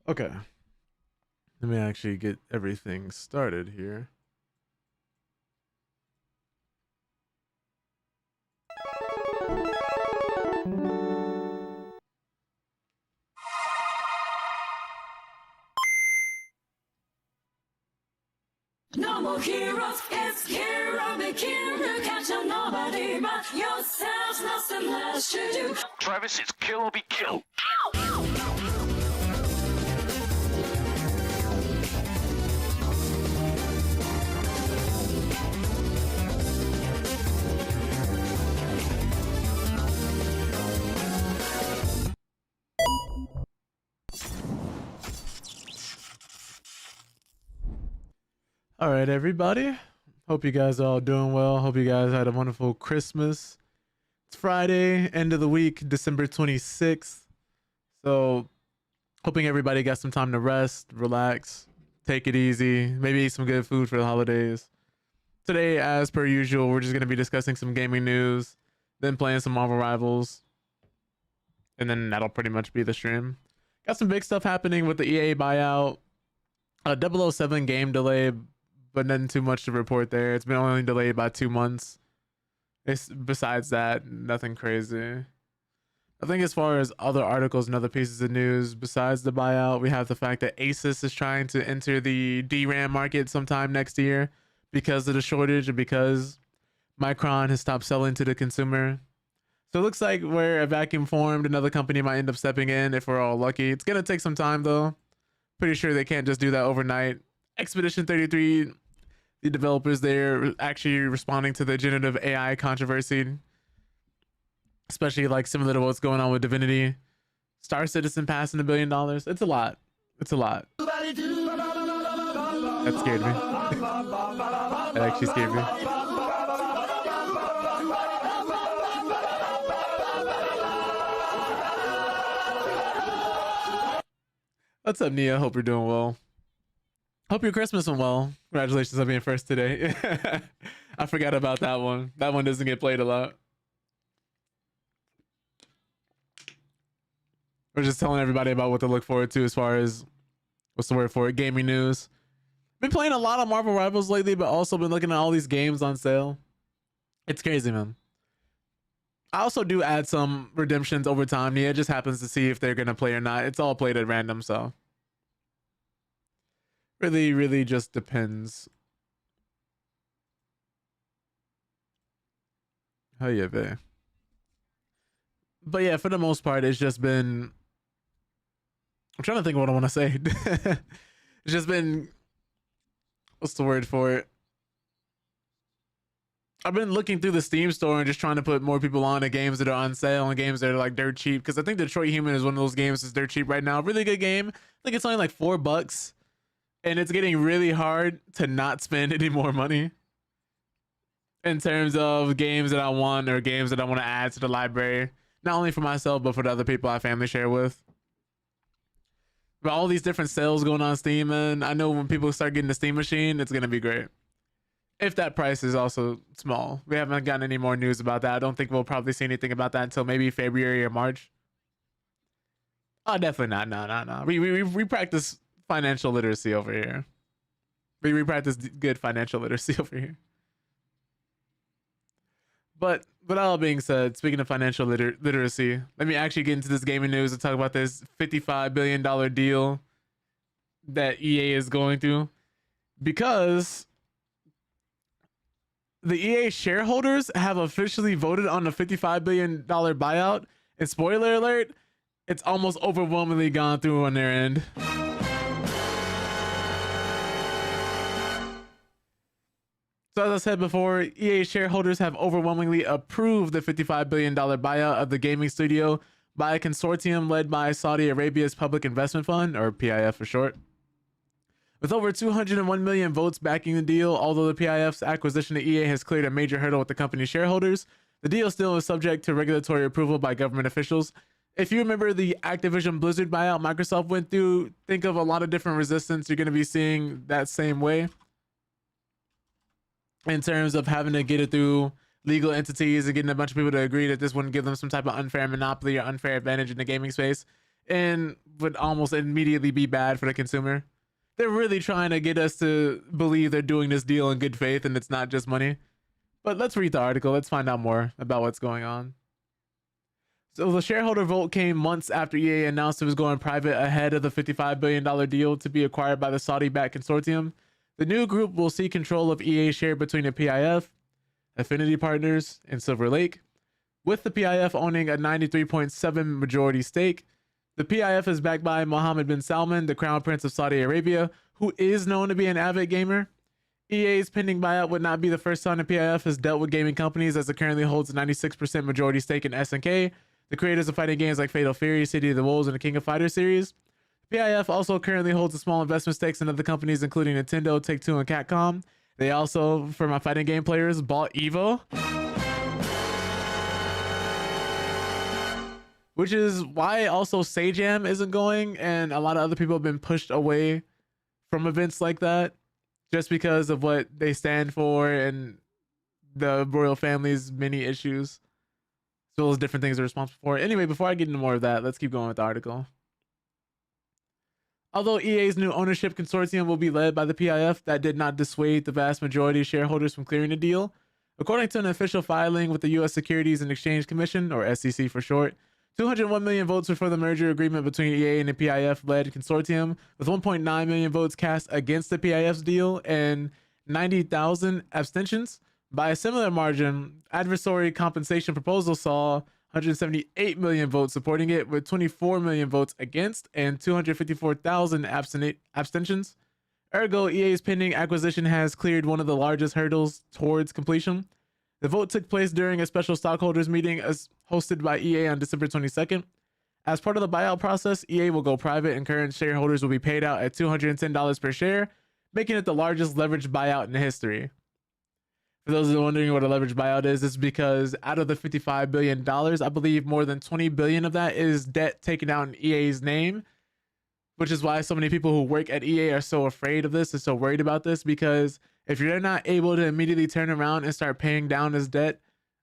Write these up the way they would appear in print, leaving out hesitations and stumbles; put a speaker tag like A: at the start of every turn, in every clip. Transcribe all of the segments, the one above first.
A: Okay. Let me actually get everything started here.
B: No more heroes, it's hero the king who catch on nobody but yourself, nothing less to do.
C: Travis, it's kill or be killed.
A: All right, everybody. Hope you guys are all doing well. Hope you guys had a wonderful Christmas. It's Friday, end of the week, December 26th. So, hoping everybody got some time to rest, relax, take it easy, maybe eat some good food for the holidays. Today, as per usual, we're just going to be discussing some gaming news, then playing some Marvel Rivals, and then that'll pretty much be the stream. Got some big stuff happening with the EA buyout, a 007 game delay, but nothing too much to report there. It's been only delayed by 2 months. Besides that, nothing crazy. I think as far as other articles and other pieces of news, besides the buyout, we have the fact that Asus is trying to enter the DRAM market sometime next year because of the shortage and because Micron has stopped selling to the consumer. So it looks like where a vacuum formed, another company might end up stepping in if we're all lucky. It's going to take some time though. Pretty sure they can't just do that overnight. Expedition 33, the developers there actually responding to the generative AI controversy, especially like similar to what's going on with Divinity. Star Citizen passing $1 billion. It's a lot. It's a lot. That scared me. That actually scared me. What's up, Nia? Hope you're doing well. Hope your Christmas went well. Congratulations on being first today. I forgot about that one. That one doesn't get played a lot. We're just telling everybody about what to look forward to as far as, what's the word for it, gaming news. Been playing a lot of Marvel Rivals lately, but also been looking at all these games on sale. It's crazy, man. I also do add some redemptions over time. Nia just happens to see if they're going to play or not. It's all played at random, so. Really just depends. Hell yeah, babe. But yeah, for the most part, it's just been... I'm trying to think of what I want to say. It's just been... What's the word for it? I've been looking through the Steam store and just trying to put more people on to games that are on sale and games that are like dirt cheap. Because I think Detroit Human is one of those games that's dirt cheap right now. Really good game. I think it's only like $4. And it's getting really hard to not spend any more money in terms of games that I want or games that I want to add to the library. Not only for myself, but for the other people I family share with. But all these different sales going on Steam, and I know when people start getting the Steam machine, it's going to be great. If that price is also small. We haven't gotten any more news about that. I don't think we'll probably see anything about that until maybe February or March. Oh, definitely not. No. We practice financial literacy over here. We practice good financial literacy over here. But with all being said, speaking of financial literacy, let me actually get into this gaming news and talk about this $55 billion deal that EA is going through. Because the EA shareholders have officially voted on the $55 billion buyout. And spoiler alert, it's almost overwhelmingly gone through on their end. So as I said before, EA shareholders have overwhelmingly approved the $55 billion buyout of the gaming studio by a consortium led by Saudi Arabia's Public Investment Fund, or PIF for short. With over 201 million votes backing the deal, although the PIF's acquisition of EA has cleared a major hurdle with the company's shareholders, the deal still is subject to regulatory approval by government officials. If you remember the Activision Blizzard buyout Microsoft went through, think of a lot of different resistance you're going to be seeing that same way. In terms of having to get it through legal entities and getting a bunch of people to agree that this wouldn't give them some type of unfair monopoly or unfair advantage in the gaming space. and would almost immediately be bad for the consumer. They're really trying to get us to believe they're doing this deal in good faith and it's not just money. But let's read the article. Let's find out more about what's going on. So the shareholder vote came months after EA announced it was going private ahead of the $55 billion deal to be acquired by the Saudi-backed consortium. The new group will see control of EA share between the PIF, Affinity Partners, and Silver Lake, with the PIF owning a 93.7% majority stake. The PIF is backed by Mohammed bin Salman, the Crown Prince of Saudi Arabia, who is known to be an avid gamer. EA's pending buyout would not be the first time the PIF has dealt with gaming companies, as it currently holds a 96% majority stake in SNK, the creators of fighting games like Fatal Fury, City of the Wolves, and the King of Fighters series. PIF also currently holds a small investment stakes in other companies, including Nintendo, Take-Two, and Capcom. They also, for my fighting game players, bought Evo, which is why also Sajam isn't going, and a lot of other people have been pushed away from events like that just because of what they stand for and the royal family's many issues, as well as different things they're responsible for. Anyway, before I get into more of that, let's keep going with the article. Although EA's new ownership consortium will be led by the PIF, that did not dissuade the vast majority of shareholders from clearing the deal. According to an official filing with the U.S. Securities and Exchange Commission, or SEC for short, 201 million votes were for the merger agreement between EA and the PIF-led consortium, with 1.9 million votes cast against the PIF's deal and 90,000 abstentions. By a similar margin, adversary compensation proposal saw 178 million votes supporting it, with 24 million votes against and 254,000 abstentions. Ergo, EA's pending acquisition has cleared one of the largest hurdles towards completion. The vote took place during a special stockholders meeting hosted by EA on December 22nd. As part of the buyout process, EA will go private and current shareholders will be paid out at $210 per share, making it the largest leveraged buyout in history. For those who are wondering what a leveraged buyout is, it's because out of the $55 billion, I believe more than $20 billion of that is debt taken out in EA's name, which is why so many people who work at EA are so afraid of this and so worried about this, because if you're not able to immediately turn around and start paying down this debt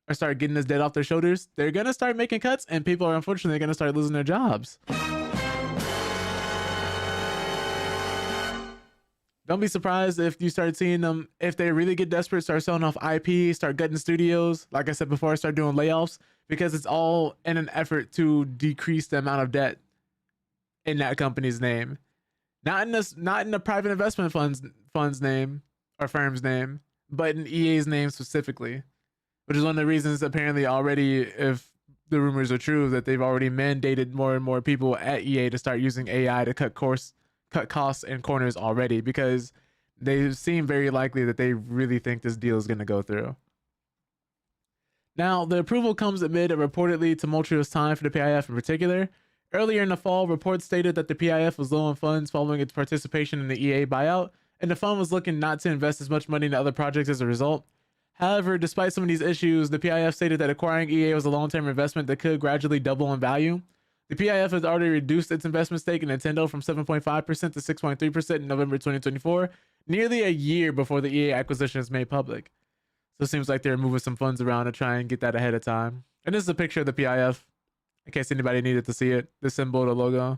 A: or start getting this debt off their shoulders, they're going to start making cuts and people are unfortunately going to start losing their jobs. Don't be surprised if you start seeing them, if they really get desperate, start selling off IP, start gutting studios. Like I said before, start doing layoffs, because it's all in an effort to decrease the amount of debt in that company's name. Not in the private investment fund's name or firm's name, but in EA's name specifically, which is one of the reasons apparently already, if the rumors are true, that they've already mandated more and more people at EA to start using AI to cut costs and corners already, because they seem very likely that they really think this deal is going to go through. Now, the approval comes amid a reportedly tumultuous time for the PIF in particular. Earlier in the fall, reports stated that the PIF was low on funds following its participation in the EA buyout, and the fund was looking not to invest as much money into other projects as a result. However, despite some of these issues, the PIF stated that acquiring EA was a long-term investment that could gradually double in value. The PIF has already reduced its investment stake in Nintendo from 7.5% to 6.3% in November 2024, nearly a year before the EA acquisition is made public. So it seems like they're moving some funds around to try and get that ahead of time. And this is a picture of the PIF, in case anybody needed to see it. The symbol, the logo.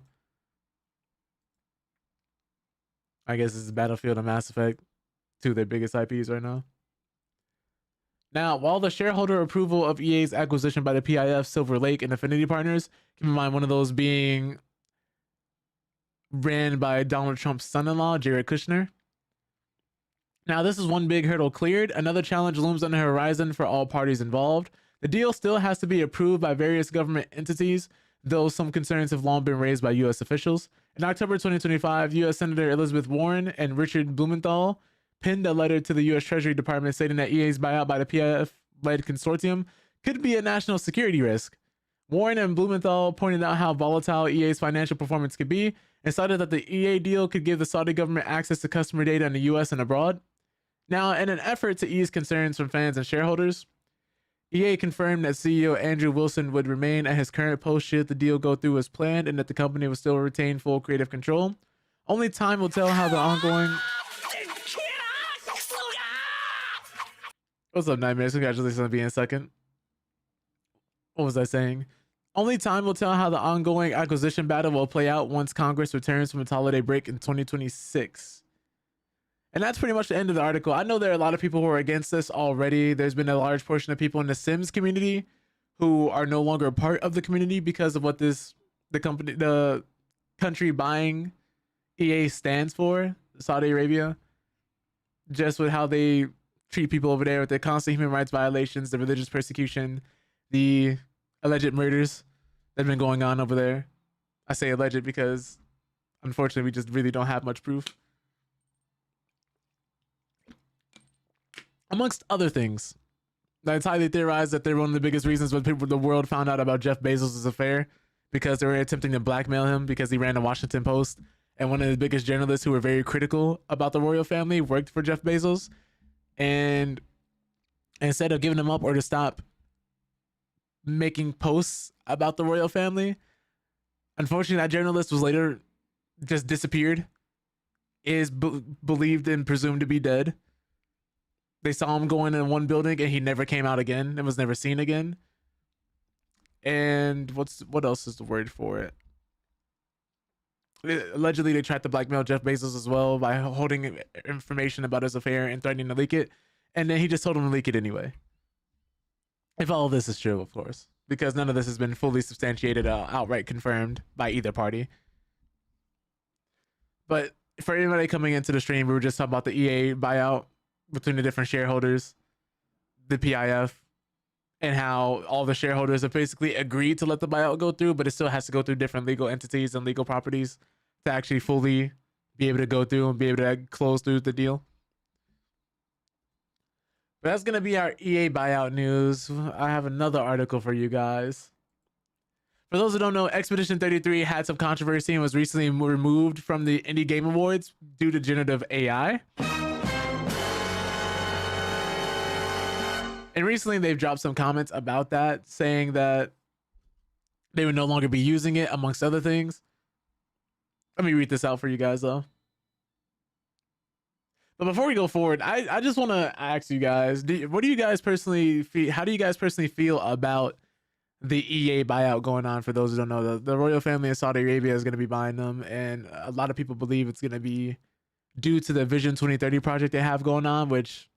A: I guess this is Battlefield and Mass Effect, two of their biggest IPs right now. Now, while the shareholder approval of EA's acquisition by the PIF, Silver Lake, and Affinity Partners, keep in mind one of those being ran by Donald Trump's son-in-law, Jared Kushner. Now, this is one big hurdle cleared. Another challenge looms on the horizon for all parties involved. The deal still has to be approved by various government entities, though some concerns have long been raised by U.S. officials. In October 2025, U.S. Senator Elizabeth Warren and Richard Blumenthal penned a letter to the U.S. Treasury Department stating that EA's buyout by the PIF-led consortium could be a national security risk. Warren and Blumenthal pointed out how volatile EA's financial performance could be and cited that the EA deal could give the Saudi government access to customer data in the U.S. and abroad. Now, in an effort to ease concerns from fans and shareholders, EA confirmed that CEO Andrew Wilson would remain at his current post should the deal go through as planned, and that the company will still retain full creative control. Only time will tell how the ongoing... What's up, Nightmares? Congratulations on being second. What was I saying? Only time will tell how the ongoing acquisition battle will play out once Congress returns from its holiday break in 2026. And that's pretty much the end of the article. I know there are a lot of people who are against this already. There's been a large portion of people in the Sims community who are no longer a part of the community because of what the country buying EA stands for, Saudi Arabia. Just with how they treat people over there, with the constant human rights violations, the religious persecution, the alleged murders that have been going on over there. I say alleged because unfortunately we just really don't have much proof. Amongst other things, it's highly theorized that they're one of the biggest reasons why the world found out about Jeff Bezos' affair, because they were attempting to blackmail him because he ran the Washington Post, and one of the biggest journalists who were very critical about the royal family worked for Jeff Bezos, and instead of giving him up or to stop making posts about the royal family, unfortunately that journalist was later just disappeared, is believed and presumed to be dead. They saw him going in one building and he never came out again and was never seen again. And what else is the word for it? Allegedly, they tried to blackmail Jeff Bezos as well by holding information about his affair and threatening to leak it. And then he just told him to leak it anyway. If all of this is true, of course, because none of this has been fully substantiated, outright confirmed by either party. But for anybody coming into the stream, we were just talking about the EA buyout between the different shareholders, the PIF, and how all the shareholders have basically agreed to let the buyout go through, but it still has to go through different legal entities and legal properties to actually fully be able to go through and be able to close through the deal. But that's going to be our EA buyout news. I have another article for you guys. For those who don't know, Expedition 33 had some controversy and was recently removed from the Indie Game Awards due to generative AI. And recently they've dropped some comments about that, saying that they would no longer be using it, amongst other things. Let me read this out for you guys, though. But before we go forward, I just want to ask you guys, what do you guys personally feel? How do you guys personally feel about the EA buyout going on? For those who don't know, the royal family of Saudi Arabia is going to be buying them, and a lot of people believe it's going to be due to the Vision 2030 project they have going on, which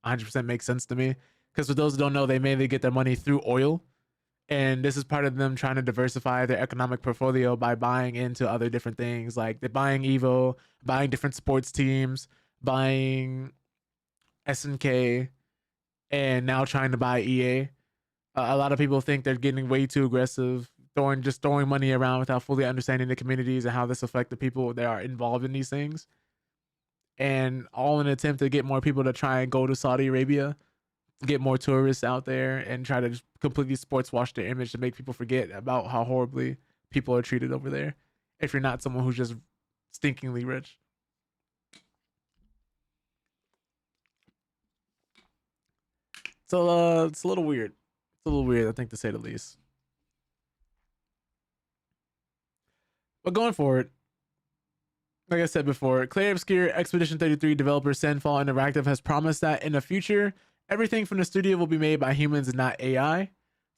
A: 100% makes sense to me. Because for those who don't know, they mainly get their money through oil. And this is part of them trying to diversify their economic portfolio by buying into other different things. Like they're buying Evo, buying different sports teams, buying SNK, and now trying to buy EA. A lot of people think they're getting way too aggressive, throwing money around without fully understanding the communities and how this affects the people that are involved in these things. And all in an attempt to get more people to try and go to Saudi Arabia, get more tourists out there, and try to just completely sports wash their image to make people forget about how horribly people are treated over there if you're not someone who's just stinkingly rich. So it's a little weird. It's a little weird, I think, to say the least. But going forward, like I said before, Clay Obscure Expedition 33 developer Sandfall Interactive has promised that in the future, everything from the studio will be made by humans and not AI.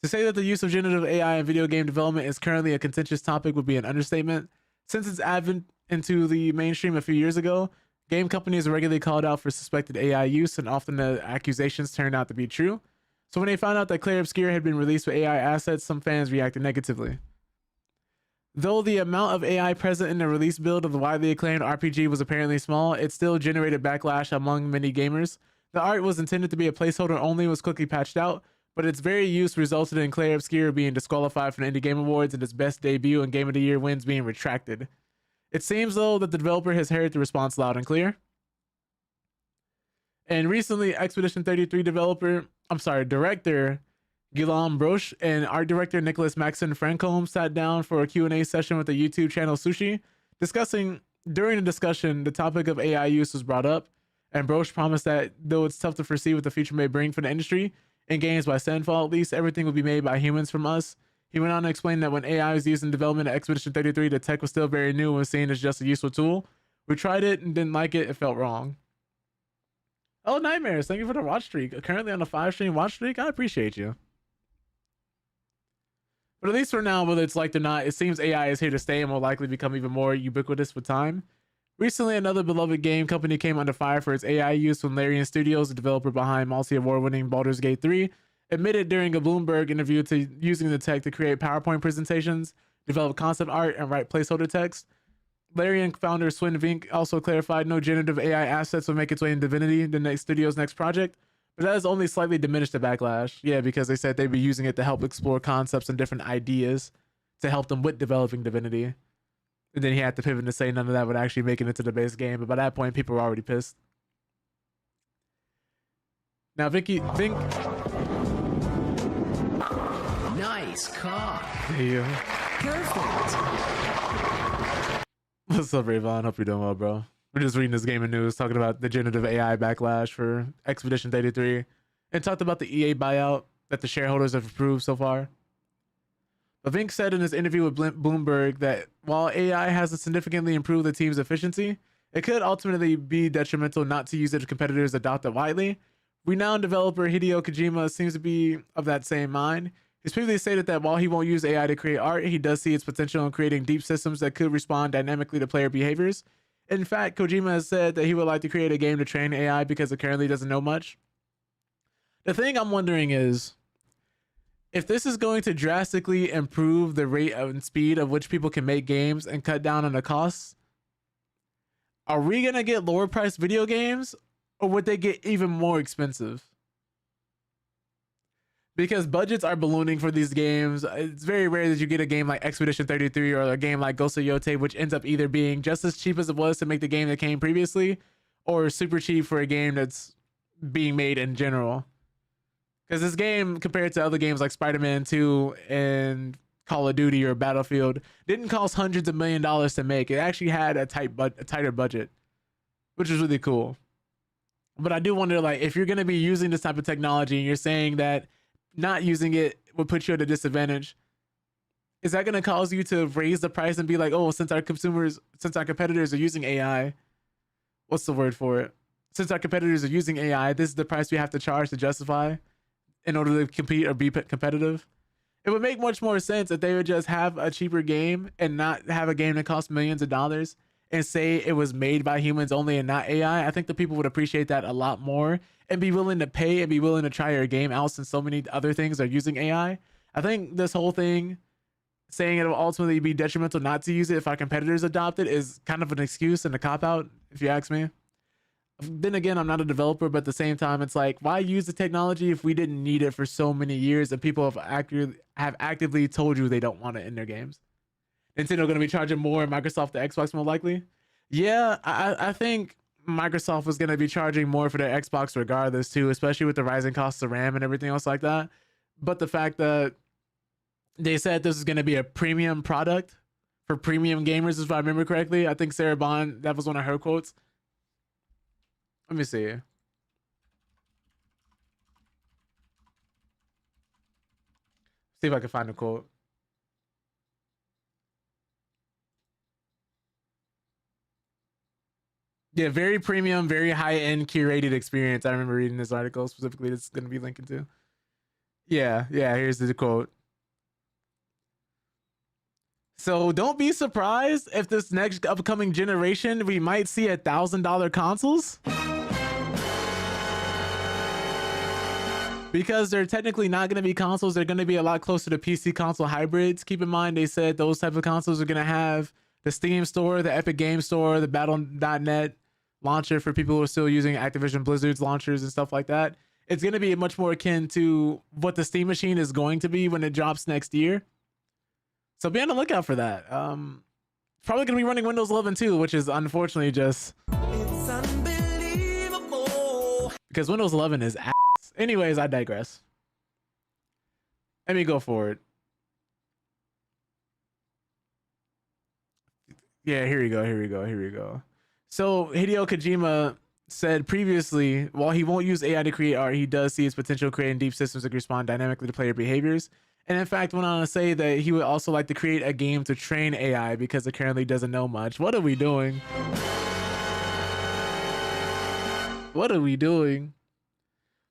A: To say that the use of generative AI in video game development is currently a contentious topic would be an understatement. Since its advent into the mainstream a few years ago, game companies are regularly called out for suspected AI use, and often the accusations turned out to be true. So when they found out that Clay Obscure had been released with AI assets, some fans reacted negatively. Though the amount of AI present in the release build of the widely acclaimed RPG was apparently small, it still generated backlash among many gamers. The art was intended to be a placeholder only and was quickly patched out, but its very use resulted in Clay Obscure being disqualified from the Indie Game Awards and its best debut and Game of the Year wins being retracted. It seems, though, that the developer has heard the response loud and clear. And recently, Expedition 33 director Guillaume Broche and art director Nicholas Maxon Francombe sat down for a Q&A session with the YouTube channel Sushi. During the discussion, the topic of AI use was brought up, and Broche promised that though it's tough to foresee what the future may bring for the industry, in games by Sandfall at least, everything will be made by humans from us. He went on to explain that when AI was used in development of Expedition 33, the tech was still very new and was seen as just a useful tool. We tried it and didn't like it. It felt wrong. Oh, Nightmares, thank you for the watch streak. Currently on a 5-stream watch streak. I appreciate you. But at least for now, whether it's liked or not, it seems AI is here to stay and will likely become even more ubiquitous with time. Recently, another beloved game company came under fire for its AI use when Larian Studios, the developer behind multi-award-winning Baldur's Gate 3, admitted during a Bloomberg interview to using the tech to create PowerPoint presentations, develop concept art, and write placeholder text. Larian founder Swin Vink also clarified no generative AI assets will make its way in Divinity, the next studio's next project, but that has only slightly diminished the backlash. Yeah, because they said they'd be using it to help explore concepts and different ideas to help them with developing Divinity. And then he had to pivot to say none of that would actually make it into the base game. But by that point, people were already pissed. Now, Vink.
D: Nice car.
A: There you go.
D: Perfect.
A: What's up, Rayvon? Hope you're doing well, bro. We're just reading this gaming news, talking about the generative AI backlash for Expedition 33, and talked about the EA buyout that the shareholders have approved so far. But Vink said in his interview with Bloomberg that while AI has significantly improved the team's efficiency, it could ultimately be detrimental not to use it if competitors adopt it widely. Renowned developer Hideo Kojima seems to be of that same mind. He's previously stated that while he won't use AI to create art, he does see its potential in creating deep systems that could respond dynamically to player behaviors. In fact, Kojima has said that he would like to create a game to train AI because it currently doesn't know much. The thing I'm wondering is, if this is going to drastically improve the rate and speed of which people can make games and cut down on the costs, are we going to get lower priced video games, or would they get even more expensive? Because budgets are ballooning for these games. It's very rare that you get a game like Expedition 33 or a game like Ghost of Yote, which ends up either being just as cheap as it was to make the game that came previously, or super cheap for a game that's being made in general. Because this game, compared to other games like Spider-Man 2 and Call of Duty or Battlefield, didn't cost hundreds of $millions to make. It actually had a tighter budget, which is really cool. But I do wonder, like, if you're going to be using this type of technology and you're saying that not using it would put you at a disadvantage, is that going to cause you to raise the price and be like, oh, since our competitors are using AI, what's the word for it? Since our competitors are using AI, this is the price we have to charge to justify in order to compete or be competitive? It would make much more sense if they would just have a cheaper game and not have a game that costs millions of dollars and say it was made by humans only and not AI. I think the people would appreciate that a lot more and be willing to pay and be willing to try your game out, since so many other things are using AI. I think this whole thing saying it will ultimately be detrimental not to use it if our competitors adopt it is kind of an excuse and a cop-out, if you ask me. Then again, I'm not a developer, but at the same time, it's like, why use the technology if we didn't need it for so many years and people have actively told you they don't want it in their games? Nintendo going to be charging more, Microsoft the Xbox more likely? Yeah, I think Microsoft was going to be charging more for their Xbox regardless too, especially with the rising costs of RAM and everything else like that. But the fact that they said this is going to be a premium product for premium gamers, if I remember correctly. I think Sarah Bond, that was one of her quotes. Let me see. See if I can find a quote. Yeah, very premium, very high-end curated experience. I remember reading this article specifically. It's going to be linking to. Yeah, here's the quote. So don't be surprised if this next upcoming generation we might see $1,000 consoles. Because they're technically not going to be consoles. They're going to be a lot closer to PC console hybrids. Keep in mind, they said those type of consoles are going to have the Steam store, the Epic Game Store, the Battle.net launcher for people who are still using Activision Blizzard's launchers and stuff like that. It's going to be much more akin to what the Steam machine is going to be when it drops next year. So be on the lookout for that. Probably going to be running Windows 11 too, which is unfortunately just... It's unbelievable. Because Windows 11 is ass. Anyways, I digress. Let me go for it. Yeah, here we go. So Hideo Kojima said previously, while he won't use AI to create art, he does see its potential creating deep systems that respond dynamically to player behaviors. And in fact, went on to say that he would also like to create a game to train AI because it currently doesn't know much. What are we doing? What are we doing?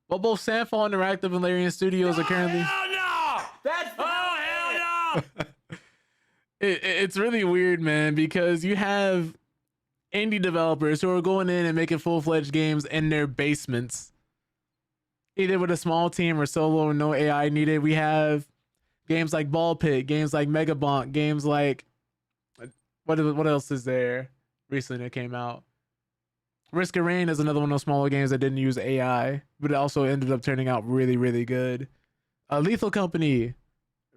A: Well, both Sandfall Interactive and Larian Studios are currently...
C: Hell no! That's... Oh, hell no!
A: It's really weird, man, because you have indie developers who are going in and making full-fledged games in their basements, either with a small team or solo, no AI needed. We have games like Ball Pit, games like Megabonk, games like what else is there recently that came out? Risk of Rain is another one of those smaller games that didn't use AI, but it also ended up turning out really, really good. Lethal Company,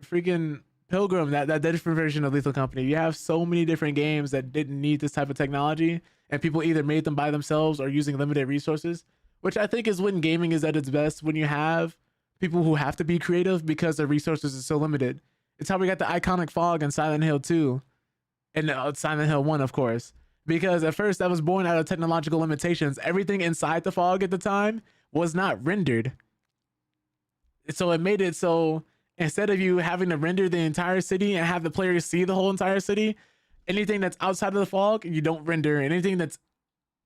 A: freaking Pilgrim, that different version of Lethal Company. You have so many different games that didn't need this type of technology, and people either made them by themselves or using limited resources, which I think is when gaming is at its best, when you have people who have to be creative because their resources are so limited. It's how we got the iconic fog in Silent Hill 2 and Silent Hill 1, of course, because at first that was born out of technological limitations. Everything inside the fog at the time was not rendered. So it made it so instead of you having to render the entire city and have the players see the whole entire city, anything that's outside of the fog, you don't render. Anything that's,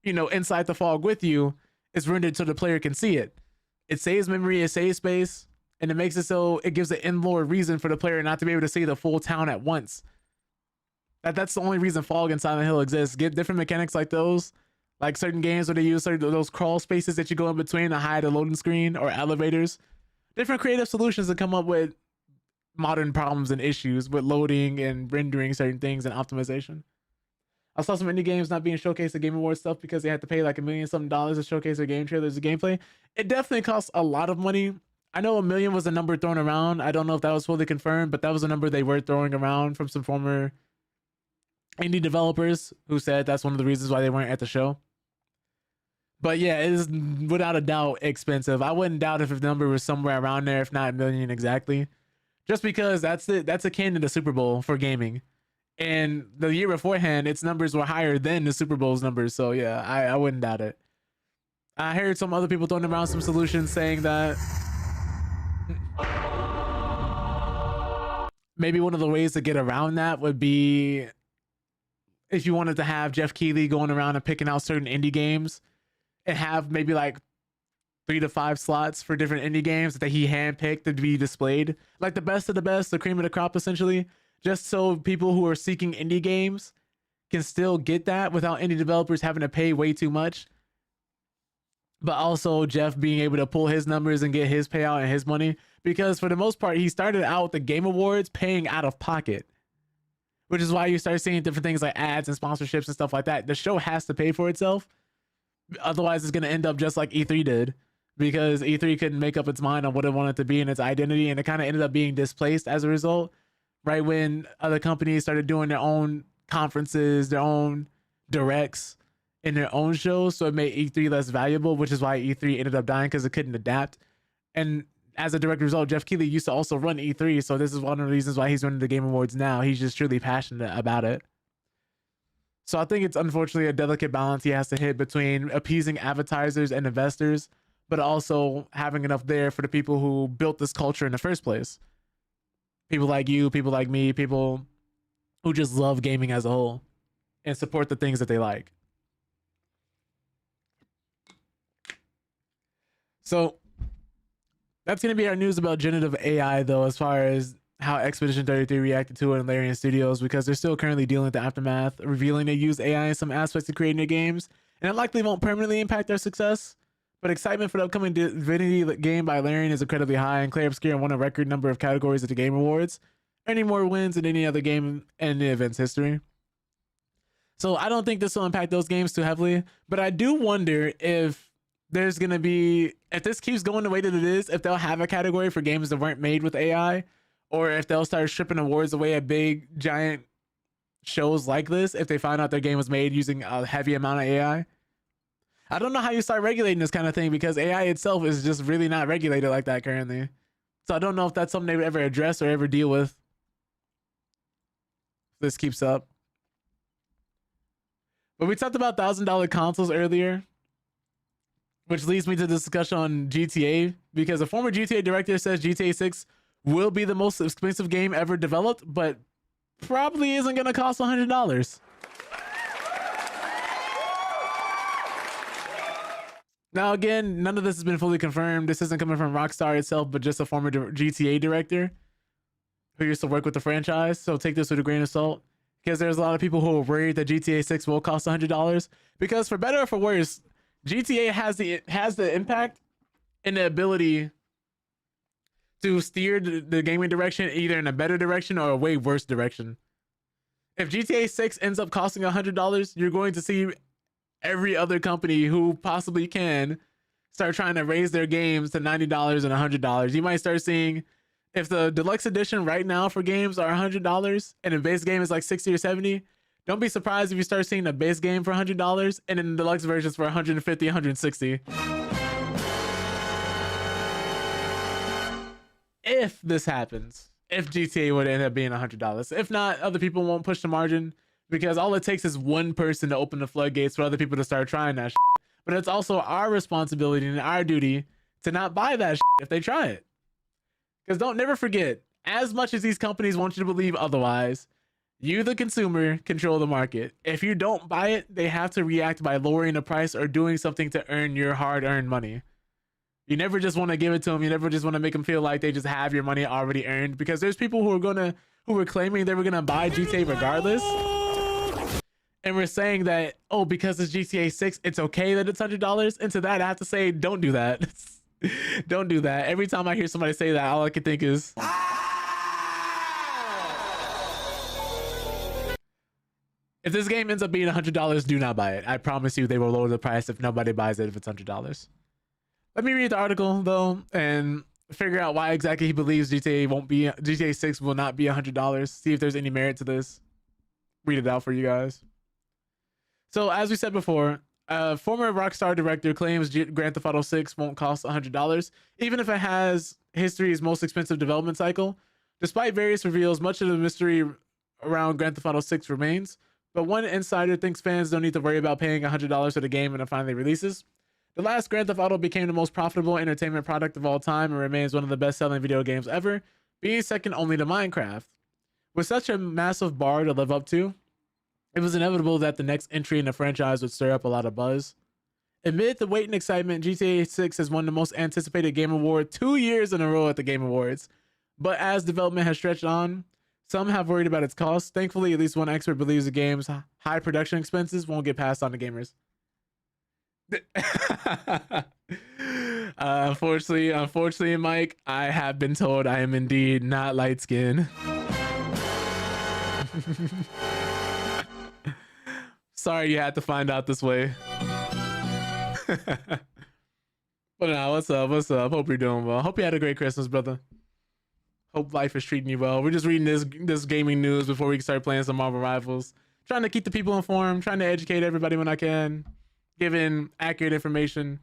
A: inside the fog with you is rendered so the player can see it. It saves memory, it saves space, and it makes it so it gives an in-lore reason for the player not to be able to see the full town at once. That's the only reason fog and Silent Hill exists. Get different mechanics like those, like certain games where they use certain those crawl spaces that you go in between to hide a loading screen or elevators. Different creative solutions to come up with modern problems and issues with loading and rendering certain things and optimization. I saw some indie games not being showcased at Game Awards stuff because they had to pay like $1 million something to showcase their game trailers and gameplay. It definitely costs a lot of money. I know $1 million was a number thrown around. I don't know if that was fully confirmed, but that was a number they were throwing around from some former indie developers who said that's one of the reasons why they weren't at the show. But yeah, it is without a doubt expensive. I wouldn't doubt if the number was somewhere around there, if not $1 million exactly. Just because that's akin to the Super Bowl for gaming. And the year beforehand, its numbers were higher than the Super Bowl's numbers. So yeah, I wouldn't doubt it. I heard some other people throwing around some solutions saying that maybe one of the ways to get around that would be if you wanted to have Jeff Keighley going around and picking out certain indie games and have maybe like 3 to 5 slots for different indie games that he handpicked to be displayed, like the best of the best, the cream of the crop, essentially, just so people who are seeking indie games can still get that without indie developers having to pay way too much. But also Jeff being able to pull his numbers and get his payout and his money, because for the most part, he started out the Game Awards paying out of pocket, which is why you start seeing different things like ads and sponsorships and stuff like that. The show has to pay for itself. Otherwise, it's going to end up just like E3 did, because E3 couldn't make up its mind on what it wanted to be and its identity, and it kind of ended up being displaced as a result, right when other companies started doing their own conferences, their own directs, in their own shows. So it made E3 less valuable, which is why E3 ended up dying, because it couldn't adapt. And as a direct result, Jeff Keighley used to also run E3, so this is one of the reasons why he's running the Game Awards now. He's just truly passionate about it. So I think it's unfortunately a delicate balance he has to hit between appeasing advertisers and investors, but also having enough there for the people who built this culture in the first place. People like you, people like me, people who just love gaming as a whole and support the things that they like. So that's going to be our news about generative AI, though, as far as how Expedition 33 reacted to it in Larian Studios, because they're still currently dealing with the aftermath, revealing they use AI in some aspects of creating their games, and it likely won't permanently impact their success. But excitement for the upcoming Divinity game by Larian is incredibly high, and Clay Obscure won a record number of categories at the Game Awards, earning more wins than any other game in the event's history. So I don't think this will impact those games too heavily, but I do wonder if there's going to be, if this keeps going the way that it is, if they'll have a category for games that weren't made with AI, or if they'll start stripping awards away at big, giant shows like this, if they find out their game was made using a heavy amount of AI. I don't know how you start regulating this kind of thing, because AI itself is just really not regulated like that currently. So I don't know if that's something they would ever address or ever deal with. If this keeps up. But we talked about $1,000 consoles earlier, which leads me to the discussion on GTA, because a former GTA director says GTA 6 will be the most expensive game ever developed, but probably isn't going to cost $100. Now, again, none of this has been fully confirmed. This isn't coming from Rockstar itself, but just a former GTA director who used to work with the franchise, so take this with a grain of salt. Because there's a lot of people who are worried that GTA 6 will cost $100. Because for better or for worse, GTA has the impact and the ability to steer the gaming direction either in a better direction or a way worse direction. If GTA 6 ends up costing $100, you're going to see every other company who possibly can start trying to raise their games to $90 and $100. You might start seeing, if the deluxe edition right now for games are $100 and the base game is like 60 or 70, don't be surprised if you start seeing the base game for $100 and then the deluxe versions for 150, 160. If this happens, if GTA would end up being $100. If not, other people won't push the margin, because all it takes is one person to open the floodgates for other people to start trying that shit. But it's also our responsibility and our duty to not buy that shit if they try it. Because never forget, as much as these companies want you to believe otherwise, you, the consumer, control the market. If you don't buy it, they have to react by lowering the price or doing something to earn your hard-earned money. You never just want to give it to them. You never just want to make them feel like they just have your money already earned, because there's people who were claiming they were gonna buy GTA regardless, and we're saying that, oh, because it's GTA 6, it's okay that it's $100. And to that, I have to say, don't do that. Don't do that. Every time I hear somebody say that, all I can think is, if this game ends up being $100, do not buy it. I promise you they will lower the price if nobody buys it if it's $100. Let me read the article though and figure out why exactly he believes GTA 6 will not be $100. See if there's any merit to this. Read it out for you guys. So as we said before, former Rockstar director claims Grand Theft Auto 6 won't cost $100, even if it has history's most expensive development cycle. Despite various reveals, much of the mystery around Grand Theft Auto 6 remains. But one insider thinks fans don't need to worry about paying $100 for the game when it finally releases. The last Grand Theft Auto became the most profitable entertainment product of all time and remains one of the best-selling video games ever, being second only to Minecraft. With such a massive bar to live up to, it was inevitable that the next entry in the franchise would stir up a lot of buzz. Amid the wait and excitement, GTA 6 has won the most anticipated game award 2 years in a row at the Game Awards. But as development has stretched on, some have worried about its cost. Thankfully, at least one expert believes the game's high production expenses won't get passed on to gamers. Unfortunately, Mike, I have been told I am indeed not light skinned. Sorry you had to find out this way. But now, what's up? Hope you're doing well. Hope you had a great Christmas, brother. Hope life is treating you well. We're just reading this gaming news before we start playing some Marvel Rivals. Trying to keep the people informed, trying to educate everybody when I can, giving accurate information,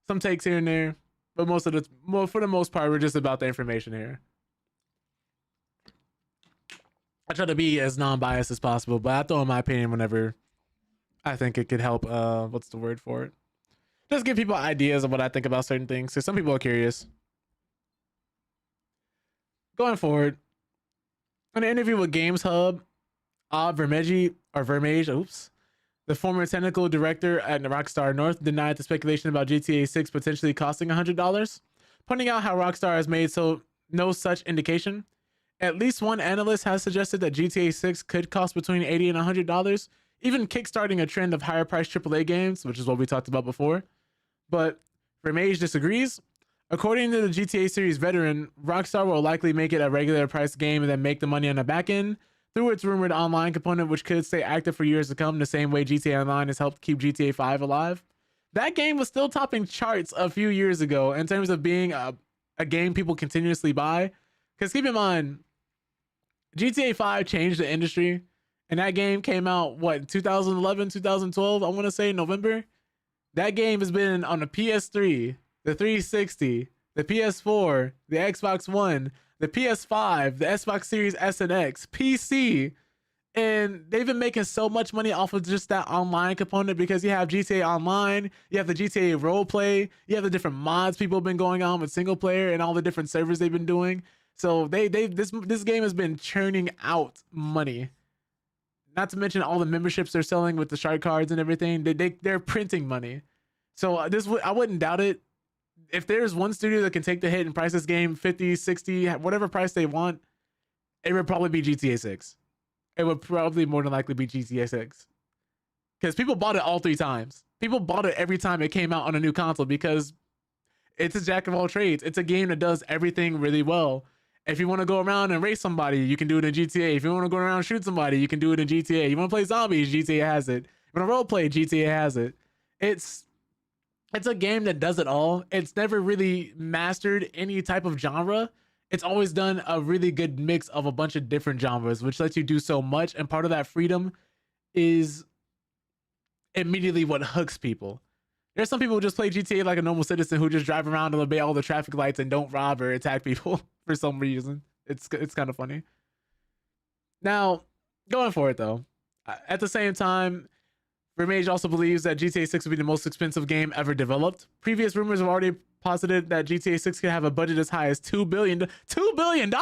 A: some takes here and there, but for the most part, we're just about the information here. I try to be as non-biased as possible, but I throw in my opinion whenever I think it could help. What's the word for it? Just give people ideas of what I think about certain things, because some people are curious. Going forward, in an interview with Games Hub, Vermege, the former technical director at Rockstar North, denied the speculation about GTA 6 potentially costing $100, pointing out how Rockstar has made no such indication. At least one analyst has suggested that GTA 6 could cost between $80 and $100, even kickstarting a trend of higher priced AAA games, which is what we talked about before. But Vermege disagrees. According to the GTA series veteran, Rockstar will likely make it a regular price game and then make the money on the back end through its rumored online component, which could stay active for years to come, the same way GTA Online has helped keep GTA 5 alive. That game was still topping charts a few years ago in terms of being a game people continuously buy. Because keep in mind, GTA 5 changed the industry, and that game came out, 2011, 2012, I want to say November? That game has been on the PS3, the 360, the PS4, the Xbox One, the PS5, the Xbox Series S and X, PC, and they've been making so much money off of just that online component, because you have GTA Online, you have the GTA roleplay, you have the different mods people have been going on with single player and all the different servers they've been doing. So this game has been churning out money. Not to mention all the memberships they're selling with the shark cards and everything. They're printing money. So I wouldn't doubt it. If there's one studio that can take the hit and price this game 50, 60, whatever price they want, it would probably be GTA 6. It would probably more than likely be GTA 6. Because people bought it all 3 times. People bought it every time it came out on a new console because it's a jack of all trades. It's a game that does everything really well. If you want to go around and race somebody, you can do it in GTA. If you want to go around and shoot somebody, you can do it in GTA. You want to play zombies, GTA has it. You want to role play, GTA has it. It's a game that does it all. It's never really mastered any type of genre. It's always done a really good mix of a bunch of different genres, which lets you do so much. And part of that freedom is immediately what hooks people. There's some people who just play GTA like a normal citizen who just drive around and obey all the traffic lights and don't rob or attack people for some reason. It's kind of funny. Now, going for it though, at the same time, Remage also believes that GTA 6 will be the most expensive game ever developed. Previous rumors have already posited that GTA 6 could have a budget as high as $2 billion. $2 billion!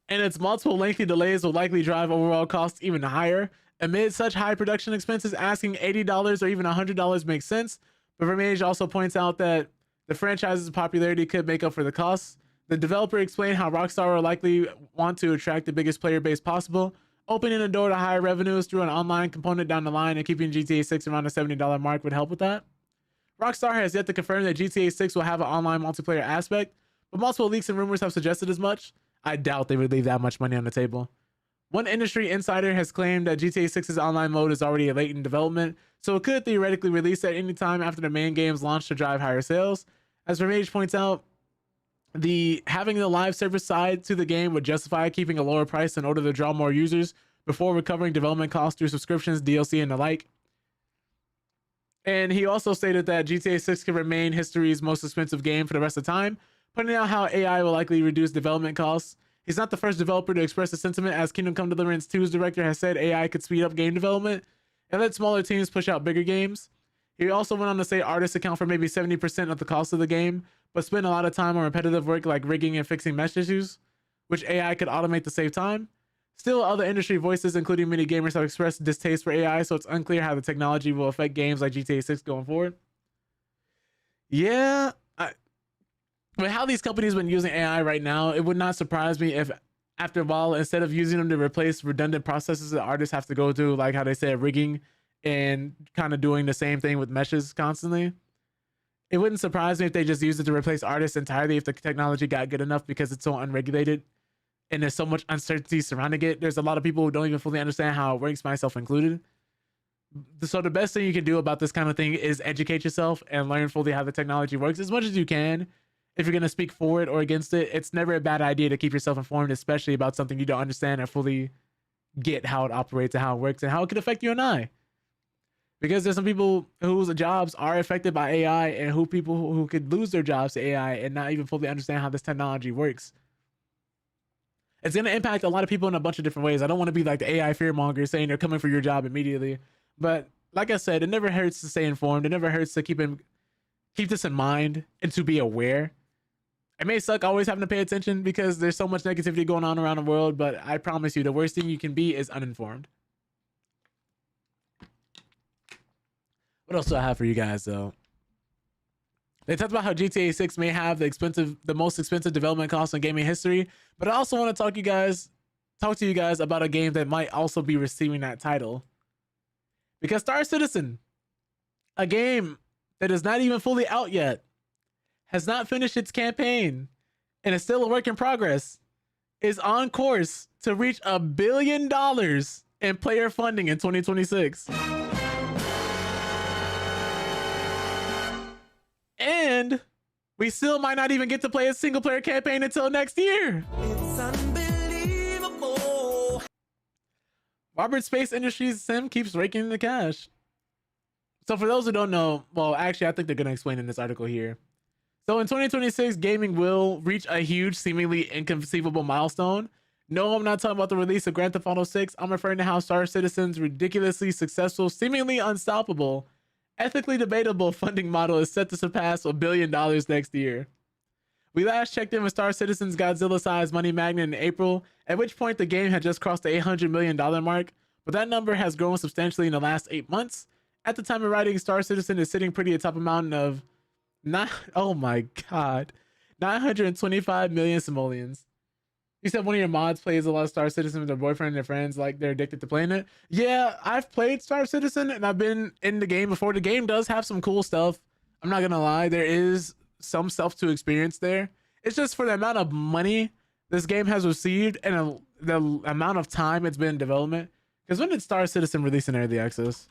A: And its multiple lengthy delays will likely drive overall costs even higher. Amid such high production expenses, asking $80 or even $100 makes sense. But Remage also points out that the franchise's popularity could make up for the costs. The developer explained how Rockstar will likely want to attract the biggest player base possible, opening the door to higher revenues through an online component down the line, and keeping GTA 6 around the $70 mark would help with that. Rockstar has yet to confirm that GTA 6 will have an online multiplayer aspect, but multiple leaks and rumors have suggested as much. I doubt they would leave that much money on the table. One industry insider has claimed that GTA 6's online mode is already late in development, so it could theoretically release at any time after the main game's launch to drive higher sales. As Remage points out, having the live service side to the game would justify keeping a lower price in order to draw more users before recovering development costs through subscriptions, DLC, and the like. And he also stated that GTA 6 could remain history's most expensive game for the rest of the time, pointing out how AI will likely reduce development costs. He's not the first developer to express the sentiment, as Kingdom Come Deliverance 2's director has said AI could speed up game development and let smaller teams push out bigger games. He also went on to say artists account for maybe 70% of the cost of the game, but spend a lot of time on repetitive work like rigging and fixing mesh issues, which AI could automate to save time. Still, other industry voices, including many gamers, have expressed distaste for AI, so it's unclear how the technology will affect games like GTA 6 going forward. Yeah, with how these companies have been using AI right now, it would not surprise me if after a while, instead of using them to replace redundant processes that artists have to go through, like how they said rigging and kind of doing the same thing with meshes constantly, it wouldn't surprise me if they just used it to replace artists entirely if the technology got good enough, because it's so unregulated and there's so much uncertainty surrounding it. There's a lot of people who don't even fully understand how it works, myself included. So the best thing you can do about this kind of thing is educate yourself and learn fully how the technology works as much as you can. If you're going to speak for it or against it, it's never a bad idea to keep yourself informed, especially about something you don't understand or fully get how it operates and how it works and how it could affect you and I. Because there's some people whose jobs are affected by AI and people who could lose their jobs to AI and not even fully understand how this technology works. It's going to impact a lot of people in a bunch of different ways. I don't want to be like the AI fearmonger saying they're coming for your job immediately. But like I said, it never hurts to stay informed. It never hurts to keep this in mind and to be aware. It may suck always having to pay attention because there's so much negativity going on around the world, but I promise you the worst thing you can be is uninformed. What else do I have for you guys though? They talked about how GTA 6 may have the most expensive development costs in gaming history, but I also want to talk to you guys about a game that might also be receiving that title. Because Star Citizen, a game that is not even fully out yet, has not finished its campaign, and is still a work in progress, is on course to reach $1 billion in player funding in 2026. And we still might not even get to play a single player campaign until next year.
E: It's unbelievable.
A: Robert Space Industries sim keeps raking in the cash. So for those who don't know, well, actually, I think they're going to explain in this article here. So in 2026, gaming will reach a huge, seemingly inconceivable milestone. No, I'm not talking about the release of Grand Theft Auto 6. I'm referring to how Star Citizen's ridiculously successful, seemingly unstoppable, ethically debatable funding model is set to surpass $1 billion next year. We last checked in with Star Citizen's Godzilla-sized money magnet in April, at which point the game had just crossed the $800 million mark, but that number has grown substantially in the last 8 months. At the time of writing, Star Citizen is sitting pretty atop a mountain of oh my god. 925 million simoleons. You said one of your mods plays a lot of Star Citizen with their boyfriend and their friends, like they're addicted to playing it. Yeah, I've played Star Citizen and I've been in the game before. The game does have some cool stuff. I'm not gonna lie, there is some stuff to experience there. It's just for the amount of money this game has received and the amount of time it's been in development. Because when did Star Citizen release in early access?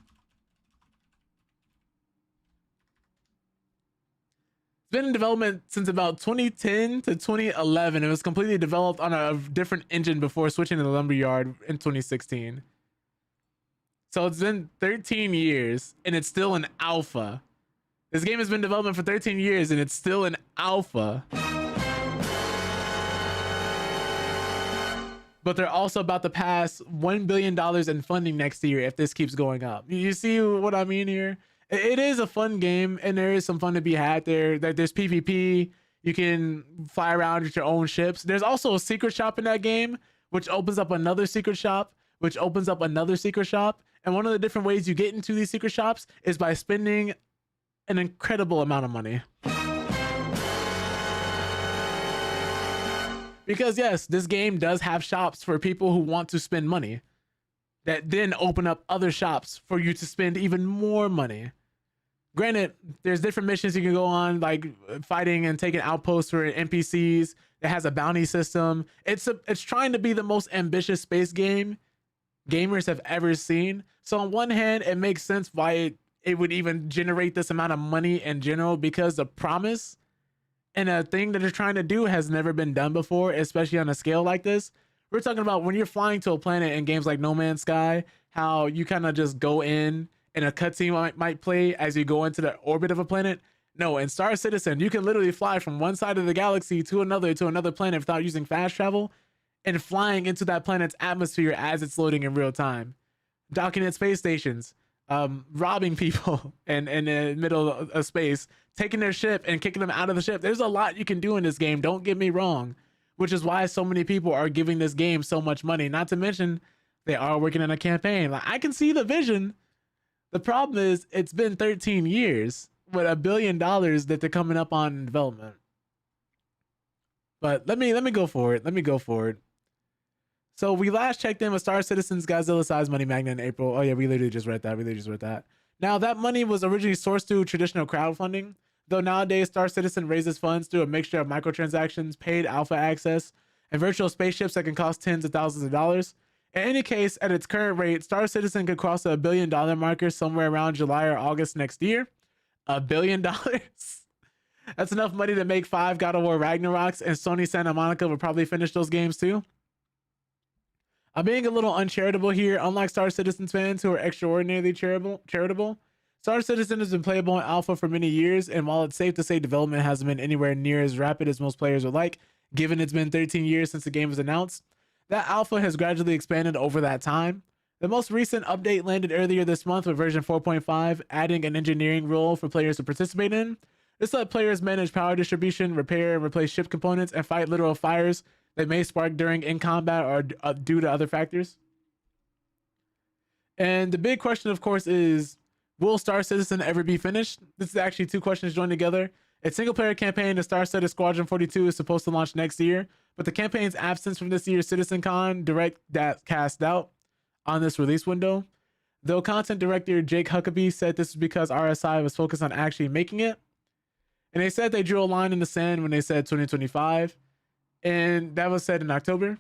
A: Been in development since about 2010 to 2011. It was completely developed on a different engine before switching to the Lumberyard in 2016. So it's been 13 years and it's still an alpha. This game has been in development for 13 years and it's still an alpha. But they're also about to pass $1 billion in funding next year if this keeps going up. You see what I mean here? It is a fun game and there is some fun to be had there. There's PvP. You can fly around with your own ships. There's also a secret shop in that game, which opens up another secret shop, which opens up another secret shop. And one of the different ways you get into these secret shops is by spending an incredible amount of money. Because yes, this game does have shops for people who want to spend money that then open up other shops for you to spend even more money. Granted, there's different missions you can go on, like fighting and taking outposts for NPCs. It has a bounty system. It's trying to be the most ambitious space game gamers have ever seen. So on one hand, it makes sense why it would even generate this amount of money in general, because the promise and a thing that they're trying to do has never been done before, especially on a scale like this. We're talking about when you're flying to a planet in games like No Man's Sky, how you kind of just go in and a cutscene might play as you go into the orbit of a planet. No, in Star Citizen, you can literally fly from one side of the galaxy to another planet without using fast travel and flying into that planet's atmosphere as it's loading in real time. Docking at space stations, robbing people in the middle of space, taking their ship and kicking them out of the ship. There's a lot you can do in this game, don't get me wrong, which is why so many people are giving this game so much money. Not to mention, they are working on a campaign. Like, I can see the vision. The problem is, it's been 13 years with $1 billion that they're coming up on in development. But let me go for it. Let me go for it. So we last checked in with Star Citizen's Godzilla Size Money Magnet in April. Oh yeah, we literally just read that. Now that money was originally sourced through traditional crowdfunding, though nowadays Star Citizen raises funds through a mixture of microtransactions, paid alpha access, and virtual spaceships that can cost tens of thousands of dollars. In any case, at its current rate, Star Citizen could cross the $1 billion marker somewhere around July or August next year. $1 billion? That's enough money to make 5 God of War Ragnaroks, and Sony Santa Monica will probably finish those games too. I'm being a little uncharitable here. Unlike Star Citizen fans who are extraordinarily charitable, Star Citizen has been playable in alpha for many years, and while it's safe to say development hasn't been anywhere near as rapid as most players would like, given it's been 13 years since the game was announced, that alpha has gradually expanded over that time. The most recent update landed earlier this month with version 4.5, adding an engineering role for players to participate in. This let players manage power distribution, repair and replace ship components, and fight literal fires that may spark during in combat or due to other factors. And the big question, of course, is, will Star Citizen ever be finished? This is actually 2 questions joined together. Its single-player campaign, the Star Citizen Squadron 42, is supposed to launch next year, but the campaign's absence from this year's CitizenCon direct that cast doubt on this release window. Though content director Jake Huckabee said this is because RSI was focused on actually making it. And they said they drew a line in the sand when they said 2025. And that was said in October.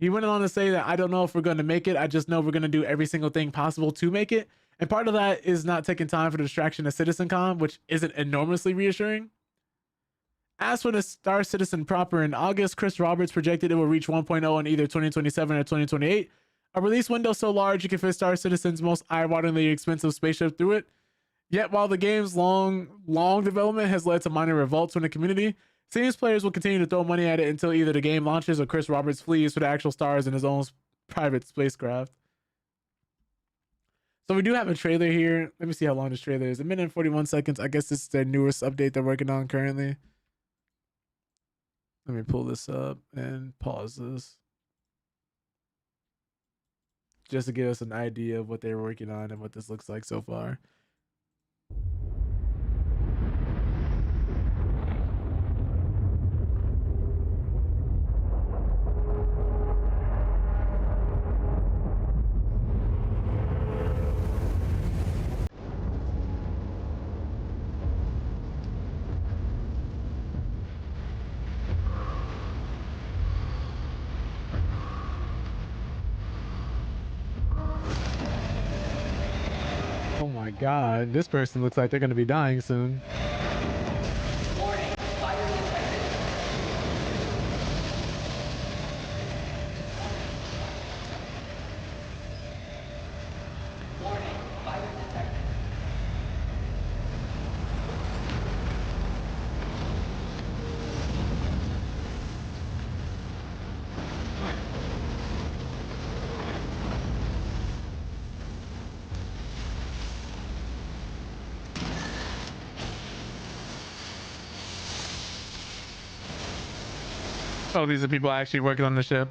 A: He went on to say that, I don't know if we're going to make it. I just know we're going to do every single thing possible to make it. And part of that is not taking time for the distraction of CitizenCon, which isn't enormously reassuring. As for the Star Citizen proper, in August, Chris Roberts projected it will reach 1.0 in either 2027 or 2028. A release window so large you can fit Star Citizen's most eye-wateringly expensive spaceship through it. Yet while the game's long development has led to minor revolts from the community, seems players will continue to throw money at it until either the game launches or Chris Roberts flees for the actual stars in his own private spacecraft. So we do have a trailer here. Let me see how long this trailer is. 1 minute and 41 seconds. I guess this is the newest update they're working on currently. Let me pull this up and pause this, just to give us an idea of what they're working on and what this looks like so far. god, this person looks like they're gonna be dying soon.
D: Warning, fire detected. Warning, fire detected.
A: Oh, these are people actually working on the ship.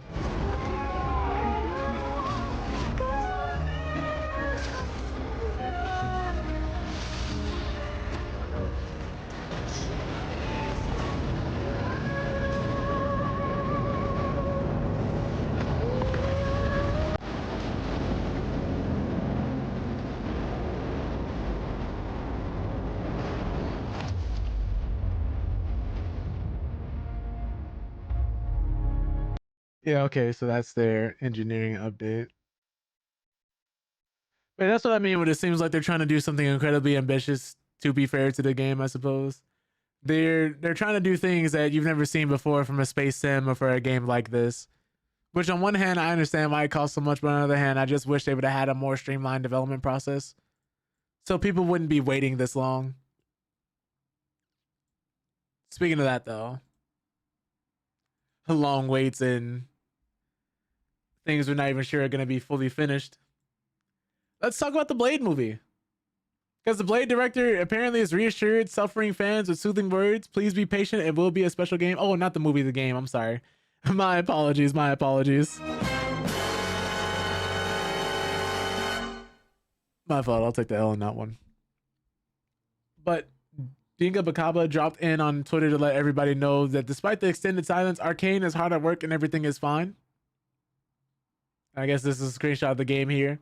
A: Yeah, okay, so that's their engineering update. But that's what I mean when it seems like they're trying to do something incredibly ambitious to be fair to the game, I suppose. They're trying to do things that you've never seen before from a space sim or for a game like this. Which on one hand I understand why it costs so much, but on the other hand, I just wish they would have had a more streamlined development process. So people wouldn't be waiting this long. Speaking of that though, long waits and things we're not even sure are gonna be fully finished. Let's talk about the Blade movie. Because the Blade director apparently has reassured suffering fans with soothing words. Please be patient. It will be a special game. Oh, not the movie, the game. I'm sorry. My apologies. My apologies. My fault. I'll take the L on that one. But Dinga Bakaba dropped in on Twitter to let everybody know that despite the extended silence, Arcane is hard at work and everything is fine. I guess this is a screenshot of the game here.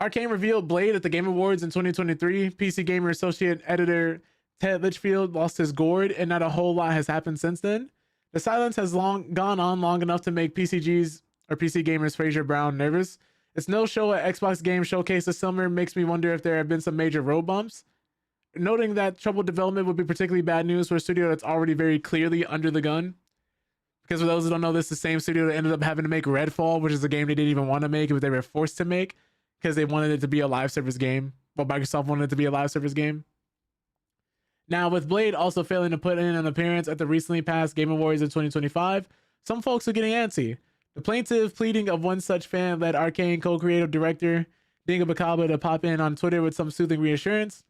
A: Arcane revealed Blade at the Game Awards in 2023. PC Gamer Associate Editor Ted Litchfield lost his gourd, and not a whole lot has happened since then. The silence has gone on long enough to make PCGs or PC Gamers Fraser Brown nervous. It's no show at Xbox Game Showcase this summer makes me wonder if there have been some major road bumps. Noting that troubled development would be particularly bad news for a studio that's already very clearly under the gun. Because for those who don't know, this is the same studio that ended up having to make Redfall, which is a game they didn't even want to make, but they were forced to make because they wanted it to be a live service game. Well, Microsoft wanted it to be a live service game. Now, with Blade also failing to put in an appearance at the recently passed Game Awards in 2025, some folks are getting antsy. The plaintive pleading of one such fan led Arcane co-creative director Dinga Bakaba to pop in on Twitter with some soothing reassurance.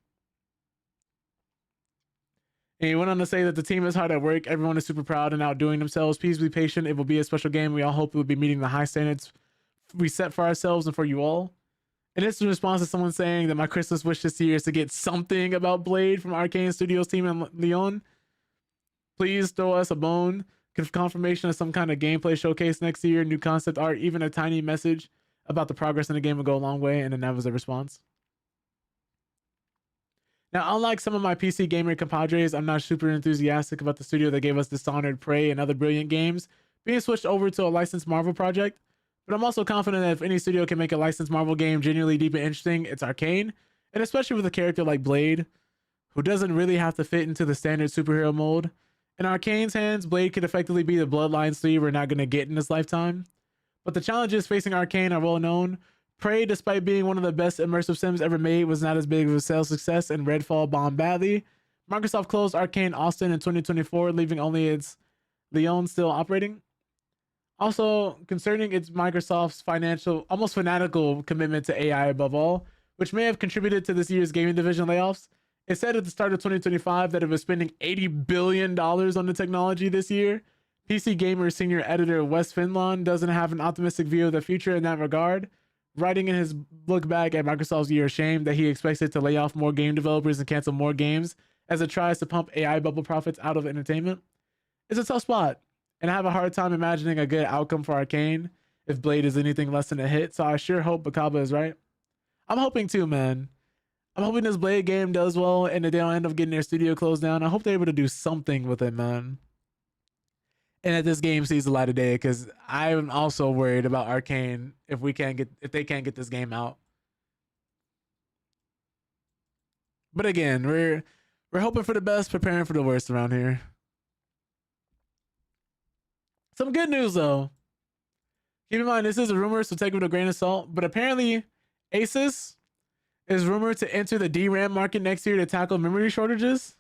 A: And he went on to say that the team is hard at work. Everyone is super proud and outdoing themselves. Please be patient. It will be a special game. We all hope it will be meeting the high standards we set for ourselves and for you all. And it's in response to someone saying that my Christmas wish this year is to get something about Blade from Arcane Studios team in Lyon. Please throw us a bone. Confirmation of some kind of gameplay showcase next year, new concept art, even a tiny message about the progress in the game will go a long way. And then that was the response. Now, unlike some of my PC gamer compadres, I'm not super enthusiastic about the studio that gave us Dishonored, Prey, and other brilliant games being switched over to a licensed Marvel project. But I'm also confident that if any studio can make a licensed Marvel game genuinely deep and interesting, it's Arcane. And especially with a character like Blade, who doesn't really have to fit into the standard superhero mold. In Arcane's hands, Blade could effectively be the bloodline sleeve we're not going to get in this lifetime. But the challenges facing Arcane are well known. Prey, despite being one of the best immersive sims ever made, was not as big of a sales success, and Redfall bombed badly. Microsoft closed Arcane Austin in 2024, leaving only its Lyon still operating. Also, concerning its Microsoft's financial, almost fanatical commitment to AI above all, which may have contributed to this year's gaming division layoffs, it said at the start of 2025 that it was spending $80 billion on the technology this year. PC Gamer senior editor Wes Finlon doesn't have an optimistic view of the future in that regard, writing in his look back at Microsoft's year of shame that he expects it to lay off more game developers and cancel more games as it tries to pump AI bubble profits out of entertainment. It's a tough spot, and I have a hard time imagining a good outcome for Arcane if Blade is anything less than a hit, so I sure hope Bakaba is right. I'm hoping too, man. I'm hoping this Blade game does well and that they don't end up getting their studio closed down. I hope they're able to do something with it, man. And that this game sees the light of day, because I'm also worried about Arcane if they can't get this game out. But again, we're hoping for the best, preparing for the worst around here. Some good news though. Keep in mind this is a rumor, so take it with a grain of salt. But apparently, Asus is rumored to enter the DRAM market next year to tackle memory shortages.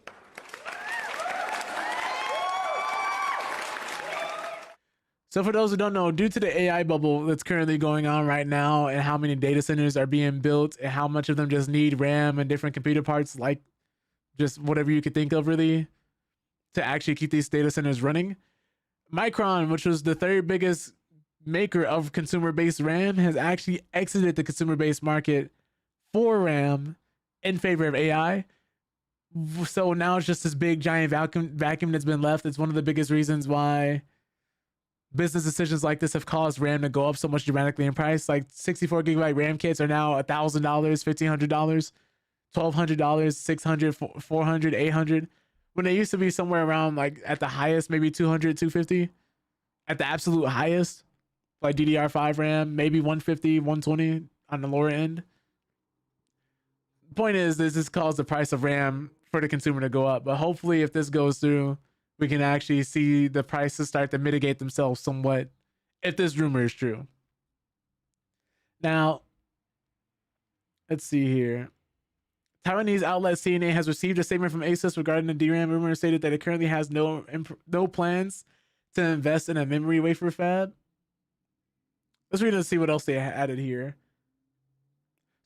A: So for those who don't know, due to the AI bubble that's currently going on right now and how many data centers are being built and how much of them just need RAM and different computer parts, like just whatever you could think of really, to actually keep these data centers running, Micron, which was the third biggest maker of consumer-based RAM, has actually exited the consumer-based market for RAM in favor of AI. So now it's just this big giant vacuum that's been left. It's one of the biggest reasons why business decisions like this have caused RAM to go up so much dramatically in price. Like 64 gigabyte RAM kits are now $1,000, $1,500, $1,200, $600, $400, $800. When they used to be somewhere around like at the highest, maybe $200, $250 at the absolute highest, like DDR5 RAM, maybe $150, $120 on the lower end. The point is, this has caused the price of RAM for the consumer to go up. But hopefully, if this goes through, we can actually see the prices start to mitigate themselves somewhat if this rumor is true. Now, let's see here. Taiwanese outlet CNA has received a statement from Asus regarding the DRAM rumor and stated that it currently has no plans to invest in a memory wafer fab. Let's read and see what else they added here.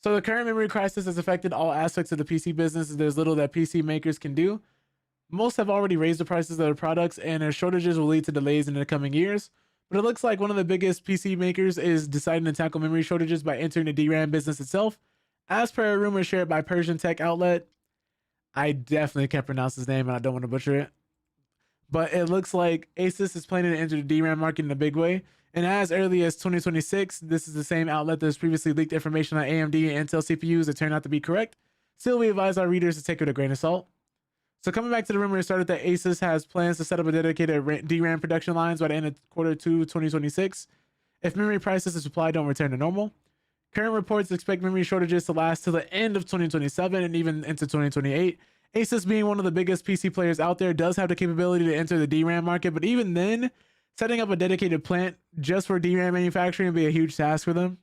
A: So the current memory crisis has affected all aspects of the PC business, and there's little that PC makers can do. Most have already raised the prices of their products, and their shortages will lead to delays in the coming years. But it looks like one of the biggest PC makers is deciding to tackle memory shortages by entering the DRAM business itself. As per a rumor shared by Persian tech outlet, I definitely can't pronounce his name and I don't want to butcher it, but it looks like Asus is planning to enter the DRAM market in a big way. And as early as 2026, this is the same outlet that has previously leaked information on AMD and Intel CPUs that turned out to be correct. Still, we advise our readers to take it with a grain of salt. So coming back to the rumor, it started that Asus has plans to set up a dedicated DRAM production lines by the end of Q2 2026 if memory prices and supply don't return to normal. Current reports expect memory shortages to last till the end of 2027 and even into 2028. Asus, being one of the biggest PC players out there, does have the capability to enter the DRAM market, but even then, setting up a dedicated plant just for DRAM manufacturing would be a huge task for them.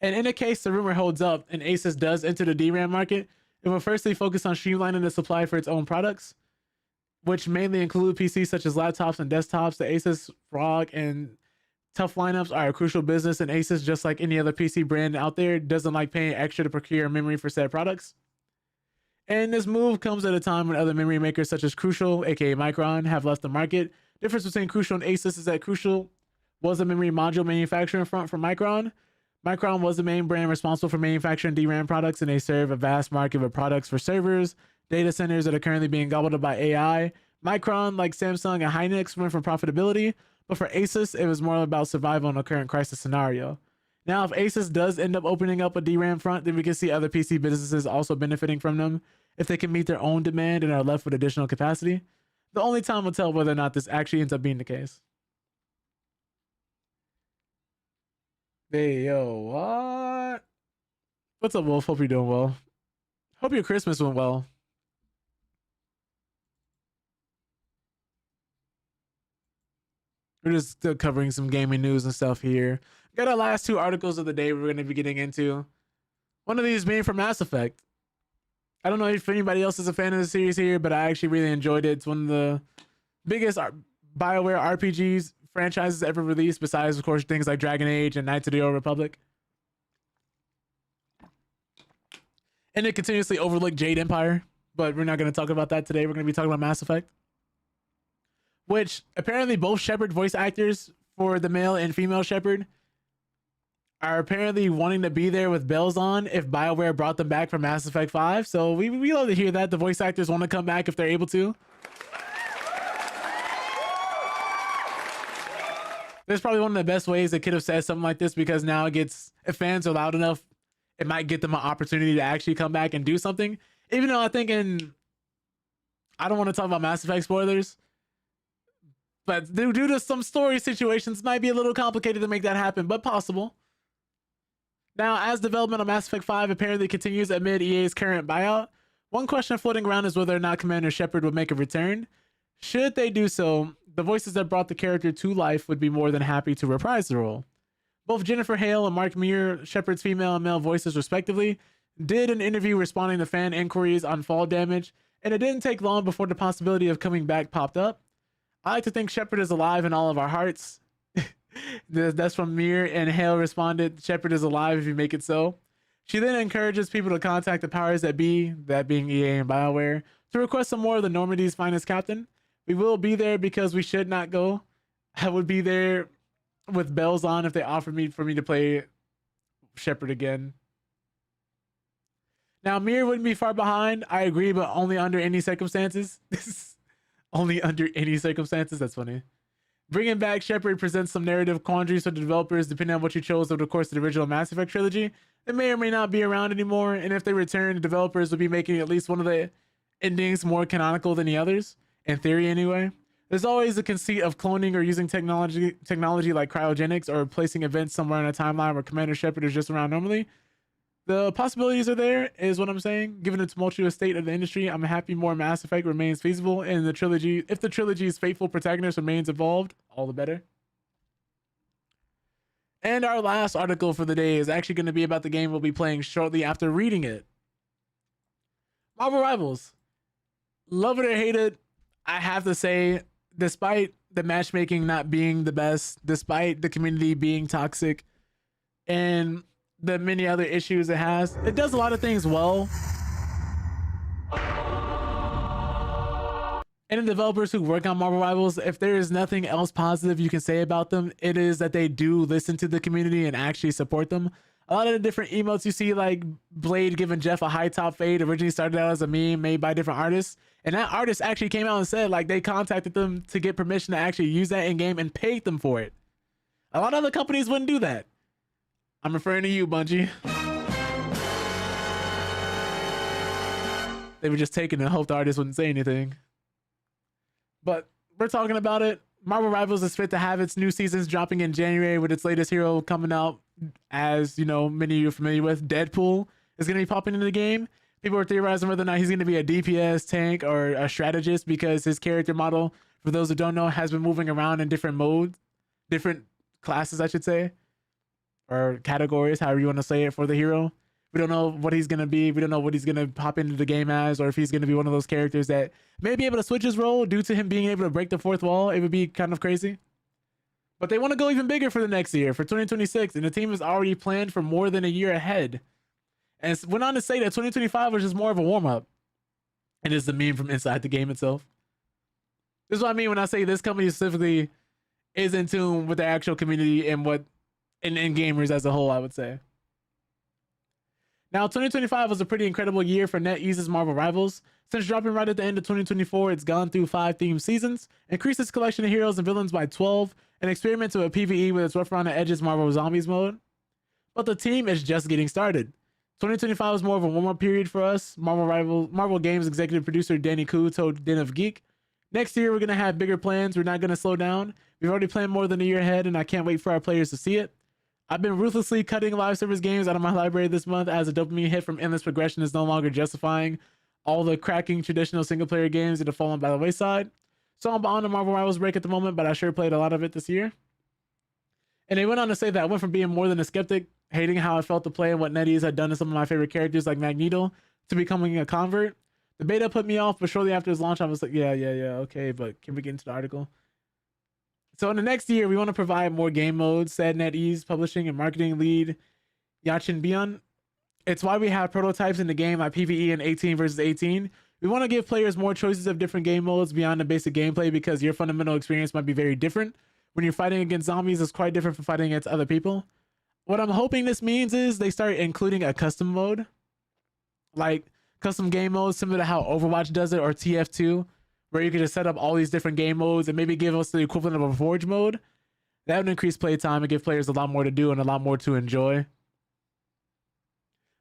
A: And in a case the rumor holds up and Asus does enter the DRAM market, it will firstly focus on streamlining the supply for its own products, which mainly include PCs such as laptops and desktops. The Asus ROG and Tough lineups are a crucial business, and Asus, just like any other PC brand out there, doesn't like paying extra to procure memory for said products. And this move comes at a time when other memory makers such as Crucial, aka Micron, have left the market. Difference between Crucial and Asus is that Crucial was a memory module manufacturing front for Micron. Micron was the main brand responsible for manufacturing DRAM products, and they serve a vast market of products for servers, data centers that are currently being gobbled up by AI. Micron, like Samsung and Hynix, went for profitability, but for Asus, it was more about survival in a current crisis scenario. Now, if Asus does end up opening up a DRAM front, then we can see other PC businesses also benefiting from them if they can meet their own demand and are left with additional capacity. The only time will tell whether or not this actually ends up being the case. Hey, yo, what? What's up, Wolf? Hope you're doing well. Hope your Christmas went well. We're just still covering some gaming news and stuff here. Got our last two articles of the day we're going to be getting into. One of these being from Mass Effect. I don't know if anybody else is a fan of the series here, but I actually really enjoyed it. It's one of the biggest BioWare RPGs franchises ever released, besides, of course, things like Dragon Age and Knights of the Old Republic. And it continuously overlooked Jade Empire, but we're not going to talk about that today. We're going to be talking about Mass Effect, which apparently both Shepard voice actors for the male and female Shepard are apparently wanting to be there with bells on if BioWare brought them back for Mass Effect 5. So we love to hear that. The voice actors want to come back if they're able to. There's probably one of the best ways they could have said something like this, because now it gets, if fans are loud enough, it might get them an opportunity to actually come back and do something. Even though I think I don't want to talk about Mass Effect spoilers, but due to some story situations, might be a little complicated to make that happen, but possible. Now, as development on Mass Effect 5 apparently continues amid EA's current buyout, one question floating around is whether or not Commander Shepard would make a return. Should they do so, the voices that brought the character to life would be more than happy to reprise the role. Both Jennifer Hale and Mark Muir, Shepard's female and male voices respectively, did an interview responding to fan inquiries on fall damage, and it didn't take long before the possibility of coming back popped up. I like to think Shepard is alive in all of our hearts. That's from Muir, and Hale responded, Shepard is alive if you make it so. She then encourages people to contact the powers that be, that being EA and BioWare, to request some more of the Normandy's finest captain. We will be there because we should not go. I would be there with bells on if they offered me for me to play Shepard again. Now, Mir wouldn't be far behind. I agree, but only under any circumstances. Only under any circumstances. That's funny. Bringing back Shepard presents some narrative quandaries for the developers, depending on what you chose over the course of the original Mass Effect trilogy. They may or may not be around anymore, and if they return, the developers will be making at least one of the endings more canonical than the others, in theory anyway. There's always a conceit of cloning or using technology like cryogenics or placing events somewhere in a timeline where Commander Shepard is just around normally. The possibilities are there, is what I'm saying. Given the tumultuous state of the industry, I'm happy more Mass Effect remains feasible, and the trilogy, if the trilogy's faithful protagonist remains involved, all the better. And our last article for the day is actually going to be about the game we'll be playing shortly after reading it. Marvel Rivals. Love it or hate it, I have to say, despite the matchmaking not being the best, despite the community being toxic, and the many other issues it has, it does a lot of things well. And the developers who work on Marvel Rivals, if there is nothing else positive you can say about them, it is that they do listen to the community and actually support them. A lot of the different emotes you see, like Blade giving Jeff a high top fade, originally started out as a meme made by different artists. And that artist actually came out and said, like, they contacted them to get permission to actually use that in game and paid them for it. A lot of other companies wouldn't do that. I'm referring to you, Bungie. They were just taking it and hoped the artist wouldn't say anything. But we're talking about it. Marvel Rivals is fit to have its new seasons dropping in January, with its latest hero coming out, as you know, many of you are familiar with. Deadpool is going to be popping into the game. People are theorizing whether or not he's going to be a DPS, tank, or a strategist, because his character model, for those who don't know, has been moving around in different modes, different classes, I should say, or categories, however you want to say it, for the hero. We don't know what he's going to be. We don't know what he's going to pop into the game as, or if he's going to be one of those characters that may be able to switch his role due to him being able to break the fourth wall. It would be kind of crazy. But they want to go even bigger for the next year, for 2026, and the team is already planned for more than a year ahead. And it went on to say that 2025 was just more of a warm-up. And it's the meme from inside the game itself. This is what I mean when I say this company specifically is in tune with the actual community and gamers as a whole, I would say. Now, 2025 was a pretty incredible year for NetEase's Marvel Rivals. Since dropping right at the end of 2024, it's gone through 5 themed seasons, increased its collection of heroes and villains by 12, and experimented with PvE with its rough around the edges Marvel Zombies mode. But the team is just getting started. 2025 was more of a warm-up period for us. Marvel Games executive producer Danny Koo told Den of Geek, "Next year, we're going to have bigger plans. We're not going to slow down. We've already planned more than a year ahead, and I can't wait for our players to see it. I've been ruthlessly cutting live service games out of my library this month, as a dopamine hit from endless progression is no longer justifying all the cracking traditional single-player games that have fallen by the wayside. So I'm on the Marvel Rivals break at the moment, but I sure played a lot of it this year." And they went on to say that I went from being more than a skeptic, hating how I felt to play and what NetEase had done to some of my favorite characters like Magneto, to becoming a convert. The beta put me off, but shortly after its launch, I was like, yeah, okay, but can we get into the article? So in the next year, we want to provide more game modes, said NetEase publishing and marketing lead Yachin Bion. It's why we have prototypes in the game like PvE and 18 versus 18. We want to give players more choices of different game modes beyond the basic gameplay, because your fundamental experience might be very different. When you're fighting against zombies, it's quite different from fighting against other people. What I'm hoping this means is they start including a custom mode, like custom game modes, similar to how Overwatch does it, or TF2, where you can just set up all these different game modes and maybe give us the equivalent of a Forge mode. That would increase playtime and give players a lot more to do and a lot more to enjoy.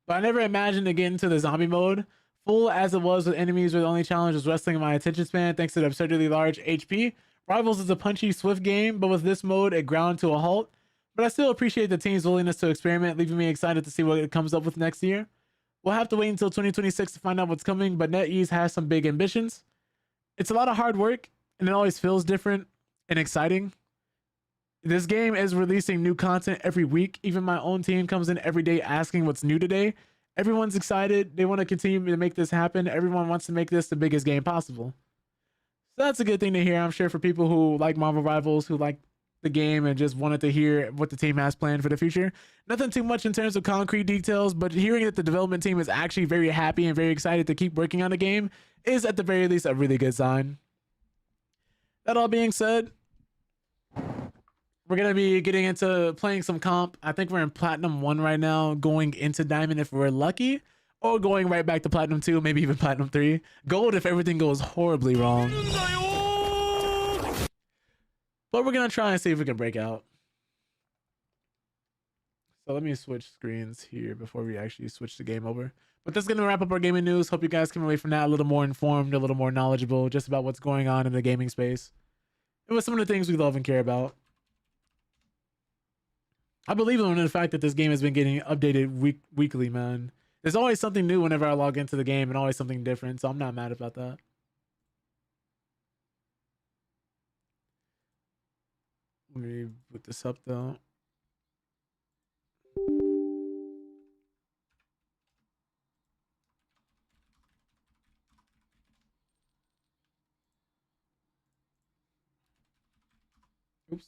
A: But I never imagined to get into the zombie mode. Full as it was with enemies, where the only challenge was wrestling my attention span thanks to the absurdly large HP. Rivals is a punchy, swift game, but with this mode, it ground to a halt. but I still appreciate the team's willingness to experiment, leaving me excited to see what it comes up with next year. We'll have to wait until 2026 to find out what's coming, but NetEase has some big ambitions. It's a lot of hard work, and it always feels different and exciting. This game is releasing new content every week. Even my own team comes in every day asking what's new today. Everyone's excited. They want to continue to make this happen. Everyone wants to make this the biggest game possible. So that's a good thing to hear, I'm sure, for people who like Marvel Rivals, who like the game and just wanted to hear what the team has planned for the future. Nothing too much in terms of concrete details, but hearing that the development team is actually very happy and very excited to keep working on the game is at the very least a really good sign. That all being said, we're going to be getting into playing some comp. I think we're in Platinum 1 right now, going into Diamond if we're lucky, or going right back to Platinum 2, maybe even Platinum 3. Gold if everything goes horribly wrong. But we're going to try and see if we can break out. So let me switch screens here before we actually switch the game over. But that's going to wrap up our gaming news. Hope you guys came away from that a little more informed, a little more knowledgeable just about what's going on in the gaming space. It was some of the things we love and care about. I believe in the fact that this game has been getting updated weekly, man. There's always something new whenever I log into the game and always something different, so I'm not mad about that. Let me put this up, though. Oops.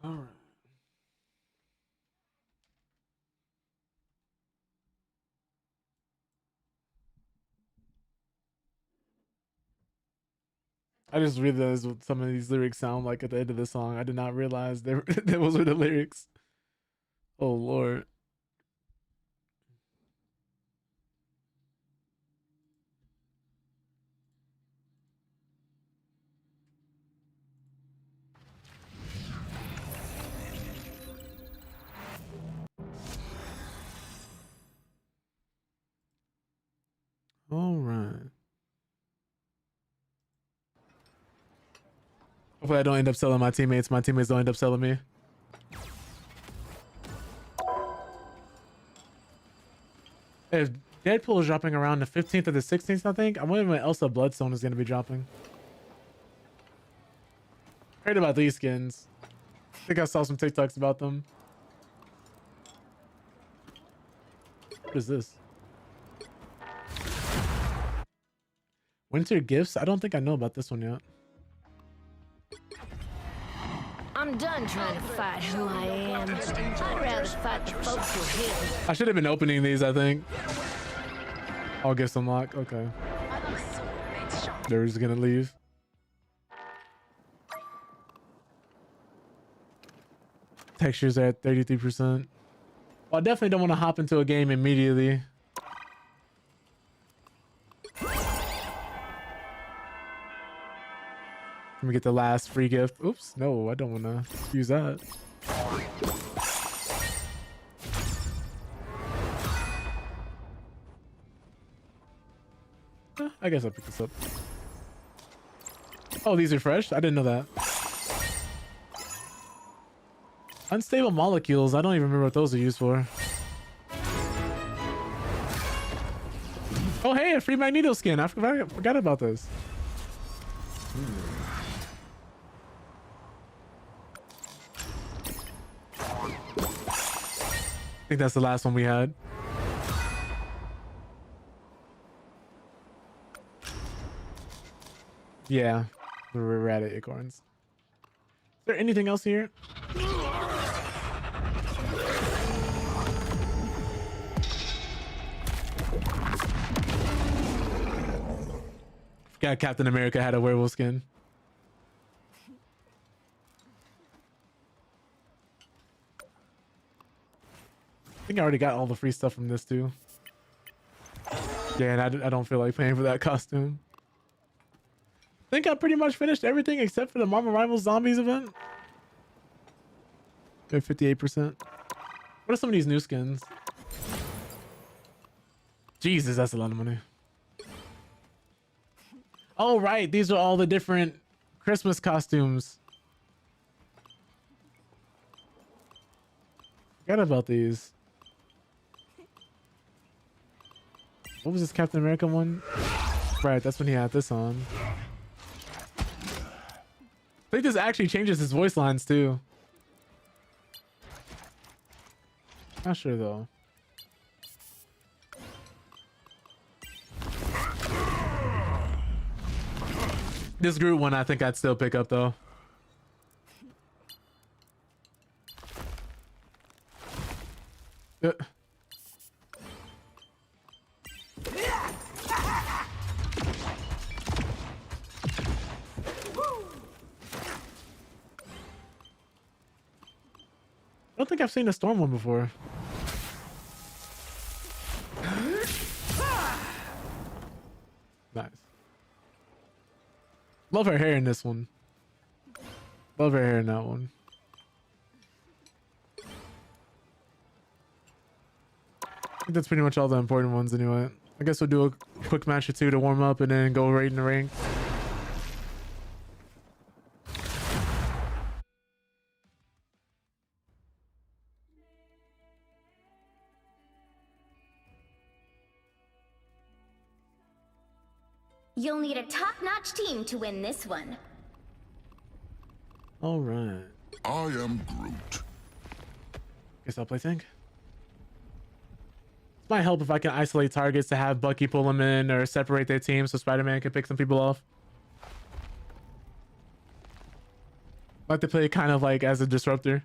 A: All right. I just realized what some of these lyrics sound like at the end of the song. I did not realize those were the lyrics. Oh, Lord. All right. Hopefully I don't end up selling my teammates. My teammates don't end up selling me. If Deadpool is dropping around the 15th or the 16th, I think. I wonder when Elsa Bloodstone is going to be dropping. Heard about these skins. I think I saw some TikToks about them. What is this? Winter Gifts? I don't think I know about this one yet.
E: I'm done trying to fight who I am. I'd rather fight the folks who hit me.
A: I should have been opening these, I think. All gifts unlocked. Okay. They're just gonna leave. Textures are at 33%. Well, I definitely don't want to hop into a game immediately. Let me get the last free gift. Oops, no, I don't want to use that. I guess I'll pick this up. Oh, these are fresh? I didn't know that. Unstable molecules. I don't even remember what those are used for. Oh, hey, a free Magneto skin. I forgot about this. I think that's the last one we had. Yeah, we're at acorns. Is there anything else here? Forgot Captain America had a werewolf skin. I think I already got all the free stuff from this too. Yeah, and I don't feel like paying for that costume. I think I pretty much finished everything except for the Marvel Rivals Zombies event. They're 58%. What are some of these new skins? Jesus, that's a lot of money. Oh, right. These are all the different Christmas costumes. Forgot about these. What was this Captain America one? Right, that's when he had this on. I think this actually changes his voice lines too. Not sure though. This Groot one I think I'd still pick up though. Uh. I don't think I've seen a Storm one before. Nice. Love her hair in this one. Love her hair in that one. I think that's pretty much all the important ones anyway. I guess we'll do a quick match or two to warm up and then go right in the ring.
F: You'll need a top-notch team to win this one.
A: All right.
G: I am Groot.
A: Guess I'll play Tank. This might help if I can isolate targets to have Bucky pull them in or separate their team so Spider-Man can pick some people off. I like to play kind of like as a disruptor.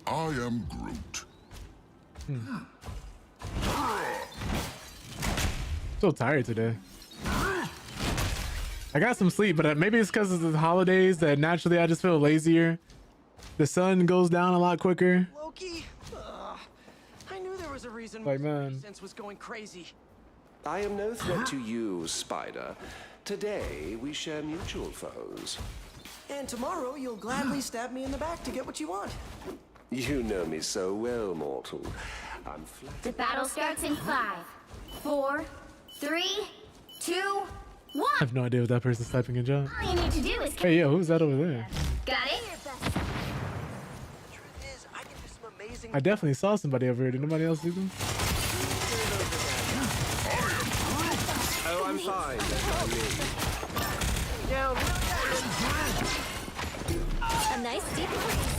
G: I am Groot.
A: So tired today. I got some sleep, but maybe it's because of the holidays that naturally I just feel lazier. The sun goes down a lot quicker.
H: Loki, I knew there was a reason
A: Like, man.
H: sense was going crazy.
I: I am no threat to you, Spider. Today, we share mutual foes.
H: And tomorrow you'll gladly stab me in the back to get what you want.
I: You know me so well, mortal. I'm flattered.
F: The battle starts in 5, 4, 3, 2, 1.
A: I have no idea what that person's typing in chat.
F: All you need to do is
A: Hey, yo, who's that over there?
F: got it?
H: Truth is, I can do some amazing.
A: I definitely saw somebody over here. Did nobody else see them?
I: Oh, I'm fine.
H: Down.
F: A nice deep place.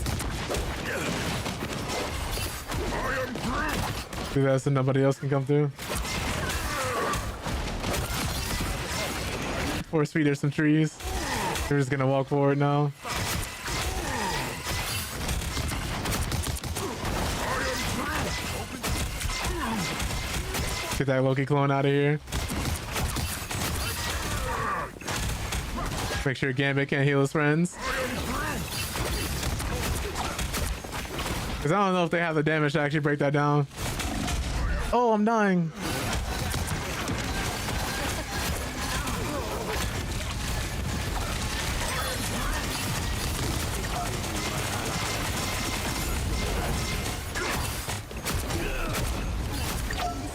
A: Do that so nobody else can come through. Force feed her some trees. They're just gonna walk forward now. Get that Loki clone out of here. Make sure Gambit can't heal his friends. Because I don't know if they have the damage to actually break that down. Oh, I'm dying.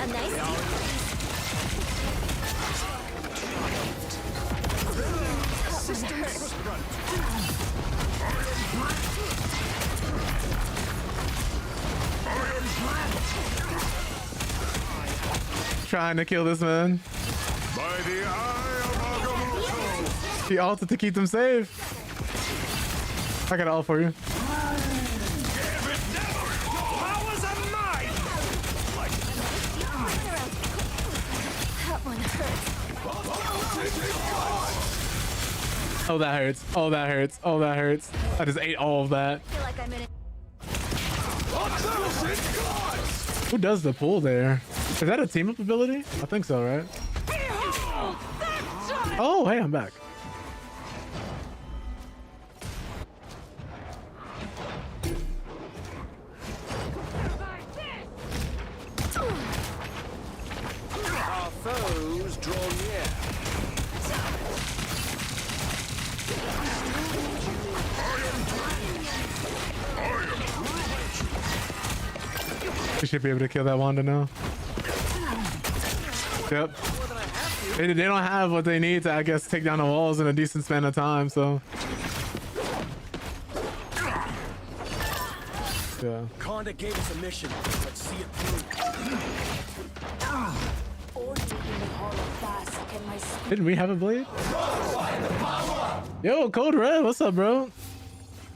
F: A nice deep
A: Trying to kill this man.
G: By the eye of Agamotto.
A: He ulted to keep them safe. I got it all for you.
E: That one hurts.
A: Oh, that hurts. Oh, that hurts. Oh, that hurts. I just ate all of that.
E: I feel like I'm in it.
A: Who does the pull there? Is that a team up ability? I think so, right? Oh, hey, I'm back.
I: foes draw near.
A: We should be able to kill that Wanda now. Yep. They don't have what they need to, I guess, take down the walls in a decent span of time, so. Yeah.
J: Conda gave us a mission. Let's see it through.
A: Didn't we have a blade? Yo, Code Red, what's up, bro?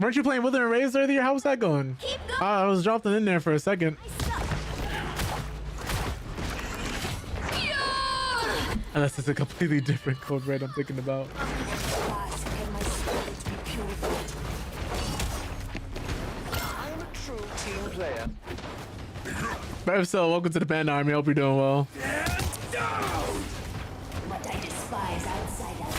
A: Weren't you playing Wither and Raised earlier? How was that going? I was dropped in there for a second. Unless it's a completely different Code Red I'm thinking about.
I: I'm a true team player.
A: But so, welcome to the Panda Army. Hope you're doing well.
F: What I despise outside of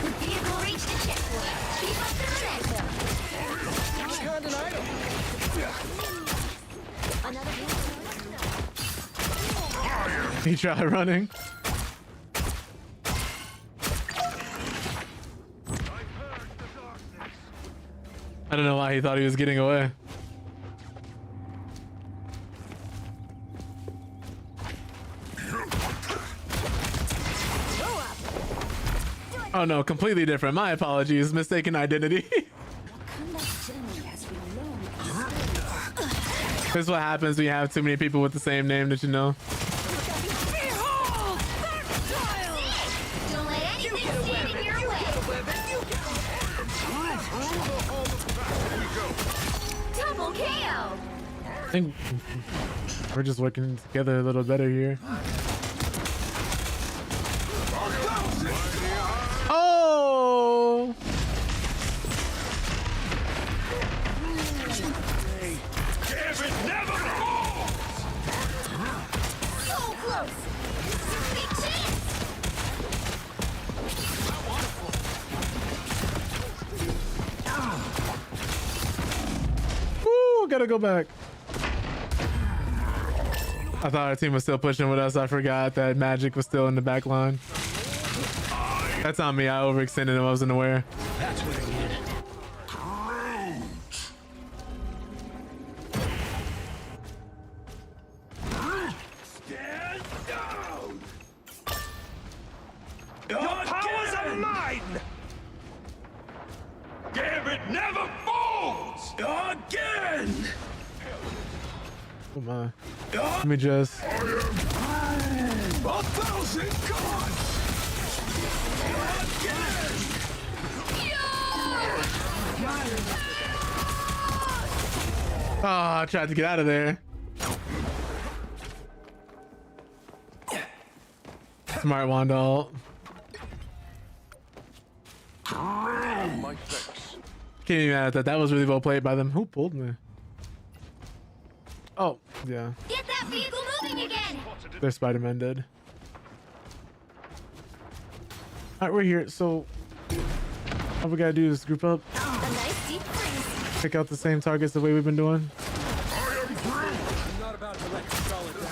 F: the vehicle reached the checkpoint. Keep up the momentum.
I: Can't deny them.
F: Another
A: He tried running. I don't know why he thought he was getting away. Oh no, completely different. My apologies. Mistaken identity. This is what happens when you have too many people with the same name that you know.
F: Don't let anything stand in your way. Double KO.
A: I think we're just working together a little better here. Oh!
F: So close. Big chance.
A: Woo, gotta go back. I thought our team was still pushing with us. I forgot that Magic was still in the back line. That's on me. I overextended and I wasn't aware.
J: That's what I needed.
G: Stand down!
J: Your powers are mine!
G: Gambit never falls!
J: Again!
A: Oh my. Let me just.
G: 1,000 gods!
A: Oh, I tried to get out of there. Smart Wanda.
I: My thanks.
A: Can't even mad at that. That was really well played by them. Who pulled me? Oh, yeah.
F: Get that vehicle moving again.
A: Their Spider-Man did. Alright, we're here. So, all we gotta do is group up,
F: A nice deep freeze.
A: pick out the same targets the way we've been doing.
J: I'm not about to let you solid down.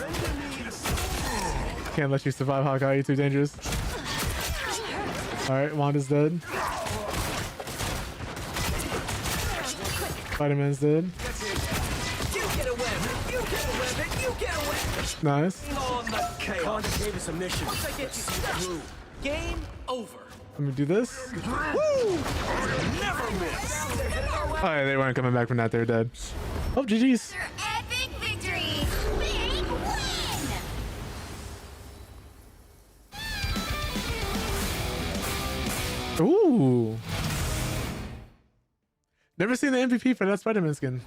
A: Can't let you survive, Hawkeye. You're too dangerous. Alright, Wanda's dead. Spider-Man's dead.
J: You get a web! You get a web! You get a web!
A: Nice.
J: On the chaos! Conda gave us a mission. Once I get you through, game over.
A: Let me do this.
J: Woo! Never miss!
A: Oh, yeah, they weren't coming back from that. They're dead. Oh, GG's.
F: Your epic victory. Big win.
A: Ooh. Never seen the MVP for that Spider-Man skin.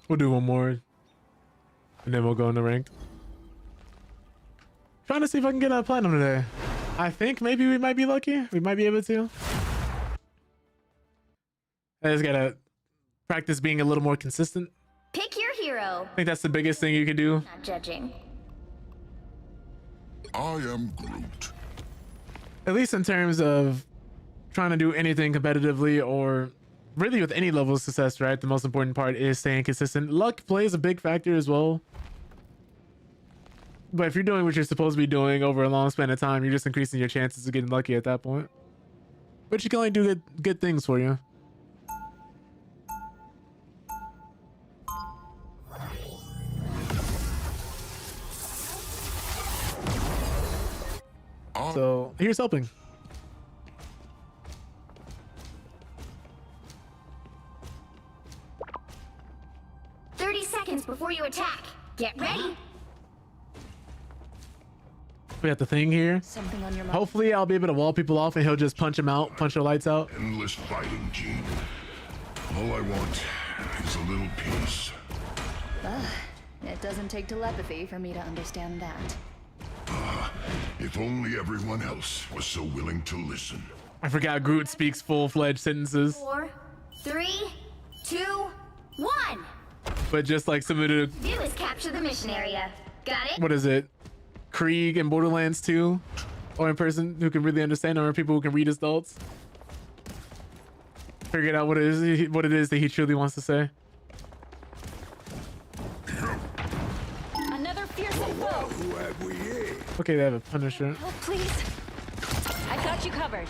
A: We'll do one more. And then we'll go into ranked. Trying to see if I can get a platinum today. I think maybe we might be lucky. We might be able to. I just gotta practice being a little more consistent. I
F: Pick your hero.
A: think that's the biggest thing you can do.
F: Not judging.
G: I am Groot.
A: At least in terms of trying to do anything competitively or really with any level of success, right? The most important part is staying consistent. Luck plays a big factor as well. But if you're doing what you're supposed to be doing over a long span of time, you're just increasing your chances of getting lucky at that point. But you can only do good things for you. So here's helping.
F: Seconds before you attack. Get ready.
A: We got the thing here.
F: Something on your mind.
A: Hopefully I'll be able to wall people off and he'll just punch them out, punch their lights out.
G: Endless fighting, Gene. All I want is a little peace.
K: It doesn't take telepathy for me to understand that.
G: If only everyone else was so willing to listen.
A: I forgot Groot speaks full-fledged sentences.
F: 4, 3, 2, 1.
A: But just like some of the...
F: Do is capture the mission area. Got it?
A: What is it? Krieg in Borderlands 2? Or in person who can really understand, or people who can read his thoughts? Figured out what it is that he truly wants to say.
K: Another fearsome foe.
G: Who have we here?
A: Okay, they have a Punisher.
K: Oh, please. I've got you covered.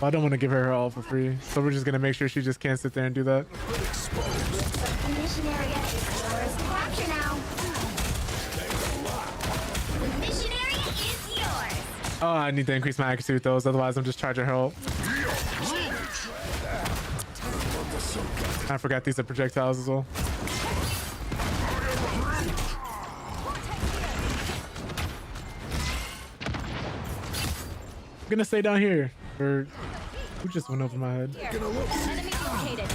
A: I don't want to give her all for free, so we're just gonna make sure she just can't sit there and do that.
F: The mission area is yours to capture now. The mission area is yours.
A: Oh, I need to increase my accuracy with those, otherwise I'm just charging her up. I forgot these are projectiles as well. I'm gonna stay down here. Or who just went over my head?
K: Enemy located.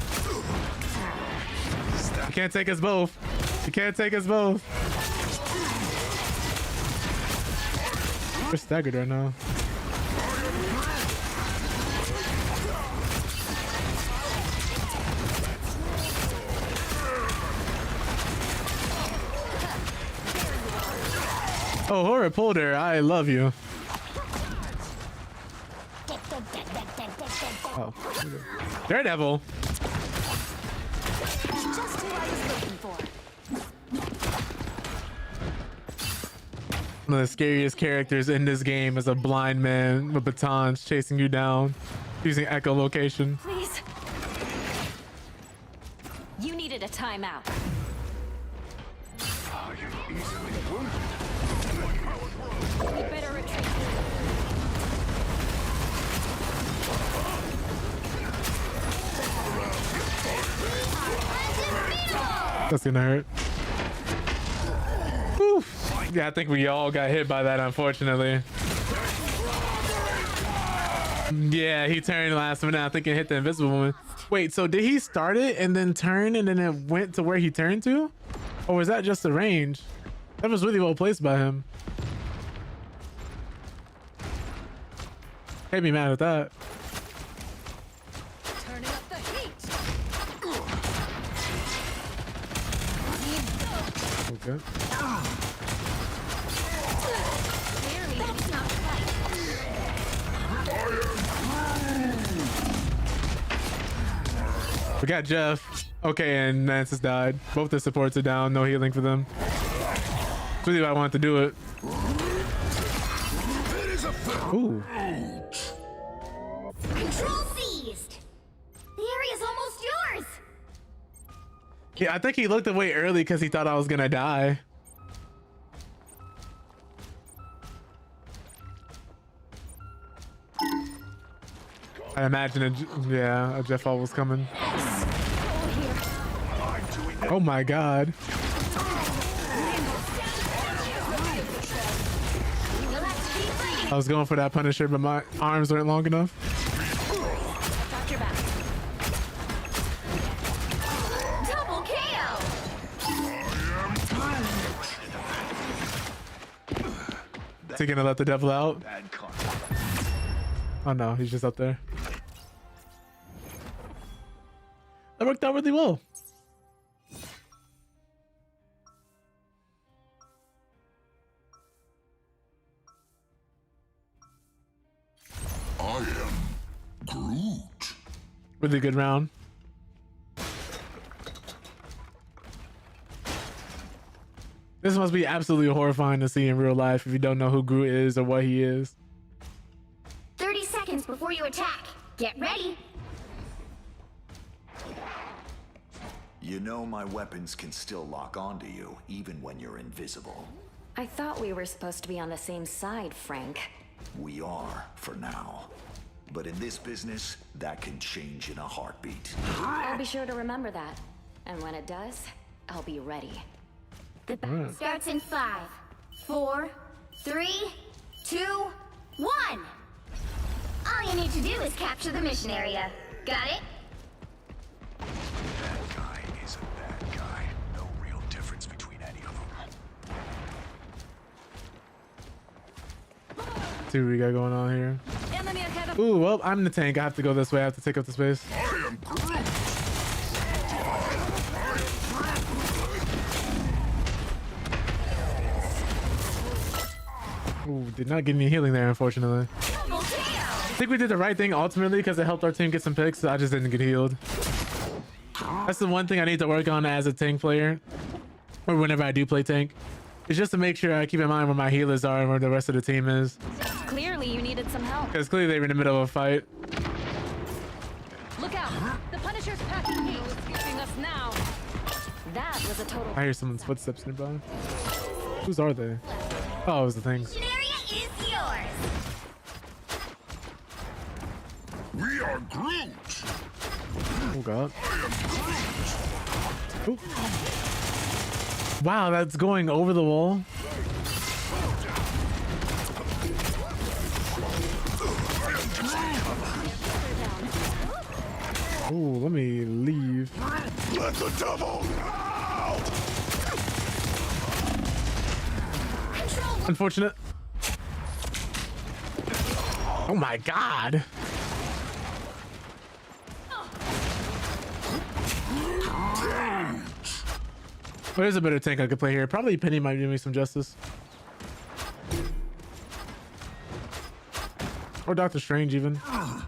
A: You can't take us both. You can't take us both. We're staggered right now. Oh, Hora pulled her. I love you. Oh, Daredevil.
K: Just who I was looking for.
A: One of the scariest characters in this game is a blind man with batons chasing you down using echolocation.
K: Please. You needed a timeout. You better retreat.
A: That's gonna hurt. Whew. Yeah, I think we all got hit by that, unfortunately. Yeah, he turned last minute. I think it hit the invisible woman. Wait, so did he start it and then turn and then it went to where he turned to? Or was that just the range? That was really well placed by him. Can't be mad at that.
K: Turning up the heat.
A: Okay.
K: Clearly, it's not right.
A: We got Jeff. Okay, and Nance has died. Both the supports are down. No healing for them. That's really why I wanted to do it. Ooh.
F: Control seized. The area's almost yours.
A: Yeah, I think he looked away early because he thought I was gonna die. I imagine a Jeff All was coming. Oh my god. I was going for that Punisher, but my arms weren't long enough.
K: Got your back.
F: Double KO.
A: Is he gonna let the devil out? Oh no, he's just up there. That worked out really well.
G: Groot.
A: Really good round. This must be absolutely horrifying to see in real life if you don't know who Groot is or what he is.
F: 30 seconds before you attack. Get ready.
L: You know my weapons can still lock onto you, even when you're invisible.
E: I thought we were supposed to be on the same side, Frank.
L: We are, for now. But in this business, that can change in a heartbeat.
E: I'll be sure to remember that. And when it does, I'll be ready.
F: The battle starts in 5, 4, 3, 2, 1. All you need to do is capture the mission area. Got it?
L: That guy is a bad guy. No real difference between any of them.
A: See what we got going on here. Ooh, well, I'm the tank. I have to go this way. I have to take up the space.
G: I am Groot.
A: Ooh, did not get any healing there, unfortunately. I think we did the right thing ultimately because it helped our team get some picks. I just didn't get healed. That's the one thing I need to work on as a tank player, or whenever I do play tank. It's just to make sure I keep in mind where my healers are and where the rest of the team is.
E: Clearly, you needed some help.
A: Because clearly they were in the middle of a fight.
E: Look out! The Punisher's packing heat. Escaping us now. That was a total.
A: I hear someone's footsteps nearby. Whose are they? Oh, it was the things.
F: Mission area is yours.
G: We are Groot.
A: Oh god. Ooh. Wow, that's going over the wall. Oh, let me leave.
G: Let the devil out.
A: Unfortunate. Oh my god. There's a better tank I could play here. Probably Penny might do me some justice. Or Doctor Strange even.
G: I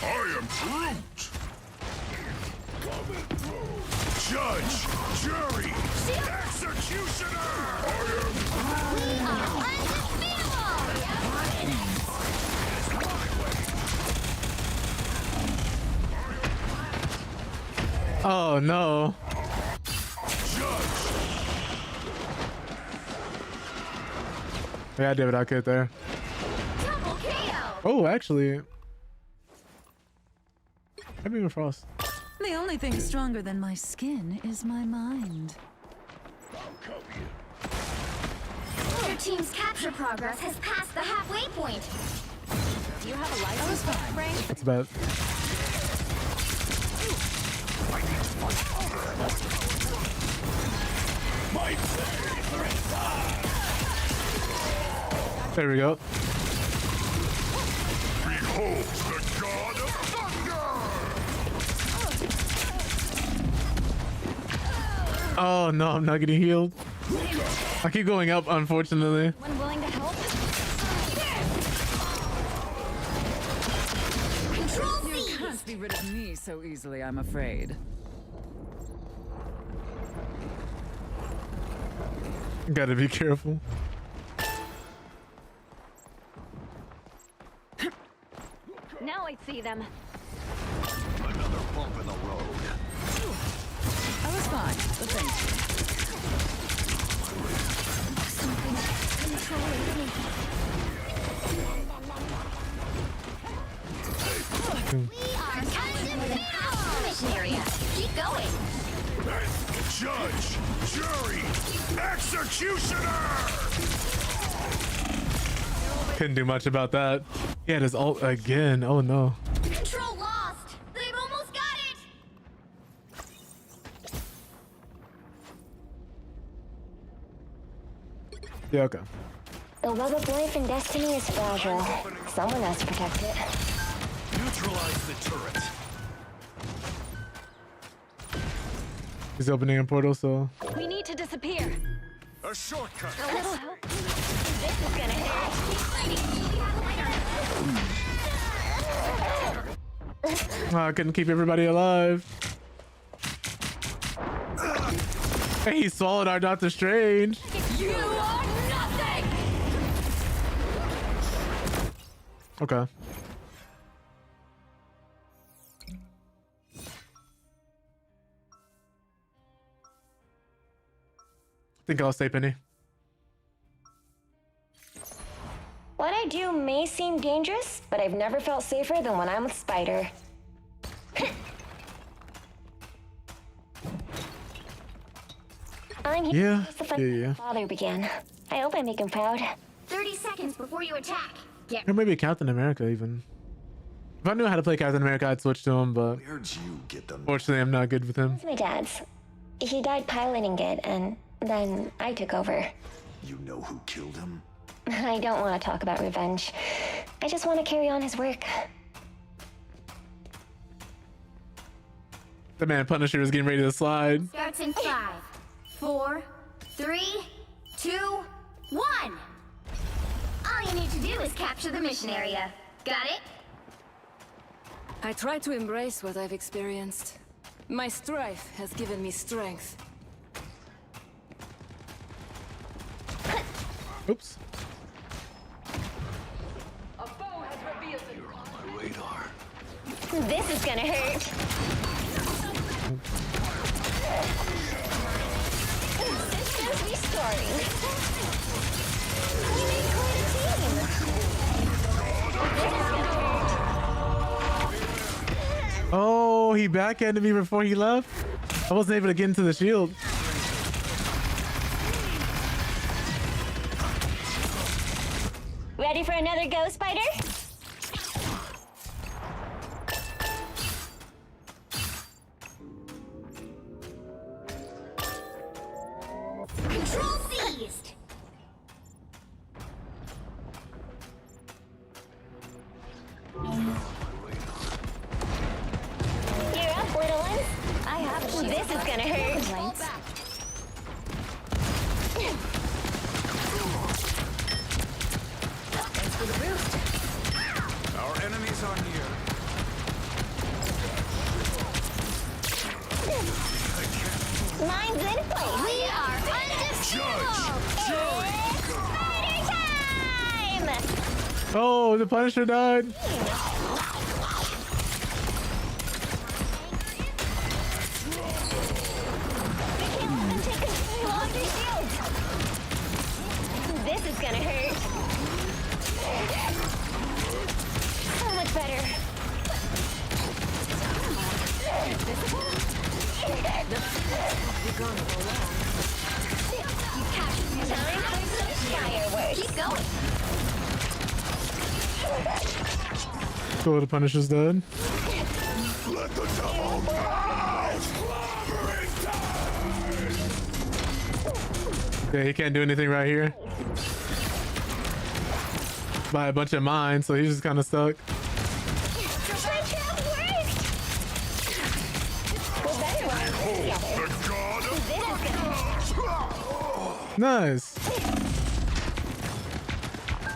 G: am Groot. Judge, jury, executioner.
A: Oh no. Yeah, I did what I could there. Oh, actually. Maybe even Frost.
B: The only thing stronger than my skin is my mind.
F: Your team's capture progress has passed the halfway point.
E: Do you have a license, Frank?
A: That's bad. There we go.
G: Behold the god of thunder.
A: Oh no, I'm not getting healed. I keep going up, unfortunately.
E: When willing to help?
B: You can't be rid of me so easily, I'm afraid.
A: Gotta be careful.
E: Now I see them.
L: Another bump in the road.
B: I was fine, but thank
F: We are capturing the mission area. Keep going.
G: Judge, jury, executioner.
A: Couldn't do much about that. He had his ult again. Oh no.
F: Control lost. They've almost got it.
A: Yeah, okay.
E: The web of life and destiny is fragile. Someone has to protect it.
J: Neutralize the turret.
A: He's opening a portal, so.
E: We need to disappear.
J: A shortcut.
E: A little help. This is gonna hurt.
F: you.
A: I couldn't keep everybody alive. Hey, he swallowed our Doctor Strange.
B: You are nothing!
A: Okay. I think I'll stay Penny.
F: What I do may seem dangerous, but I've never felt safer than when I'm with Spider. I'm here
A: Yeah,
F: since the fight
A: yeah.
F: my father began. I hope I make him proud. 30 seconds before you attack. Get
A: Or maybe Captain America even. If I knew how to play Captain America, I'd switch to him, but
L: Where'd you get them?
A: fortunately, I'm not good with him.
F: It's my dad's. He died piloting it, and then I took over.
L: You know who killed him?
F: I don't want to talk about revenge. I just want to carry on his work.
A: The man Punisher is getting ready to slide.
F: Starts in 5, 4, 3, 2, 1. All you need to do is capture the mission area. Got it?
B: I try to embrace what I've experienced. My strife has given me strength.
A: Oops.
D: A foe has revealed it.
L: You're on my radar.
F: This is gonna hurt. Systems restoring. We made quite a team. This is gonna hurt.
A: Oh, he backhanded me before he left. I wasn't able to get into the shield.
F: Ready for another go, Spider? Control seized! You're up, little ones. I have a shield. This is gonna hurt.
B: Thanks for the boost.
L: Our enemies are near.
F: Mine's in place. We are undefeatable. It's Spider time!
A: Oh, the Punisher died.
F: This is gonna hurt. So much better. You captured your time. Fireworks. Keep going.
A: Cool, the Punisher's dead.
G: Let the devil
A: Yeah, he can't do anything right here. By a bunch of mines, so he's just kind of stuck.
F: My trap worked. Well, better one together.
G: the god of
F: This is gonna...
A: Nice.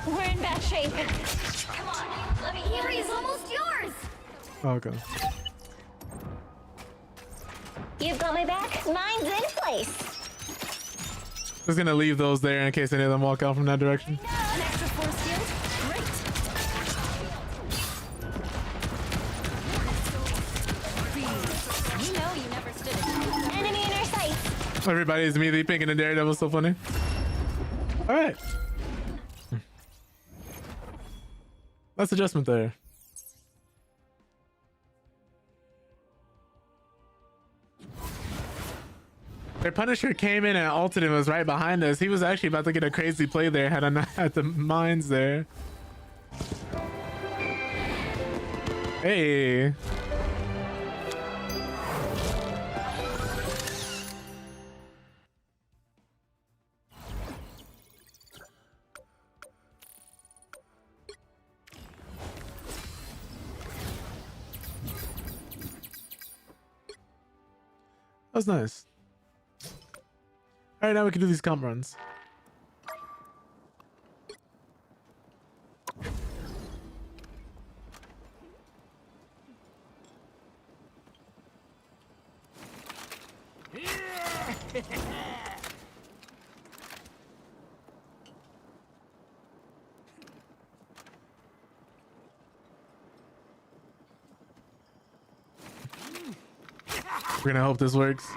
F: We're in bad shape. Come on, let me hear it. It's almost yours.
A: Okay.
F: You've got my back. Mine's in place.
A: Just gonna leave those there in case any of them walk out from that direction.
B: An extra force field? Great. You know you never stood a chance.
F: Enemy in our sight.
A: Everybody's immediately picking a Daredevil. So funny. All right. That's adjustment there. Their Punisher came in and ulted and was right behind us. He was actually about to get a crazy play there had I not had the mines there. Hey. That was nice. All right, now we can do these comp runs. We're gonna hope this works.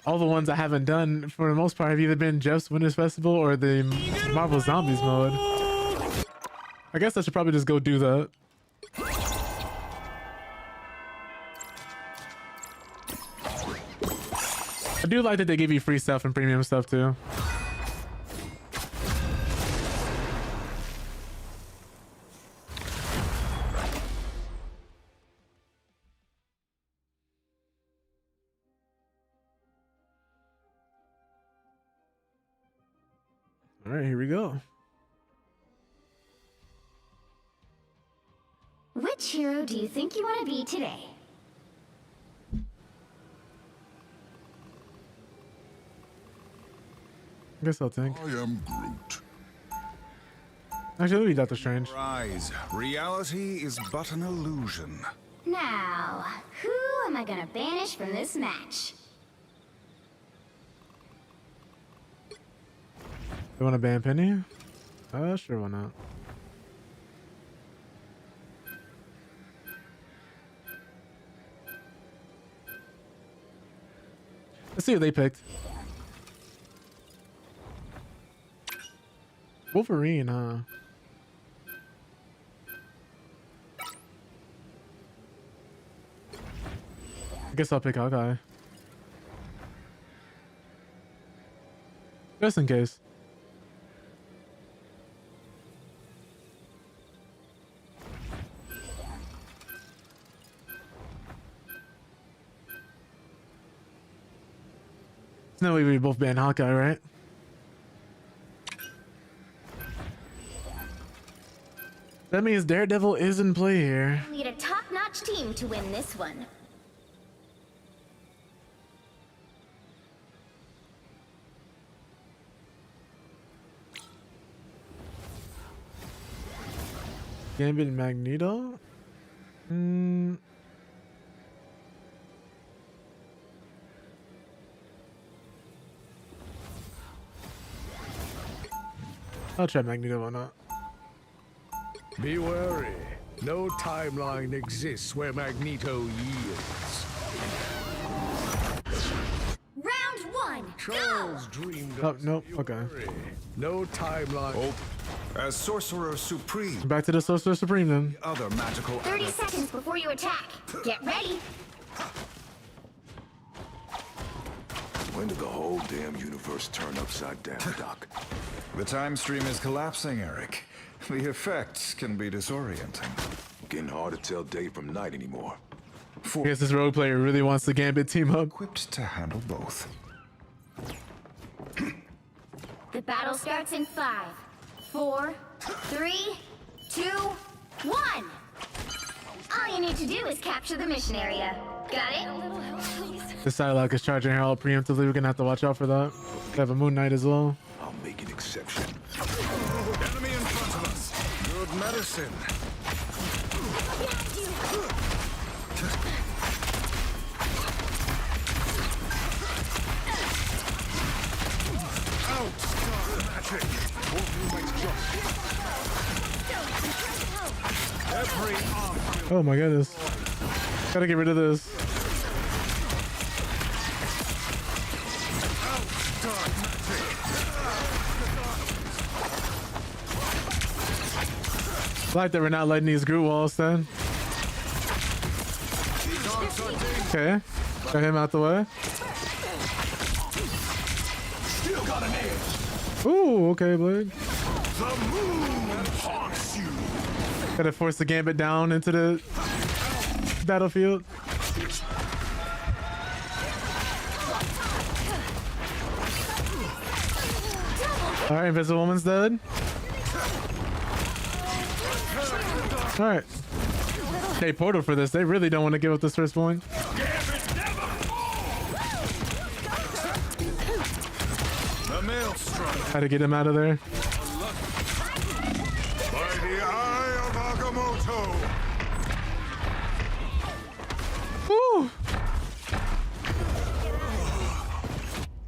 A: All the ones I haven't done for the most part have either been Jeff's Winners Festival or the Marvel Zombies mode. I guess I should probably just go do that. I do like that they give you free stuff and premium stuff too. All right, here we go.
F: Which hero do you think you want to be today?
A: I guess I'll think.
G: I am Groot.
A: Actually, let me Doctor Strange.
M: Rise. Reality is but an illusion.
F: Now, who am I gonna banish from this match?
A: You want to ban Penny? Sure, why not? Let's see what they picked. Wolverine, huh? I guess I'll pick Hawkeye. Just in case. There's no way we both ban Hawkeye, right? That means Daredevil is in play here.
F: We need a top-notch team to win this one.
A: Gambit and Magneto? I'll try Magneto, why not?
N: Be wary. No timeline exists where Magneto yields.
F: Round one.
N: Charles dreamed
A: Oh,
N: of
A: nope, okay.
N: no timeline.
M: Oh, as Sorcerer Supreme.
A: Back to the Sorcerer Supreme then.
M: Other magical.
F: 30 seconds before you attack. Get ready.
L: When did the whole damn universe turn upside down, Doc?
M: The time stream is collapsing, Eric. The effects can be disorienting.
L: Getting hard to tell day from night anymore.
A: I guess this rogue player really wants the Gambit team up.
M: Equipped to handle both.
F: The battle starts in 5, 4, 3, 2, 1. All you need to do is capture the mission area. Got it?
A: The Psylocke is charging her all preemptively. We're gonna have to watch out for that. We have a Moon Knight as well.
L: I'll make an exception.
M: Enemy in front of us. Good medicine. Out, Star Magic. Every arm.
A: Oh my goodness. Gotta get rid of this. I like that we're not letting these Groot walls then. Okay. Got him out the way.
L: Still got an edge.
A: Ooh, okay, Blade.
L: The moon haunts you.
A: Gotta force the Gambit down into the battlefield. Alright, Invisible Woman's dead. Alright. They portal for this. They really don't want to give up this first point.
M: The maelstrom.
A: How to get him out of there.
M: By the eye of Agamotto.
A: Woo!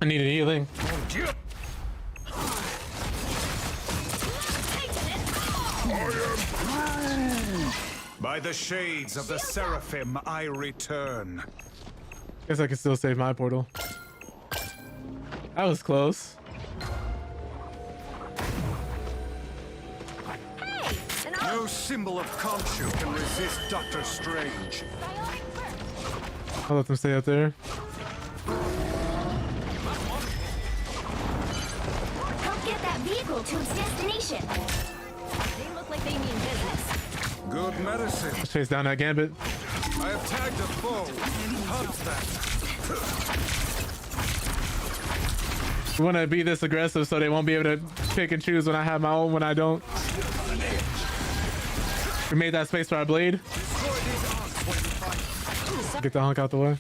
A: I needed healing.
M: By the shades of the Seraphim, I return.
A: Guess I can still save my portal. That was close.
M: No symbol of Khonshu can resist Doctor Strange.
A: I'll let them stay up there.
F: Help get that vehicle to its destination.
E: They look like they mean business.
M: Good medicine.
A: Let's chase down that Gambit.
M: I have tagged a foe. Hunt them.
A: We want to be this aggressive so they won't be able to pick and choose when I have my own, when I don't. We made that space for our blade. Get the hunk out the way.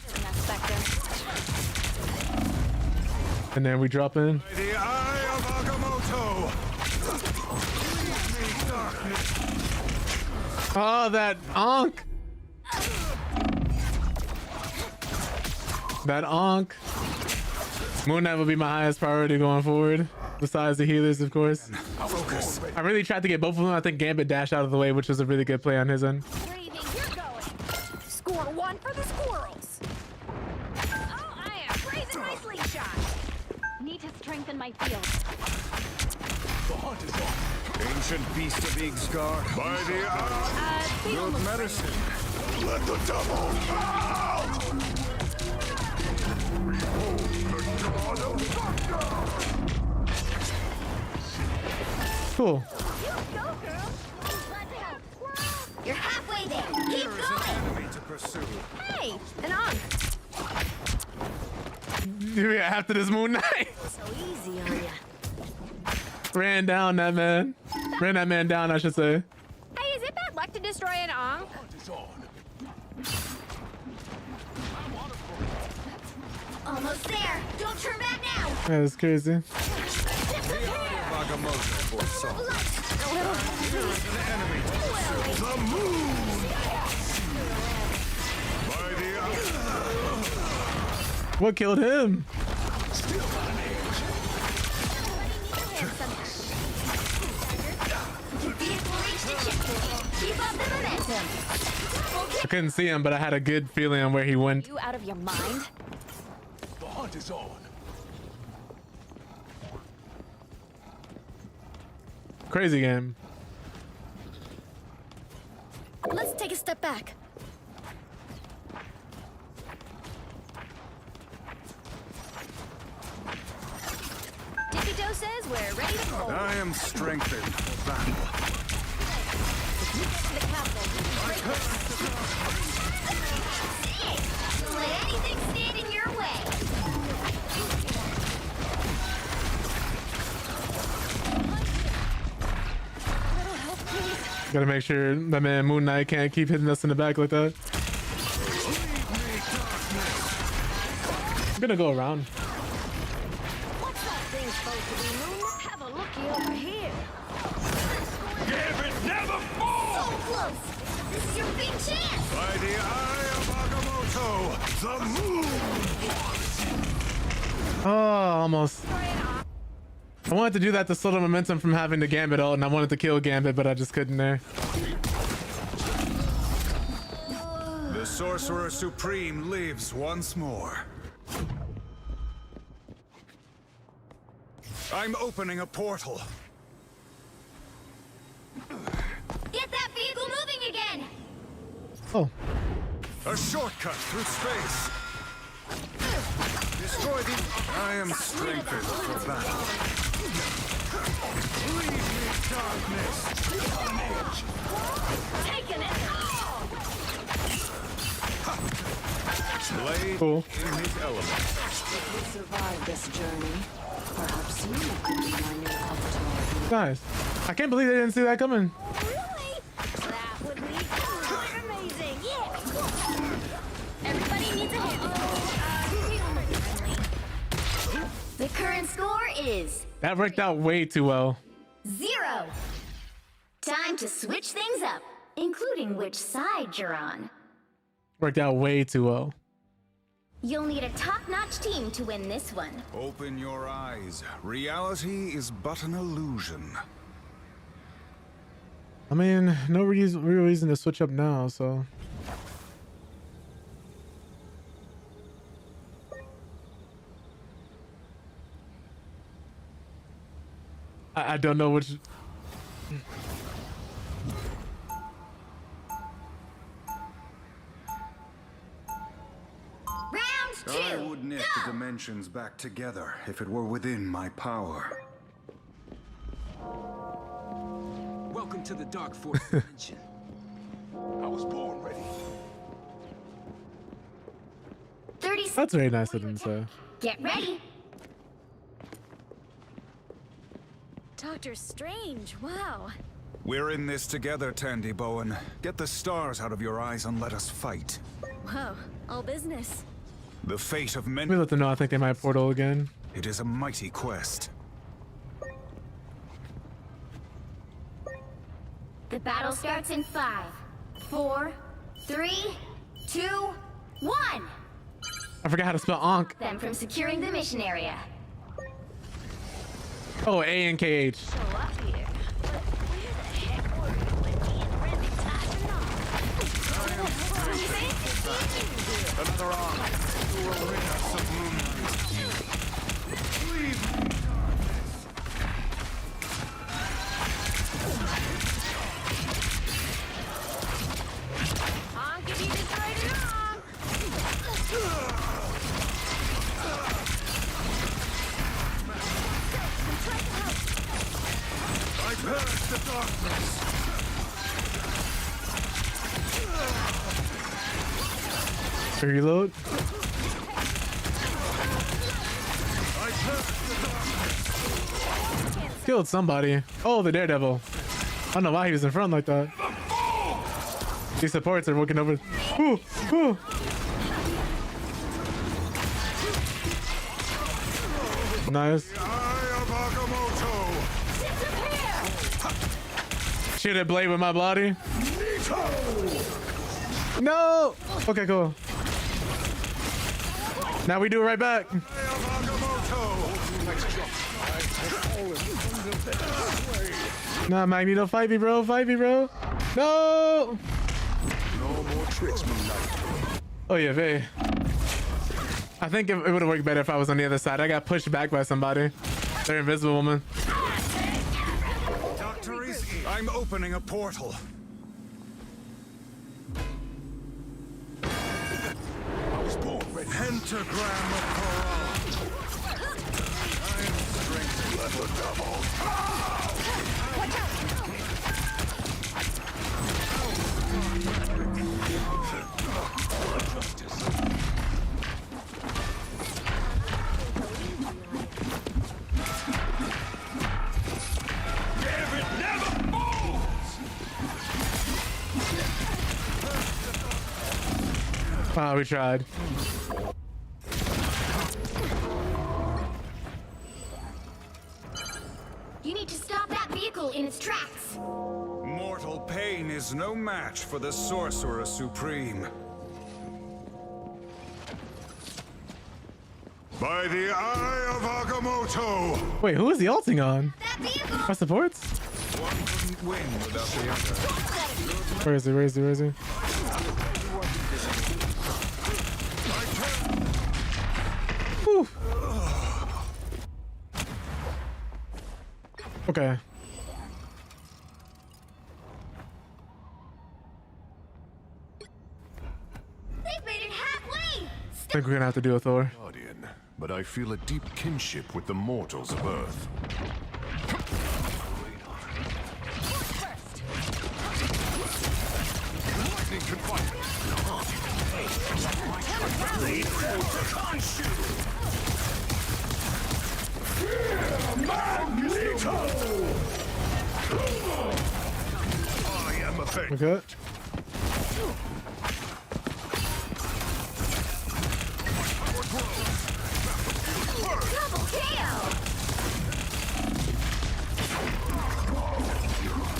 A: And then we drop in.
M: The eye of Agamotto.
A: Oh, that Ankh. That Ankh. Moon Knight will be my highest priority going forward. Besides the healers, of course.
M: Focus.
A: I really tried to get both of them. I think Gambit dashed out of the way, which was a really good play on his end.
E: Where do you think you're going? Score one for the squirrels. Oh, I am raising my slingshot. Need to strengthen my field.
M: Ancient beast of Igsgar. By the eye. Good medicine. Let the devil out.
A: Cool.
F: You're halfway there. Keep going.
M: Enemy to pursue.
E: Hey, an on.
A: After this Moon Knight.
E: So easy on ya.
A: Ran down that man. Ran that man down, I should say.
E: Hey, is it bad luck to destroy an Ong?
F: Almost there. Don't turn back now.
A: That's crazy.
M: Agamotto for some. Here is an enemy to pursue. The moon. By the eye.
A: What killed him?
F: Keep up the momentum.
A: I couldn't see him, but I had a good feeling on where he went.
E: You out of your mind?
N: The hunt is on.
A: Crazy game.
E: Let's take a step back. Dippy Doe says we're ready to go.
M: I am strengthened for battle.
E: The castle.
F: Don't let anything stand in your way.
A: Gotta make sure my man Moon Knight can't keep hitting us in the back like that. I'm gonna go around.
E: What's that thing supposed to be, Moon? Have a looky over here.
M: Gambit never falls!
F: So close. This is your big chance.
M: By the eye of Agamotto, the moon!
A: Oh, almost. I wanted to do that to slow the momentum from having the Gambit ult, and I wanted to kill Gambit, but I just couldn't there.
M: The Sorcerer Supreme lives once more. I'm opening a portal.
F: Get that vehicle moving again.
A: Oh.
M: A shortcut through space. Destroy the... I am strengthened for battle. Leave me, darkness.
E: Taking it.
M: Blade
A: Cool.
M: in his element.
B: If we survive this journey, perhaps you could be my new avatar.
A: Nice. I can't believe they didn't see that coming.
E: Really? That would be quite amazing.
F: Everybody needs a hand. The current score is
A: That worked out way too well.
F: 0. Time to switch things up, including which side you're on.
A: Worked out way too well.
F: You'll need a top-notch team to win this one.
M: Open your eyes. Reality is but an illusion.
A: I mean, no real reason to switch up now, so. I don't know which.
F: Round 2.
M: I would knit the dimensions back together if it were within my power.
J: Welcome to the Dark Force dimension.
N: I was born ready.
F: 30
A: That's very nice of them to say.
F: Get ready.
E: Doctor Strange, wow.
M: We're in this together, Tandy Bowen. Get the stars out of your eyes and let us fight.
E: Whoa, all business.
M: The fate of
A: We
M: men.
A: let them know I think they might portal again.
M: It is a mighty quest.
F: The battle starts in 5, 4, 3, 2, 1.
A: I forgot how to spell Ankh.
F: Them from securing the mission area.
A: Oh, A-N-K-H.
E: Show up here. But where the heck were you when me and Remy tied the knot?
M: Another arm. You will rid us of moonlight. Leave me.
E: I'll give you this right along.
M: I purge the darkness.
A: Reload.
M: I purge the darkness.
A: Killed somebody. Oh, the Daredevil. I don't know why he was in front like that. These supports are working over. Ooh, ooh. Nice.
M: Eye of Agamotto.
A: Shoot a blade with my body. No. Okay, cool. Now we do it right back.
M: Eye of Agamotto.
A: Nah, Magneto, fight me, bro. Fight me, bro. No.
N: No more tricks, Moonlight.
A: Oh yeah, Vay. I think it would have worked better if I was on the other side. I got pushed back by somebody. They're invisible woman.
M: Dr. Izzy, I'm opening a portal.
N: I was born ready.
M: Pentagram of Coral. I am strengthened. Let the devil.
A: Wow, we tried.
F: You need to stop that vehicle in its tracks.
M: Mortal pain is no match for the Sorcerer Supreme. By the Eye of Agamotto!
A: Wait, who is he ulting on?
F: That vehicle.
A: Our supports?
M: One couldn't win without the other.
A: Where is he? Where is he? Where is he? Whew. Okay.
F: They've made it halfway.
A: I think we're gonna have to do a Thor.
G: Guardian, but I feel a deep kinship with the mortals of Earth.
N: Lightning can fight. Magneto! I am a
A: Okay.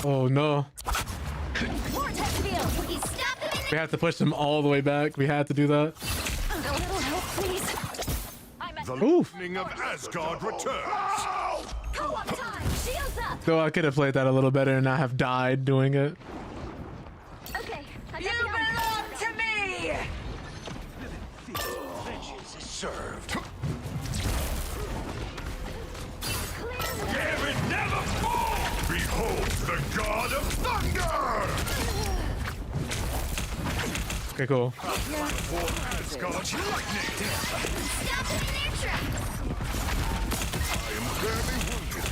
A: Oh no.
F: Vortex field. You stop them in
A: We have to push them all the way back. We had to do that.
F: a little help, please.
M: The
A: Oof.
M: lightning of Asgard returns.
F: Co-op time. Shields up.
A: Though I could have played that a little better and not have died doing it.
F: Okay. I
D: You
F: got the armor.
D: belong to me!
J: Vengeance is served.
M: Dare it never fall! Behold the god of thunder!
A: Okay, cool.
M: For Asgard's lightning!
F: Stop them in their tracks.
M: I am barely wounded.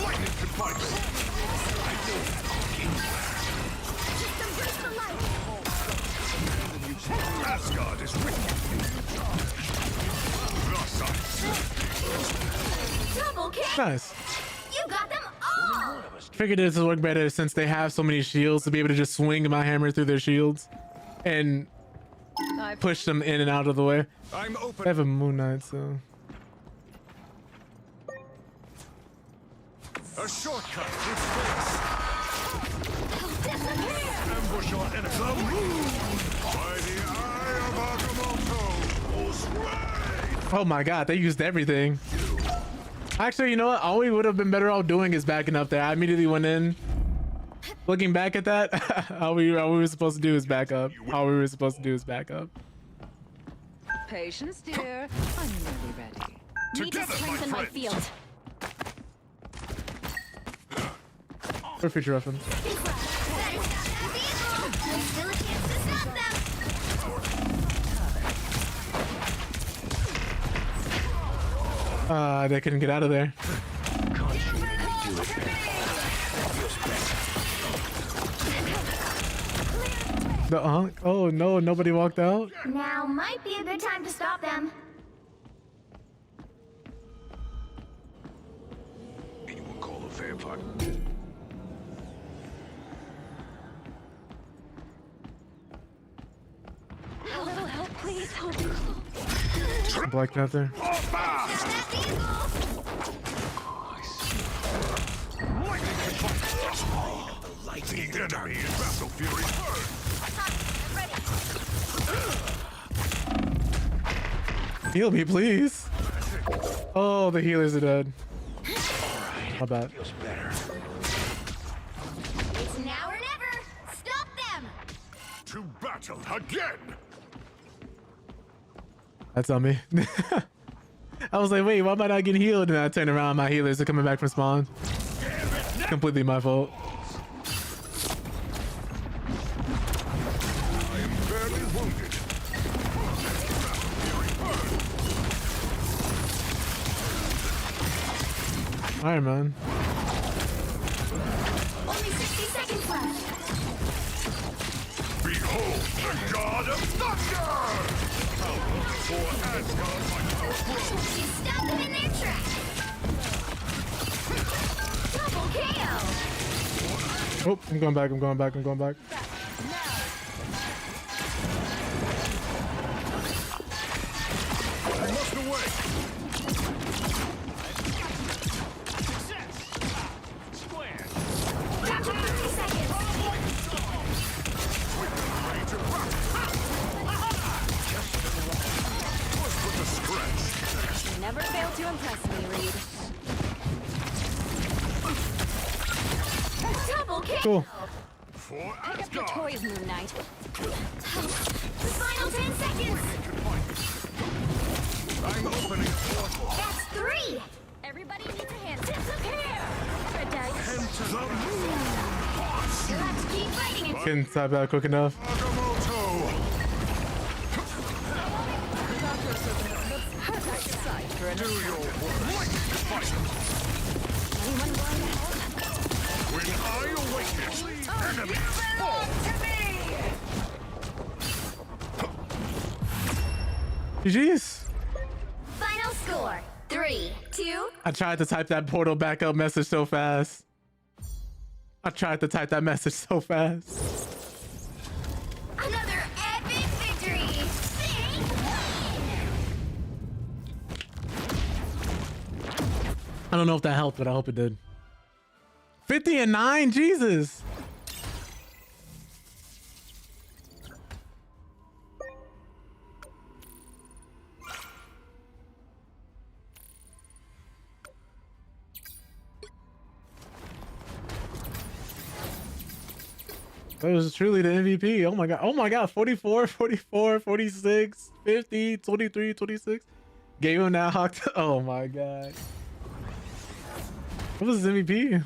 M: Lightning can fight! I know that
F: Just embrace the light.
M: Asgard is with you. Thus I serve.
F: Double kick.
A: Nice.
F: You got them all.
A: Figured this would work better since they have so many shields to be able to just swing my hammer through their shields and push them in and out of the way.
M: I'm open.
A: I have a Moon Knight, so.
M: A shortcut with space. Ambush your enemy. The moon! By the eye of Agamotto!
A: Oh my god, they used everything. Actually, you know what? All we would have been better off doing is backing up there. I immediately went in. Looking back at that, all we were supposed to do is back up. All we were supposed to do is back up.
D: Patience, dear. I'm nearly ready.
F: Need to strengthen my field.
A: For future reference.
F: There's still a chance to stop them.
A: They couldn't get out of there. Oh no, nobody walked out.
F: Now might be a good time to stop them.
M: Anyone call a vampire?
F: A little help, please.
A: Black Panther.
M: The enemy is Battle Fury first.
A: Heal me, please. Oh, the healers are dead. My bad.
F: It's now or never. Stop them.
M: To battle again.
A: That's on me. I was like, wait, why am I not getting healed? And I turned around, my healers are coming back from spawn. Completely my fault.
M: I am barely wounded.
A: Iron Man.
F: Only 60 seconds left.
M: Behold the god of thunder! For Asgard, my power grows.
F: You stop them in their tracks. Double KO.
A: Oh, I'm going back, I'm going back, I'm going back.
M: I must away.
F: Capture 30 seconds.
M: With the scratch.
E: You never fail to impress me, Reed.
F: Double KO.
A: Cool.
M: For
E: Pick up your
M: Asgard.
E: toys, Moon Knight.
F: The final 10 seconds.
M: I'm opening portal.
F: That's 3.
E: Everybody needs a hand.
F: Disappear.
E: Red dice.
M: And to the moon.
F: You'll have to keep fighting it.
A: Couldn't type out quick enough.
M: Agamotto. Do your worst.
E: Anyone willing to help?
M: When I awaken, enemies fall.
A: GG's.
F: Final score. 3, 2.
A: I tried to type that portal backup message so fast. Another
F: epic victory. Big win.
A: I don't know if that helped, but I hope it did. 50-9, Jesus. That was truly the MVP. Oh my god. Oh my god. 44, 44, 46, 50, 23, 26. Gave him that hawk. Oh my god. What was his MVP?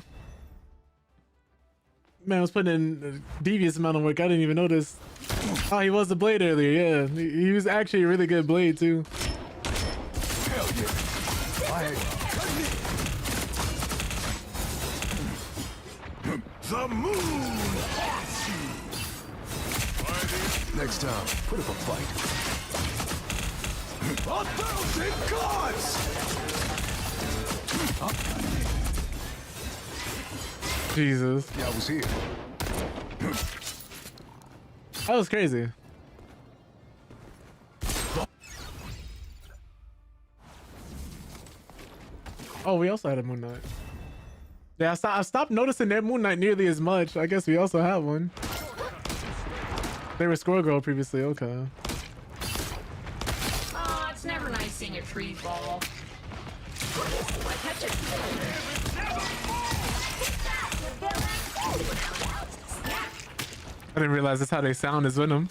A: Man, I was putting in a devious amount of work. I didn't even notice. Oh, he was the blade earlier. Yeah, he was actually a really good blade too.
N: Hell yeah. The moon. Next time, put up a fight. 1,000 gods!
A: Jesus.
N: Yeah, I was here.
A: That was crazy. Oh, we also had a Moon Knight. Yeah, I stopped noticing their Moon Knight nearly as much. I guess we also have one. They were Squirrel Girl previously. Okay.
D: Oh, it's never nice seeing a tree fall. I catch it.
A: I didn't realize that's how they sound as Venom.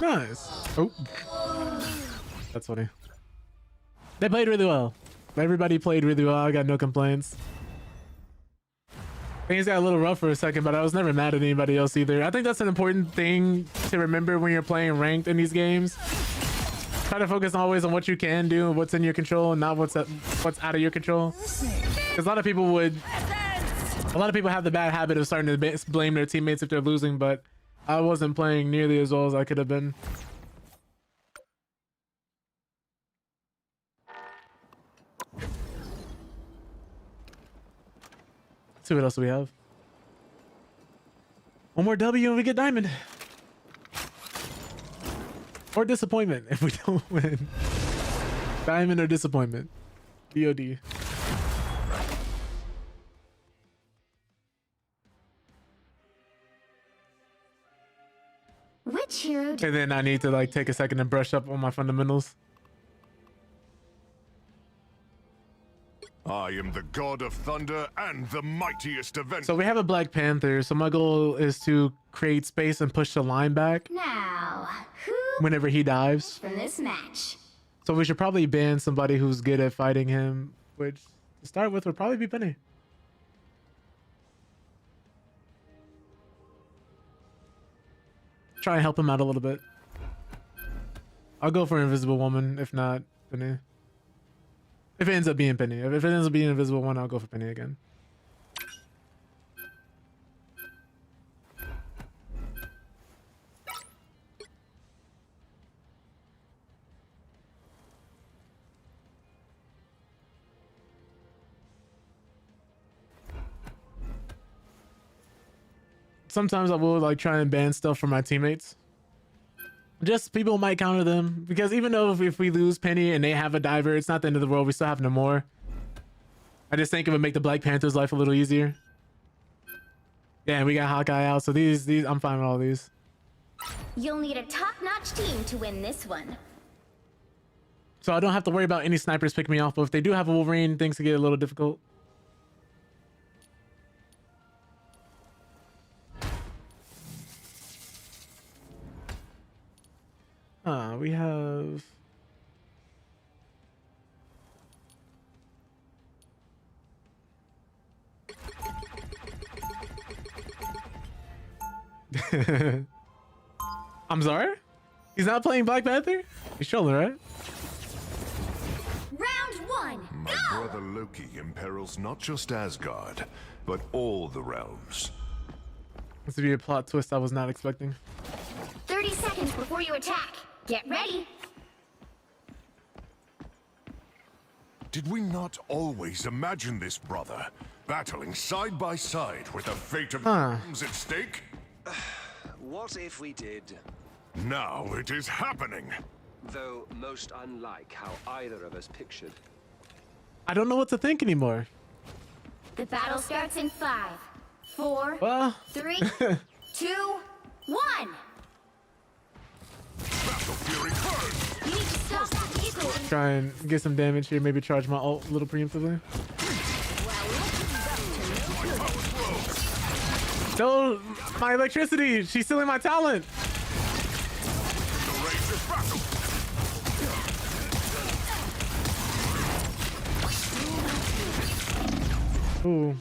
A: Nice. Oh. That's funny. They played really well. Everybody played really well. I got no complaints. Things got a little rough for a second, but I was never mad at anybody else either. I think that's an important thing to remember when you're playing ranked in these games. Try to focus always on what you can do, what's in your control, and not what's out of your control. Because a lot of people have the bad habit of starting to blame their teammates if they're losing, but I wasn't playing nearly as well as I could have been. Let's see what else we have. One more W and we get diamond. Or disappointment if we don't win. Diamond or disappointment. DOD.
F: Which hero?
A: And then I need to like take a second and brush up on my fundamentals.
N: I am the god of thunder and the mightiest avenger.
A: So we have a Black Panther. So my goal is to create space and push the line back
F: Now, who
A: whenever he dives.
F: from this match?
A: So we should probably ban somebody who's good at fighting him, which to start with would probably be Penny. Try and help him out a little bit. I'll go for Invisible Woman, if not Penny. If it ends up being Penny. If it ends up being Invisible One, I'll go for Penny again. Sometimes I will like try and ban stuff for my teammates. Just people might counter them because even though if we lose Penny and they have a diver, it's not the end of the world. We still have no more. I just think it would make the Black Panther's life a little easier. Yeah, we got Hawkeye out, so these I'm fine with all these.
F: You'll need a top-notch team to win this one.
A: So I don't have to worry about any snipers picking me off, but if they do have a Wolverine, things can get a little difficult. We have... I'm sorry? He's not playing Black Panther? He's trolling, right?
F: Round one,
G: My brother Loki imperils not just Asgard, but all the realms.
A: This would be a plot twist I was not expecting.
F: 30 seconds before you attack. Get ready.
G: Did we not always imagine this, brother? Battling side by side with the fate of realms at stake?
I: What if we did?
N: Now it is happening.
I: Though most unlike how either of us pictured.
A: I don't know what to think anymore.
F: The battle starts in 5, 4,
A: Well.
F: 3, 2, 1.
N: Battle Fury first.
F: You need to stop that vehicle.
A: Try and get some damage here. Maybe charge my ult a little preemptively. No, my electricity. She's stealing my talent. Ooh.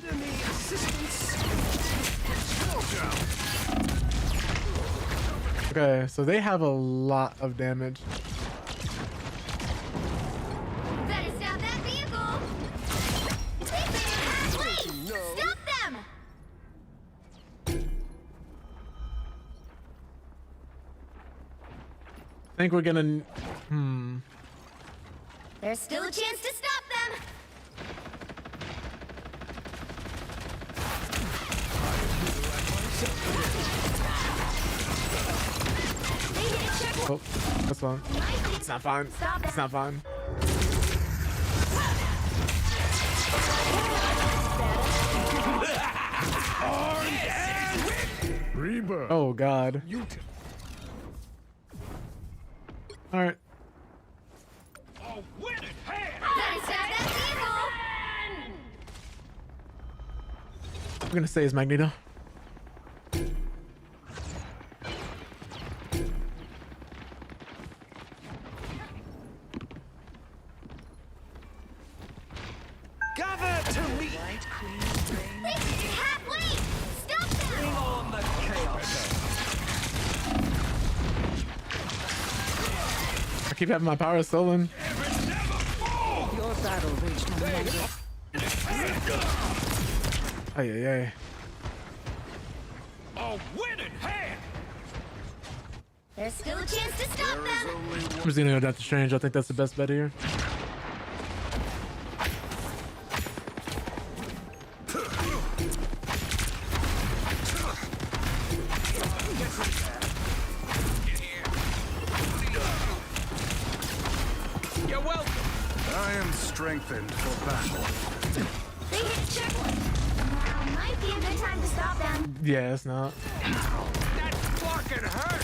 A: Okay, so they have a lot of damage.
F: Better stop that vehicle. Wait! Stop them!
A: I think we're gonna.
F: There's still a chance to stop them.
A: Oh, that's fine. It's not fine. It's not fine.
M: Reba.
A: Oh God. All right. I'm gonna say is Magneto.
J: Gather to me.
F: Halfway! Stop them!
J: Bring on the chaos.
A: I keep having my power stolen.
B: Your battle reached a moment.
A: Ay, ay, ay.
J: A winning hand.
F: There's still a chance to stop them.
A: I'm just gonna go Doctor Strange. I think that's the best bet here.
J: You're welcome.
M: I am strengthened for battle.
F: They hit checkpoint. Now might be a good time to stop them.
A: Yeah, it's not.
J: That fucking hurt.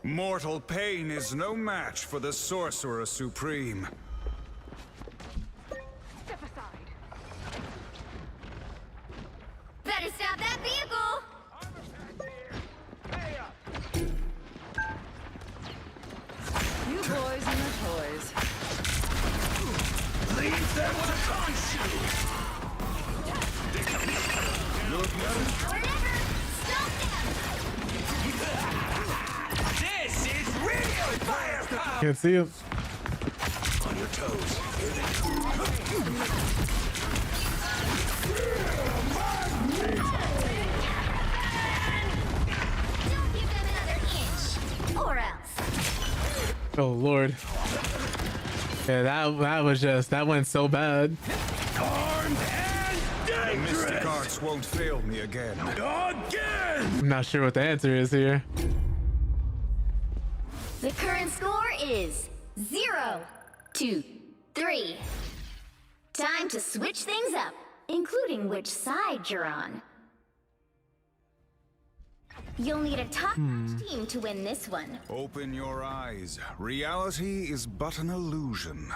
M: Mortal pain is no match for the Sorcerer Supreme.
E: Step aside.
F: Better stop that vehicle.
B: You boys and the toys.
M: Leave them to consume.
J: This is real firepower.
A: Can't see him.
L: On your toes.
F: Don't give them another inch. Or else.
A: Oh Lord. Yeah, that went so bad.
M: Armed and dangerous. The mystic arts won't fail me again. Again!
A: I'm not sure what the answer is here.
F: The current score is 0-3. Time to switch things up, including which side you're on. You'll need a top team to win this one.
M: Open your eyes. Reality is but an illusion.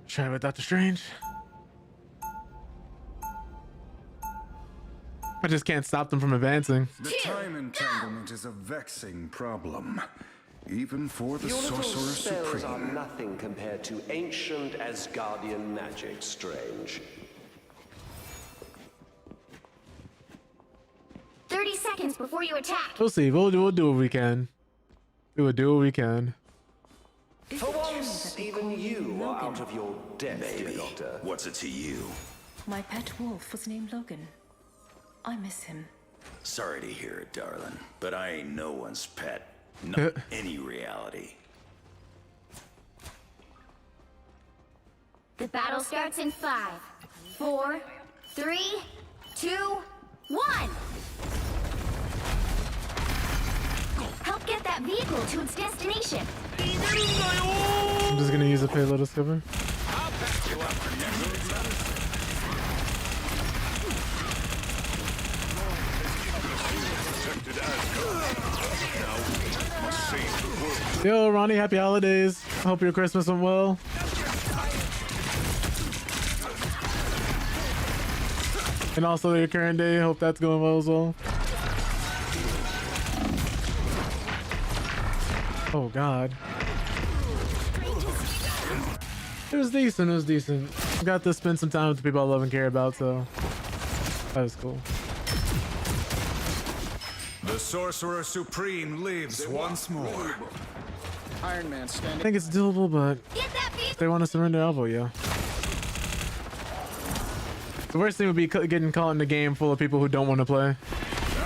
A: Try with Doctor Strange. I just can't stop them from advancing.
M: The time entanglement is a vexing problem, even for the
I: Your little
M: Sorcerer
I: spells are
M: Supreme.
I: nothing compared to ancient Asgardian magic, Strange.
F: 30 seconds before you attack.
A: We'll see. We'll do what we can. We will do what we can.
I: For once, even you are out of your depth, dear
L: Maybe.
I: Doctor.
L: What's it to you?
B: My pet wolf was named Logan. I miss him.
L: Sorry to hear it, darling, but I ain't no one's pet. Not any reality.
F: The battle starts in 5, 4, 3, 2, 1! Help get that vehicle to its destination.
A: I'm just gonna use a payload discover. Yo, Ronnie, happy holidays. Hope your Christmas went well. And also your current day, hope that's going well as well. Oh God. It was decent, it was decent. Got to spend some time with the people I love and care about, so that was cool.
M: The Sorcerer Supreme lives once more.
J: Iron Man
A: I
J: standing.
A: think it's doable, but if they want to surrender, I'll vote yeah. The worst thing would be getting caught in a game full of people who don't want to play.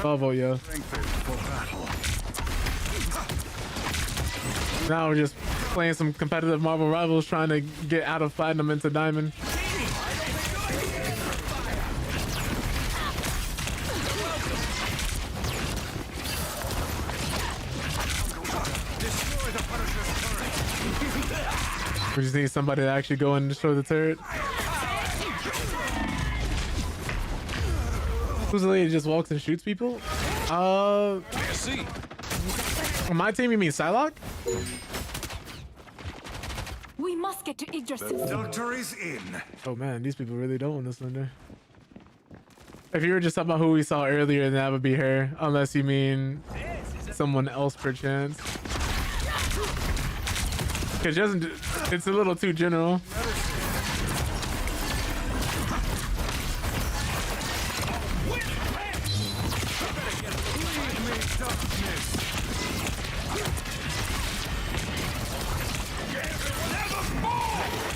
A: I'll vote yeah. Now we're just playing some competitive Marvel Rivals, trying to get out of Platinum into Diamond. We just need somebody to actually go in and destroy the turret. Who's the lady that just walks and shoots people? On my team, you mean Psylocke?
B: We must get to
M: The
B: Yggdrasil.
M: doctor is in.
A: Oh man, these people really don't want to surrender. If you were just talking about who we saw earlier, then that would be her. Unless you mean someone else perchance. Because she doesn't. It's a little too general.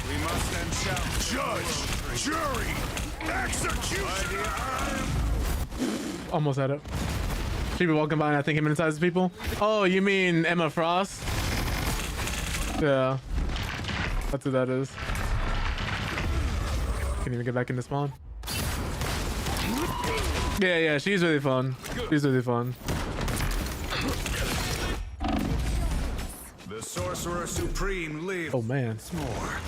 M: We must then shout. Judge, jury, executioner.
A: Almost had it. People walking by and I think hypnotizes people. Oh, you mean Emma Frost? Yeah. That's who that is. Can't even get back into spawn. Yeah, she's really fun. She's really fun.
M: The Sorcerer Supreme lives.
A: Oh man.
M: More.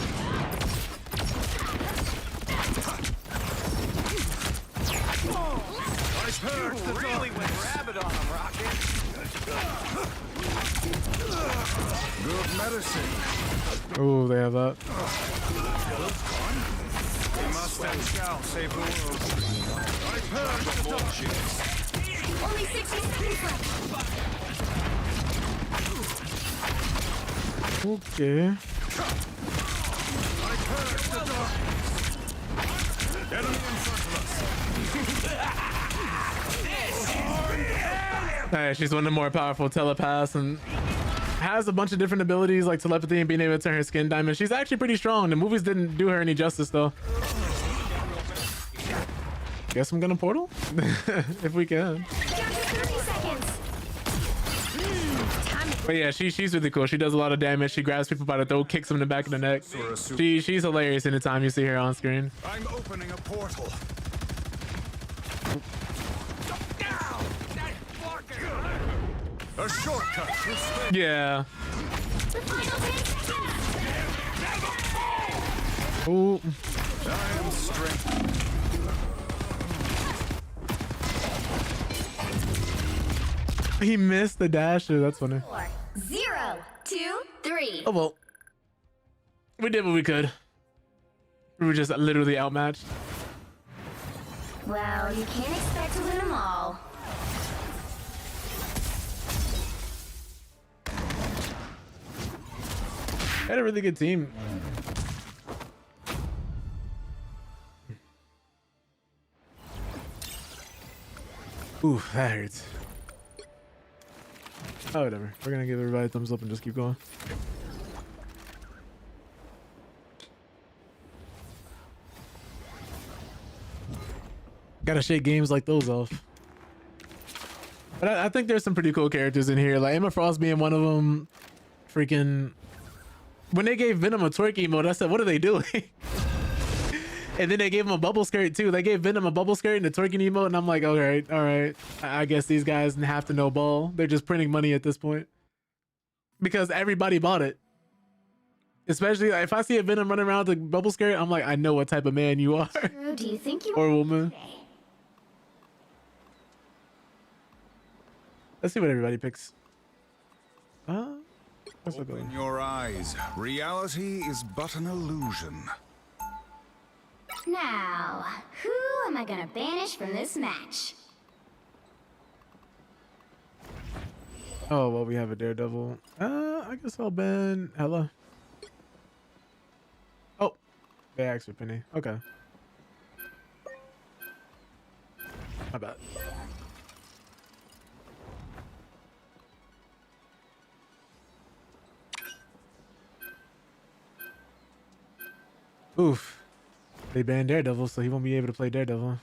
M: I've heard the really went rabbit on him, Rocket. Good medicine.
A: Oh, they have that.
M: We must and shall save the world. I've heard the bullshit.
F: Only 60 seconds left.
A: Okay.
M: I've heard the darkness. Enemy in front of us.
A: Hey, she's one of the more powerful telepaths and has a bunch of different abilities like telepathy and being able to turn her skin diamond. She's actually pretty strong. The movies didn't do her any justice though. Guess I'm gonna portal if we can. But yeah, she's really cool. She does a lot of damage. She grabs people by the throat, kicks them in the back of the neck. She's hilarious anytime you see her on screen.
M: I'm opening a portal. A shortcut.
A: Yeah. Ooh.
M: I am strength.
A: He missed the dasher. That's funny.
F: 4, 0, 2, 3.
A: Oh well. We did what we could. We were just literally outmatched.
F: Well, you can't expect to win them all.
A: Had a really good team. Ooh, that hurts. Oh, whatever. We're gonna give everybody a thumbs up and just keep going. Gotta shake games like those off. But I think there's some pretty cool characters in here, like Emma Frost being one of them. Freaking, when they gave Venom a twerk emote, I said, what are they doing? And then they gave him a bubble skirt too. They gave Venom a bubble skirt and a twerking emote, and I'm like, all right. I guess these guys have to know ball. They're just printing money at this point because everybody bought it. Especially if I see a Venom running around with a bubble skirt, I'm like, I know what type of man you are.
F: Do you think you
A: or woman. Let's see what everybody picks.
M: Open your eyes. Reality is but an illusion.
F: Now, who am I gonna banish from this match?
A: Oh, well, we have a Daredevil. I guess I'll ban Hella. Oh, they asked for Penny. Okay. My bad. Oof. They banned Daredevil, so he won't be able to play Daredevil.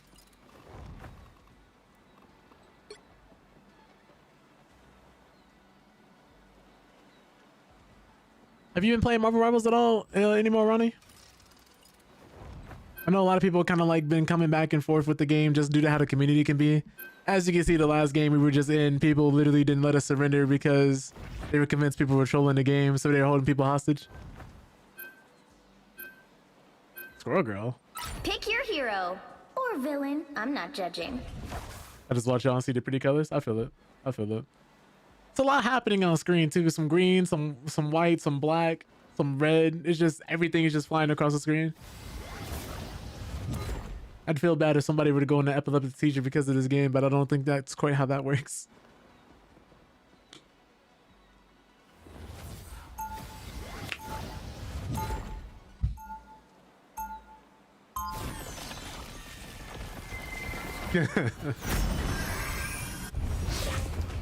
A: Have you been playing Marvel Rivals at all anymore, Ronnie? I know a lot of people kind of like been coming back and forth with the game just due to how the community can be. As you can see, the last game we were just in, people literally didn't let us surrender because they were convinced people were trolling the game, so they were holding people hostage. Squirrel Girl.
F: Pick your hero or villain. I'm not judging.
A: I just watch y'all and see the pretty colors. I feel it. I feel it. It's a lot happening on screen too. Some green, some white, some black, some red. It's just everything is just flying across the screen. I'd feel bad if somebody were to go into epileptic seizure because of this game, but I don't think that's quite how that works.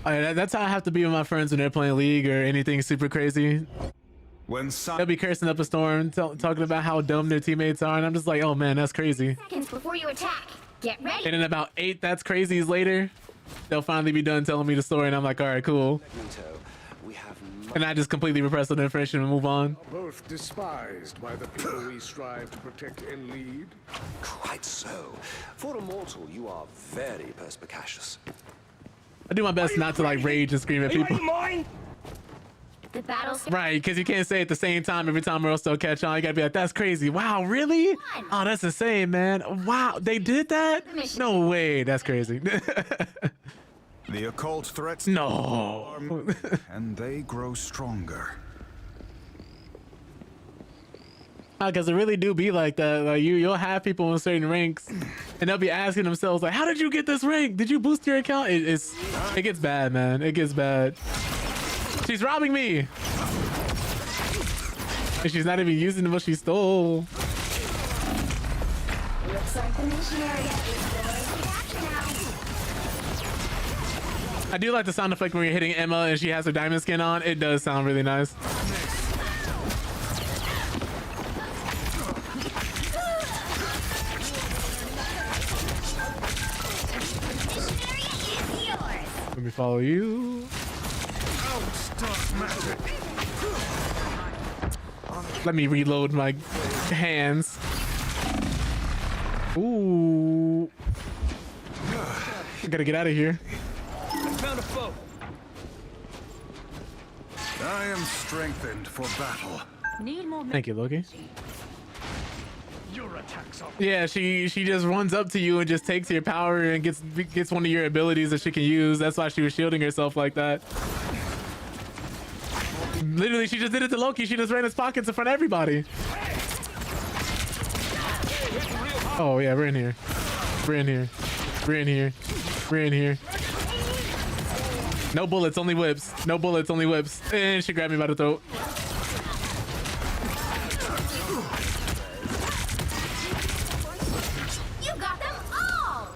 A: That's how I have to be with my friends when they're playing League or anything super crazy. They'll be cursing up a storm, talking about how dumb their teammates are, and I'm just like, oh man, that's crazy.
F: Seconds before you attack. Get ready.
A: And then about 8 that's crazies later, they'll finally be done telling me the story, and I'm like, all right, cool. And I just completely repress the information and move on.
M: Both despised by the people we strive to protect and lead.
I: Quite so. For a mortal, you are very perspicacious.
A: I do my best not to like rage and scream at people.
F: The battle.
A: Right, because you can't say it at the same time every time or else they'll catch on. You gotta be like, that's crazy. Wow, really? Oh, that's insane, man. Wow, they did that? No way, that's crazy.
M: The occult threats
A: no.
M: And they grow stronger.
A: Because it really do be like that. Like you'll have people in certain ranks and they'll be asking themselves like, how did you get this rank? Did you boost your account? It gets bad, man. It gets bad. She's robbing me. And she's not even using what she stole.
F: Looks like the mission area is going now.
A: I do like the sound effect when you're hitting Emma and she has her diamond skin on. It does sound really nice. Let me follow you. Let me reload my hands. Ooh. I gotta get out of here.
J: Found a foe.
M: I am strengthened for battle.
D: Need more.
A: Thank you, Loki.
M: Your attacks are.
A: Yeah, she just runs up to you and just takes your power and gets one of your abilities that she can use. That's why she was shielding herself like that. Literally, she just did it to Loki. She just ran his pockets in front of everybody. Oh yeah, we're in here. We're in here. We're in here. We're in here. No bullets, only whips. No bullets, only whips. And she grabbed me by the throat.
F: You got them all.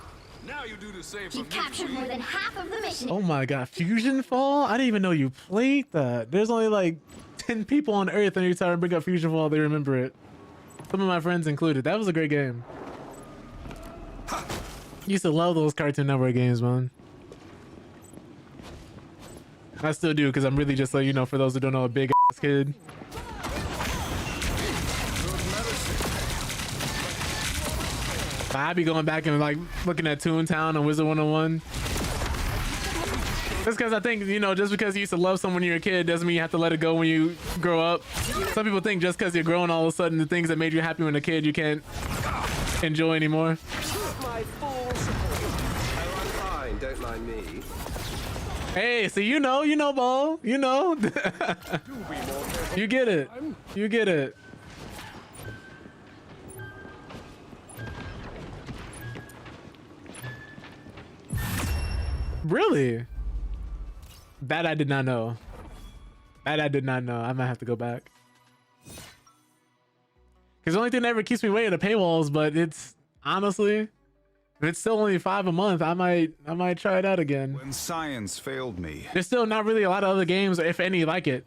M: Now you do the same
F: You've captured more than half of the mission.
A: Oh my god, Fusion Fall? I didn't even know you played that. There's only like 10 people on Earth, and every time I bring up Fusion Fall, they remember it. Some of my friends included. That was a great game. Used to love those Cartoon Network games, man. I still do, because I'm really just like, you know, for those who don't know, a big ass kid. I'd be going back and like looking at Toontown and Wizard 101. Just because I think, you know, just because you used to love someone when you're a kid doesn't mean you have to let it go when you grow up. Some people think just because you're growing, all of a sudden the things that made you happy when a kid you can't enjoy anymore.
I: My full support. Oh, I'm fine. Don't mind me.
A: Hey, so you know, Ball. You know. You get it. You get it. Really? That I did not know. That I did not know. I might have to go back. Because the only thing that ever keeps me away are the paywalls, but it's honestly, if it's still only $5 a month, I might try it out again.
M: When science failed me.
A: There's still not really a lot of other games, if any, like it.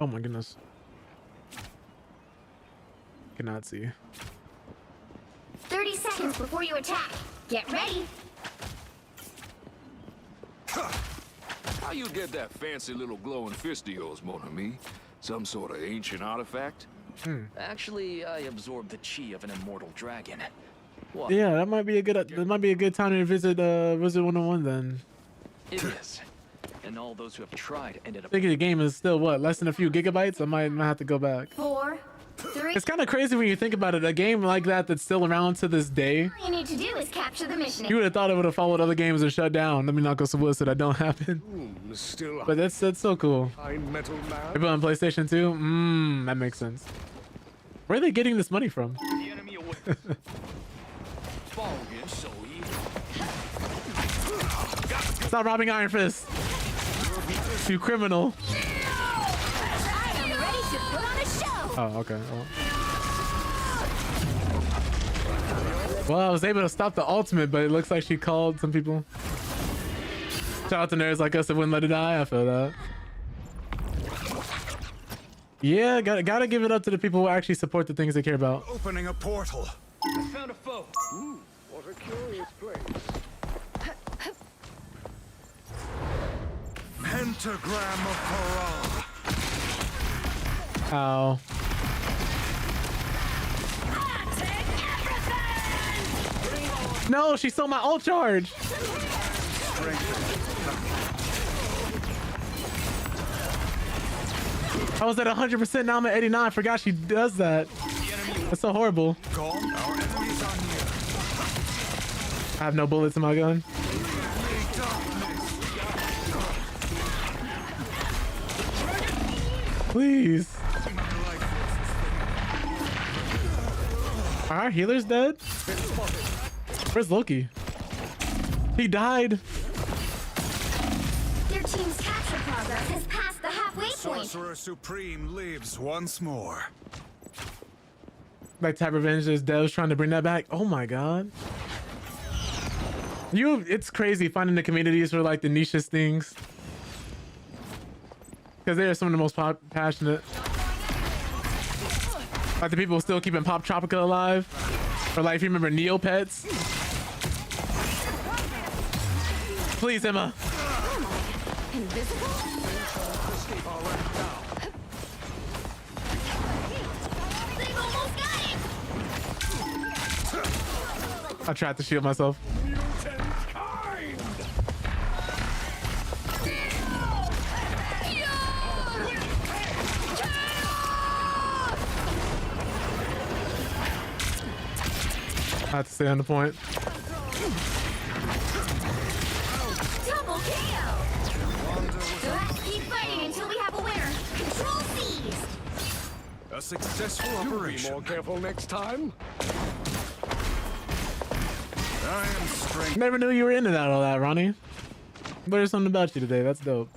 A: Oh my goodness. Cannot see.
F: 30 seconds before you attack. Get ready.
C: How you get that fancy little glowing fist of yours, mon ami? Some sort of ancient artifact?
J: Actually, I absorbed the chi of an immortal dragon. What?
A: Yeah, that might be a good time to visit Wizard 101 then.
J: It is. And all those who have tried ended
A: I
J: up.
A: think the game is still what, less than a few gigabytes? I might have to go back.
F: 4, 3.
A: It's kind of crazy when you think about it. A game like that's still around to this day.
F: All you need to do is capture the mission.
A: You would have thought it would have followed other games and shut down. Let me not go solicit. That don't happen.
N: Still
A: But that's so cool.
N: fine metal man.
A: People on PlayStation 2? That makes sense. Where are they getting this money from?
J: The enemy away. Bargain, so
A: Stop robbing Iron Fist. You criminal.
F: I am ready to put on a show.
A: Oh, okay. Well, I was able to stop the ultimate, but it looks like she called some people. Shout out to nerds like us that wouldn't let it die. I feel that. Yeah, gotta give it up to the people who actually support the things they care about.
M: Opening a portal.
J: I found a foe.
N: What a curious place.
M: Pentagram of Paral.
A: Ow. No, she stole my ult charge. I was at 100%, now I'm at 89. I forgot she does that. That's so horrible. I have no bullets in my gun. Please. Are our healers dead? Where's Loki? He died.
F: Their team's capture progress has passed the halfway point.
M: Sorcerer Supreme lives once more.
A: Like type revenge, there's devs trying to bring that back. Oh my god. It's crazy finding the communities for like the nichest things. Because they are some of the most passionate. Like the people still keeping Pop Tropica alive. Or like if you remember Neopets. Please, Emma. I tried to shield myself. I have to stay on the point.
F: Double KO. Let's keep fighting until we have a winner. Control seized.
M: A successful operation.
N: Be more careful next time.
M: I am strength.
A: Never knew you were into all that, Ronnie. There's something about you today. That's dope.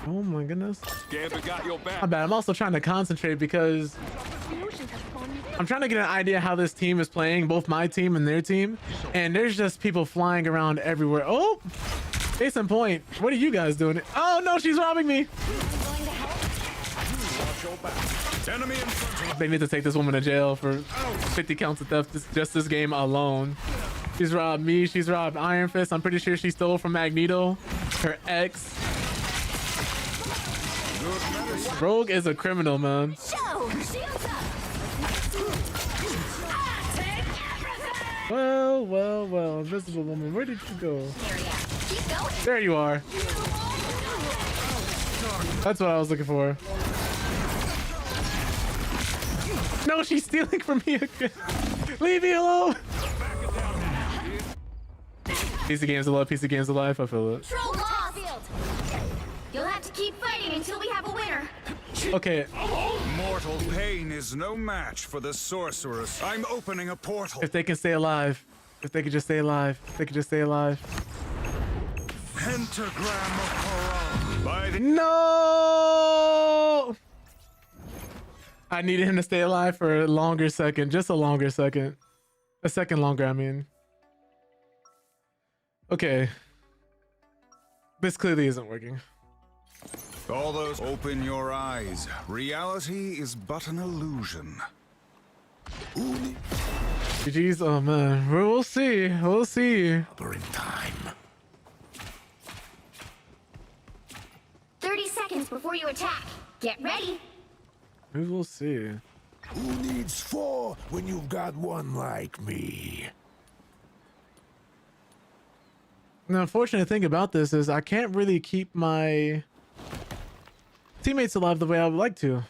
A: Oh my goodness.
C: Gambit got your back.
A: My bad. I'm also trying to concentrate because I'm trying to get an idea how this team is playing, both my team and their team. And there's just people flying around everywhere. Oh, case in point. What are you guys doing? Oh no, she's robbing me.
F: I'm going to help
M: Enemy in front of
A: They need to take this woman to jail for 50 counts of theft just this game alone. She's robbed me. She's robbed Iron Fist. I'm pretty sure she stole from Magneto, her ex. Rogue is a criminal, man.
E: Show! Shields up!
A: Well, invisible woman, where did you go?
E: Keep going!
A: There you are. That's what I was looking for. No, she's stealing from me again. Leave me alone. Piece of games of love, piece of games of life. I feel it.
F: Troll lost. You'll have to keep fighting until we have a winner.
A: Okay.
M: Mortal pain is no match for the sorceress. I'm opening a portal.
A: If they can stay alive. If they could just stay alive. If they could just stay alive.
M: Pentagram of Corral. By the
A: No! I needed him to stay alive for a longer second. Just a longer second. A second longer, I mean. Okay. This clearly isn't working.
M: all those, open your eyes. Reality is but an illusion.
A: GG's, oh man. We'll see. We'll see.
L: We're in time.
F: 30 seconds before you attack. Get ready.
A: We will see.
L: Who needs 4 when you've got one like me?
A: The unfortunate thing about this is I can't really keep my teammates alive the way I would like to.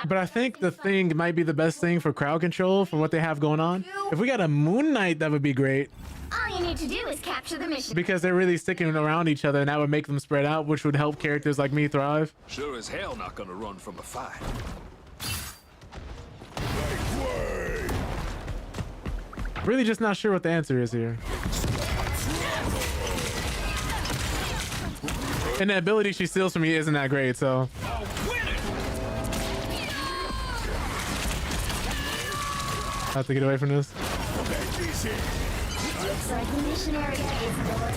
A: But I think the thing might be the best thing for crowd control for what they have going on. If we got a Moon Knight, that would be great.
F: All you need to do is capture the mission.
A: Because they're really sticking around each other and that would make them spread out, which would help characters like me thrive.
C: Sure as hell not gonna run from a fight.
A: Really just not sure what the answer is here. And the ability she steals from me isn't that great, so. I have to get away from this.
F: Looks like the mission area is yours.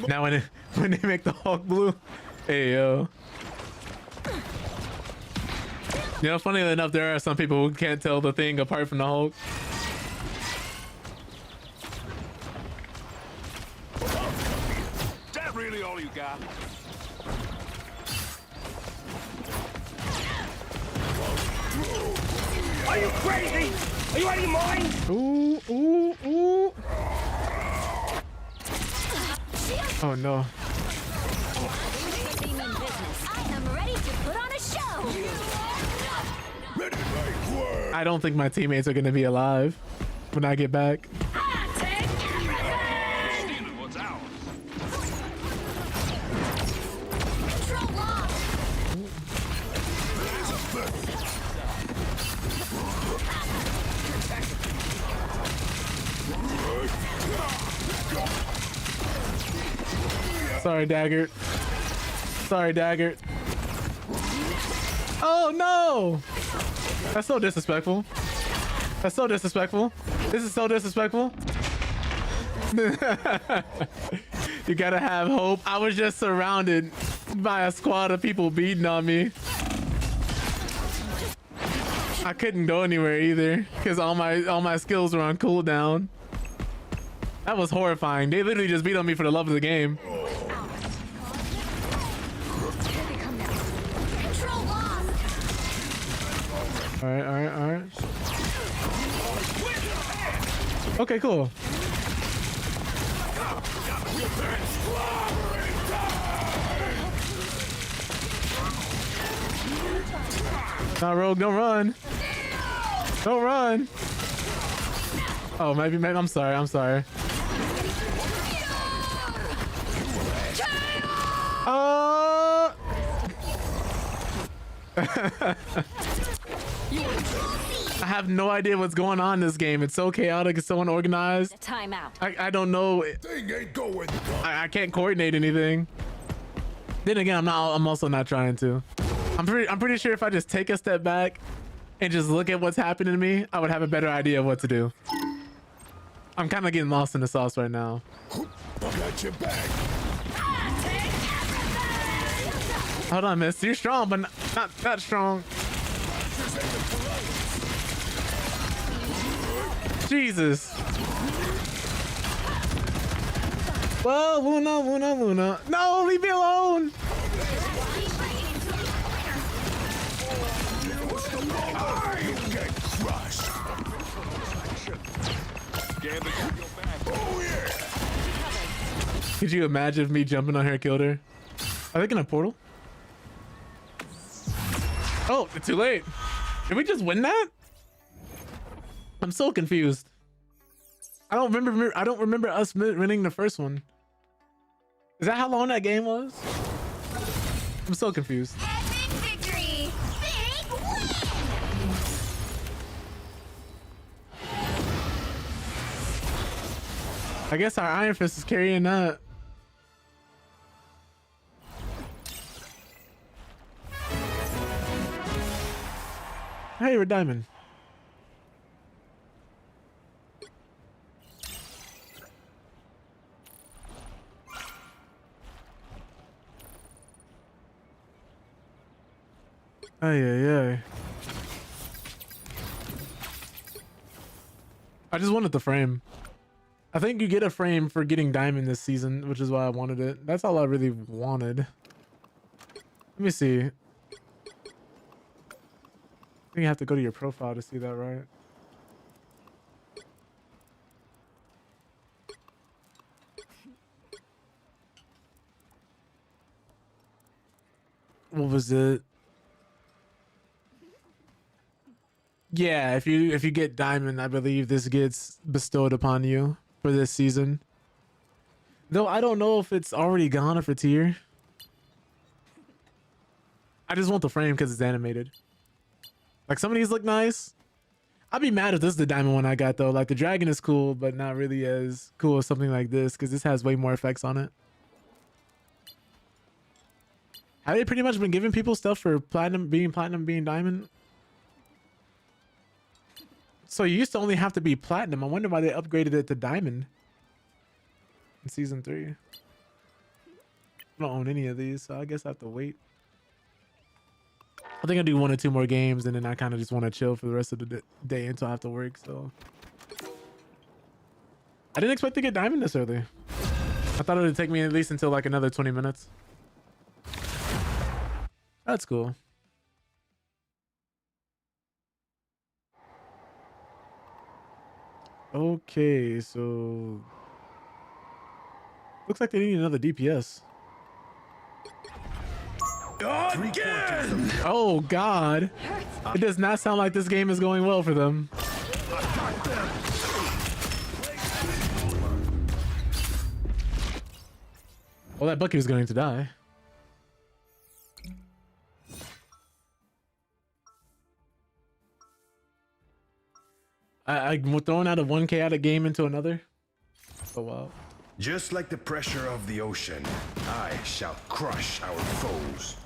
A: Now when they make the Hulk blue, hey yo. You know, funny enough, there are some people who can't tell the thing apart from the Hulk.
C: Is that really all you got?
J: Are you crazy? Are you out of your mind?
A: Ooh, ooh, ooh. Oh no.
E: I am ready to put on a show.
A: I don't think my teammates are gonna be alive when I get back.
C: Stealing what's ours.
E: Control lost.
A: Sorry, Daggert. Sorry, Daggert. Oh no! That's so disrespectful. That's so disrespectful. This is so disrespectful. You gotta have hope. I was just surrounded by a squad of people beating on me. I couldn't go anywhere either because all my skills were on cooldown. That was horrifying. They literally just beat on me for the love of the game. All right. Okay, cool. Nah, Rogue, don't run. Don't run. Oh, maybe, I'm sorry. I have no idea what's going on in this game. It's so chaotic. It's so unorganized.
E: Timeout.
A: I don't know.
L: Thing ain't going.
A: I can't coordinate anything. Then again, I'm also not trying to. I'm pretty sure if I just take a step back and just look at what's happening to me, I would have a better idea of what to do. I'm kind of getting lost in the sauce right now.
M: Got your back.
A: Hold on, miss. You're strong, but not that strong. Jesus. Whoa, Luna. No, leave me alone. Could you imagine if me jumping on her killed her? Are they gonna portal? Oh, it's too late. Did we just win that? I'm so confused. I don't remember us winning the first one. Is that how long that game was? I'm so confused.
F: Epic victory! Big win!
A: I guess our Iron Fist is carrying that. Hey, we're diamond. Ay. I just wanted the frame. I think you get a frame for getting diamond this season, which is why I wanted it. That's all I really wanted. Let me see. I think you have to go to your profile to see that, right? What was it? Yeah, if you get diamond, I believe this gets bestowed upon you for this season. Though I don't know if it's already gone or if it's here. I just want the frame because it's animated. Like, some of these look nice. I'd be mad if this is the diamond one I got though. Like, the dragon is cool, but not really as cool as something like this because this has way more effects on it. Have they pretty much been giving people stuff for platinum being diamond? So you used to only have to be platinum. I wonder why they upgraded it to diamond in season 3. I don't own any of these, so I guess I have to wait. I think I'll do 1 or 2 more games, and then I kind of just want to chill for the rest of the day until I have to work. So I didn't expect to get diamond this early. I thought it would take me at least until like another 20 minutes. That's cool. Okay, so looks like they need another DPS.
M: Again!
A: Oh God, it does not sound like this game is going well for them. Well, that Bucky was going to die. I'm throwing out a 1K out of game into another. Oh wow.
M: Just like the pressure of the ocean, I shall crush our foes.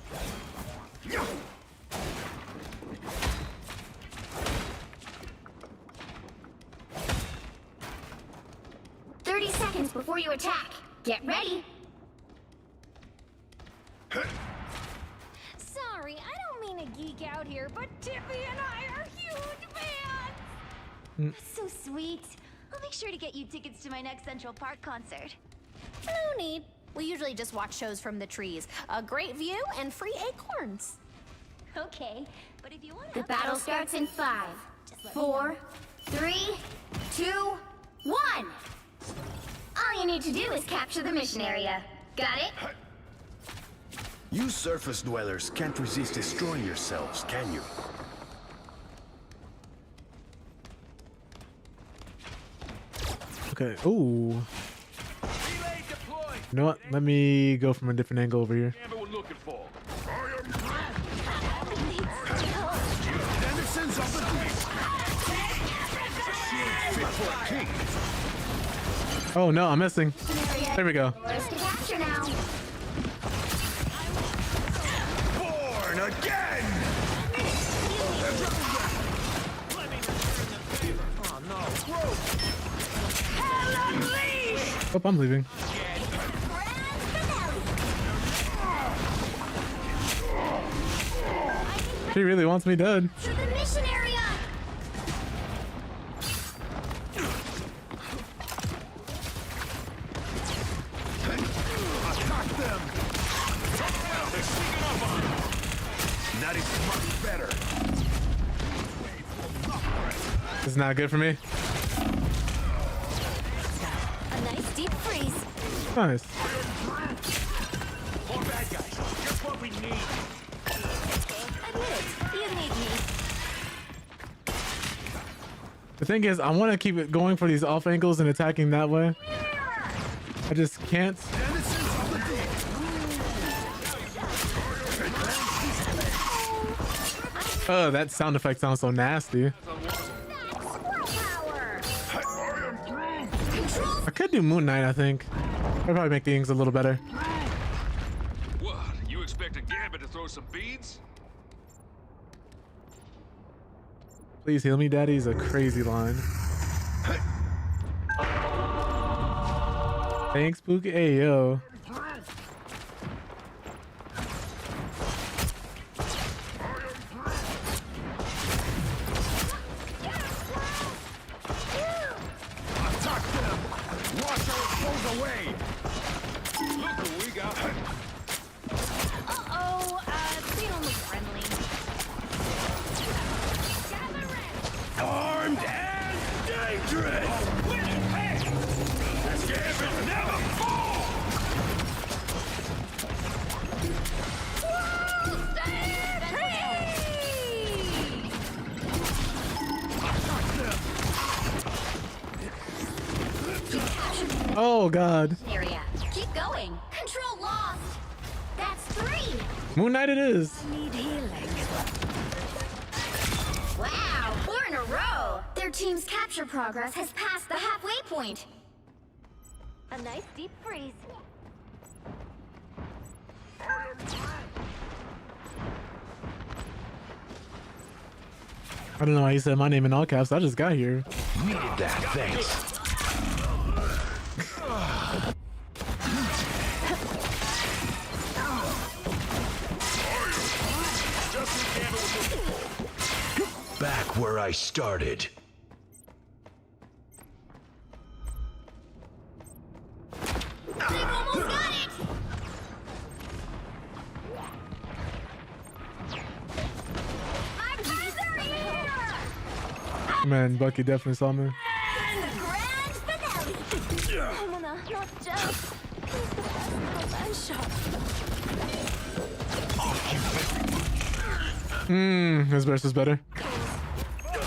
F: 30 seconds before you attack. Get ready.
E: Sorry, I don't mean to geek out here, but Tippy and I are huge fans.
F: That's so sweet. I'll make sure to get you tickets to my next Central Park concert.
E: No need. We usually just watch shows from the trees. A great view and free acorns.
F: Okay, but if you want to... The battle starts in 5, 4, 3, 2, 1. All you need to do is capture the mission area. Got it?
M: You surface dwellers can't resist destroying yourselves, can you?
A: Okay. Ooh. You know what? Let me go from a different angle over here. Oh no, I'm missing. There we go.
F: Yours to capture now.
M: Born again!
J: Oh no,
E: Hell unleashed!
A: Oh, I'm leaving. She really wants me dead.
F: To the mission area!
M: Attack them! They're sneaking up on us! That is much better.
A: It's not good for me.
F: A nice deep freeze.
A: Nice.
M: More bad guys. Just what we need.
F: Admit it, you need me.
A: The thing is, I want to keep it going for these off angles and attacking that way. I just can't. Oh, that sound effect sounds so nasty. I could do Moon Knight, I think. That'd probably make things a little better.
C: What? You expect a Gambit to throw some beads?
A: Please heal me, Daddy is a crazy line. Thanks, Spooky. Hey, yo.
M: Attack them! Watch our foes away!
C: Look who we got.
E: Uh-oh, they don't look friendly.
M: Armed and dangerous! Hey! This Gambit never fall!
A: Oh, God.
F: Area. Keep going. Control lost. That's 3.
A: Moon Knight it is.
E: Need healing.
F: Wow, 4 in a row. Their team's capture progress has passed the halfway point. A nice deep freeze.
A: I don't know why he said my name in all caps. I just got here.
L: Needed that, thanks. Back where I started.
F: They've almost got it! My guys are here!
A: Man, Bucky definitely saw me.
F: And the grand finale! Omana, not just. He's the best
A: His burst is better.
F: We'll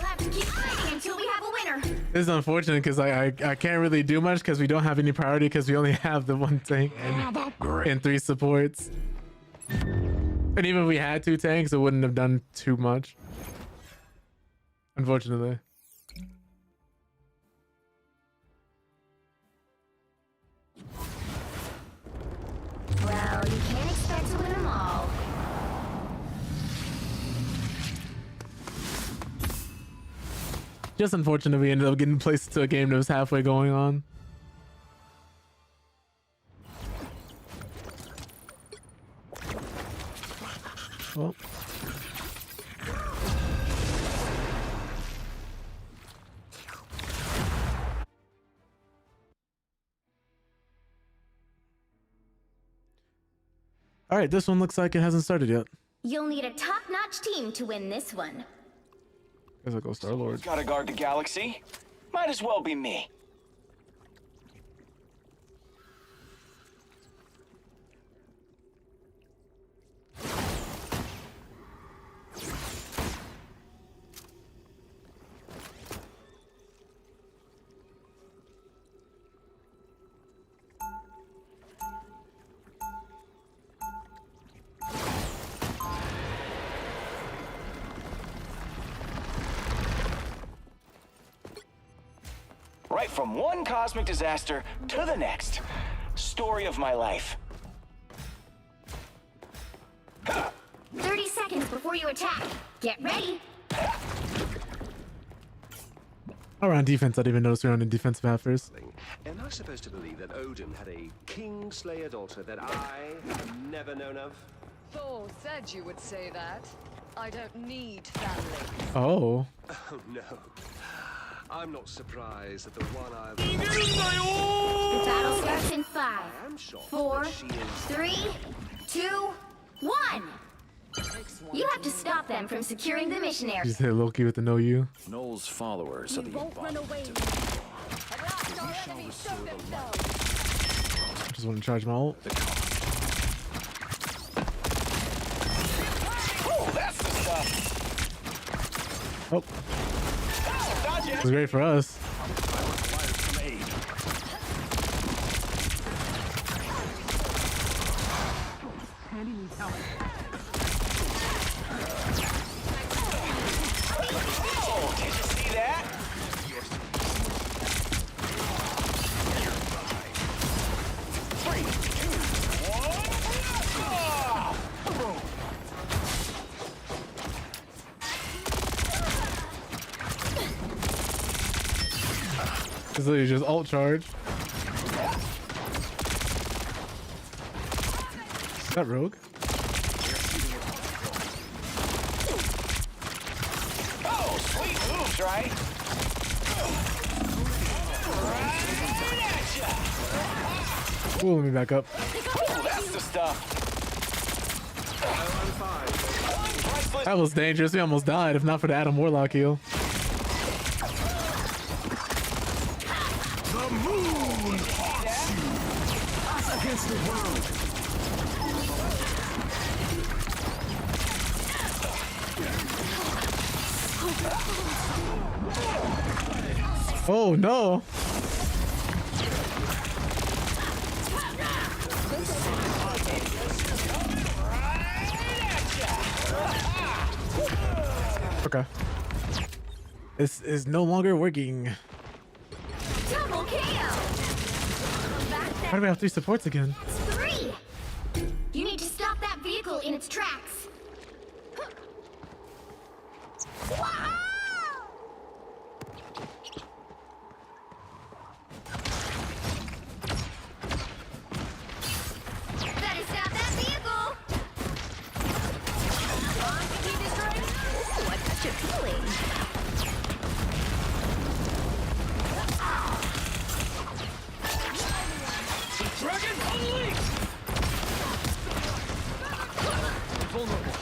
F: have to keep fighting until we have a winner.
A: This is unfortunate because I can't really do much because we don't have any priority because we only have the 1 tank and 3 supports. And even if we had 2 tanks, it wouldn't have done too much. Unfortunately.
F: Well, you can't expect to win them all.
A: Just unfortunate we ended up getting placed to a game that was halfway going on. Well. All right, this one looks like it hasn't started yet.
F: You'll need a top-notch team to win this one.
A: Guess I'll go Star-Lord.
J: Gotta guard the galaxy. Might as well be me. Right from one cosmic disaster to the next. Story of my life.
F: you attack. Get ready.
A: Oh, we're on defense. I didn't even notice we were on the defensive half first.
I: Am I supposed to believe that Odin had a Kingslayer daughter that I have never known of?
O: Thor said you would say that. I don't need family.
A: Oh.
I: Oh no. I'm not surprised at the one I've...
F: The battle starts in 5, 4, 3, 2, 1. You have to stop them from securing the mission area.
A: Just hit Loki with the no you.
L: Noel's followers are the embodiment of
A: I just want to charge my ult.
J: Oh, that's the stuff.
A: Oh. It was great for us.
J: Andy needs help. Oh, did you see that?
A: It's literally just ult charge. Is that Rogue?
J: Oh, sweet moves, right?
A: Ooh, let me back up.
J: Oh, that's the stuff.
A: That was dangerous. We almost died if not for the Adam Warlock heal.
M: The moon haunts you. Us against the world.
A: Oh no. Okay. This is no longer working.
F: Double KO.
A: Why do we have 3 supports again?
F: 3. You need to stop that vehicle in its tracks. Better stop that vehicle. What's such a feeling?
J: Dragon unleashed! Vulnerable.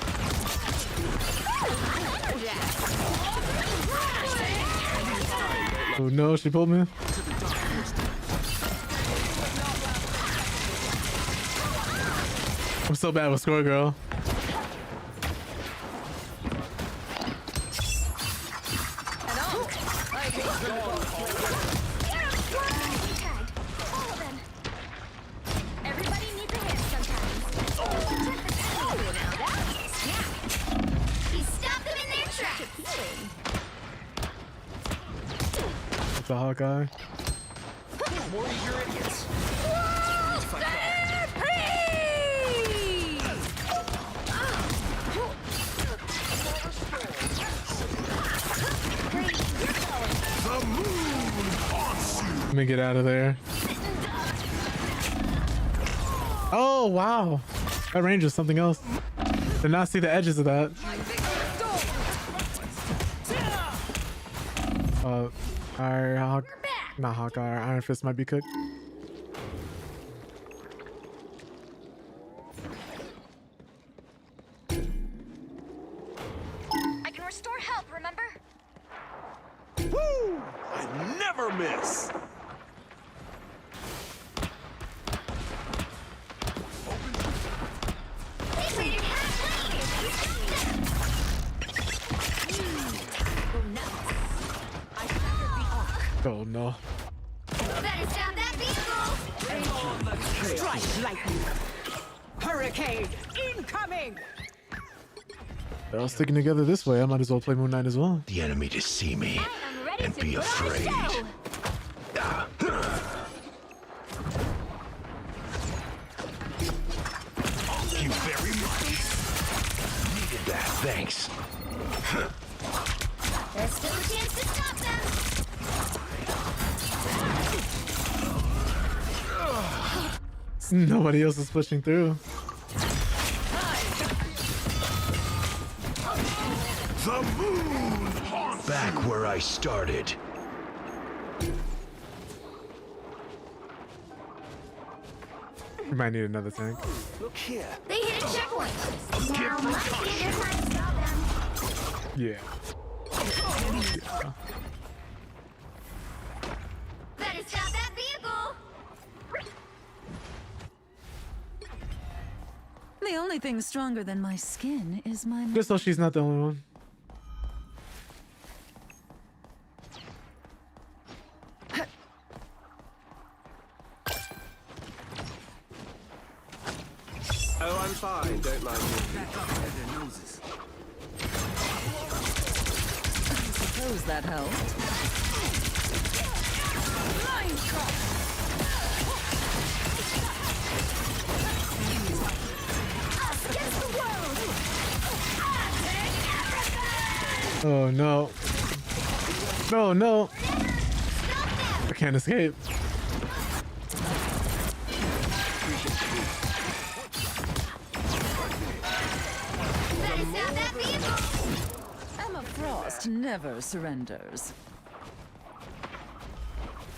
A: Oh no, she pulled me. I'm so bad with score, girl.
F: Everybody needs a hand sometimes. Now that's a snap. He stopped them in their tracks.
A: It's a Hawkeye.
J: More eager idiots.
M: The moon haunts you.
A: Let me get out of there. Oh wow. That range is something else. Did not see the edges of that. Not Hawkeye, our Iron Fist might be cooked.
E: I can restore health, remember?
M: Woo! I never miss.
A: Oh no.
F: Better stop that vehicle.
J: Strike lightning. Hurricane incoming.
A: They're all sticking together this way. I might as well play Moon Knight as well.
L: the enemy to see me and be afraid.
M: Thank you very much.
L: Needed that. Thanks.
F: There's still a chance to stop them.
A: Nobody else is pushing through.
L: The moon haunts back where I started.
A: We might need another tank.
I: Look here.
F: They hit a checkpoint. Now might be a good time to stop them.
A: Yeah.
F: Better stop that vehicle.
B: The only thing stronger than my skin is my...
A: Just so she's not the only one.
I: Oh, I'm fine. Don't mind me.
B: Suppose that helped.
A: Oh no. No, no. I can't escape.
B: Emma Frost never surrenders.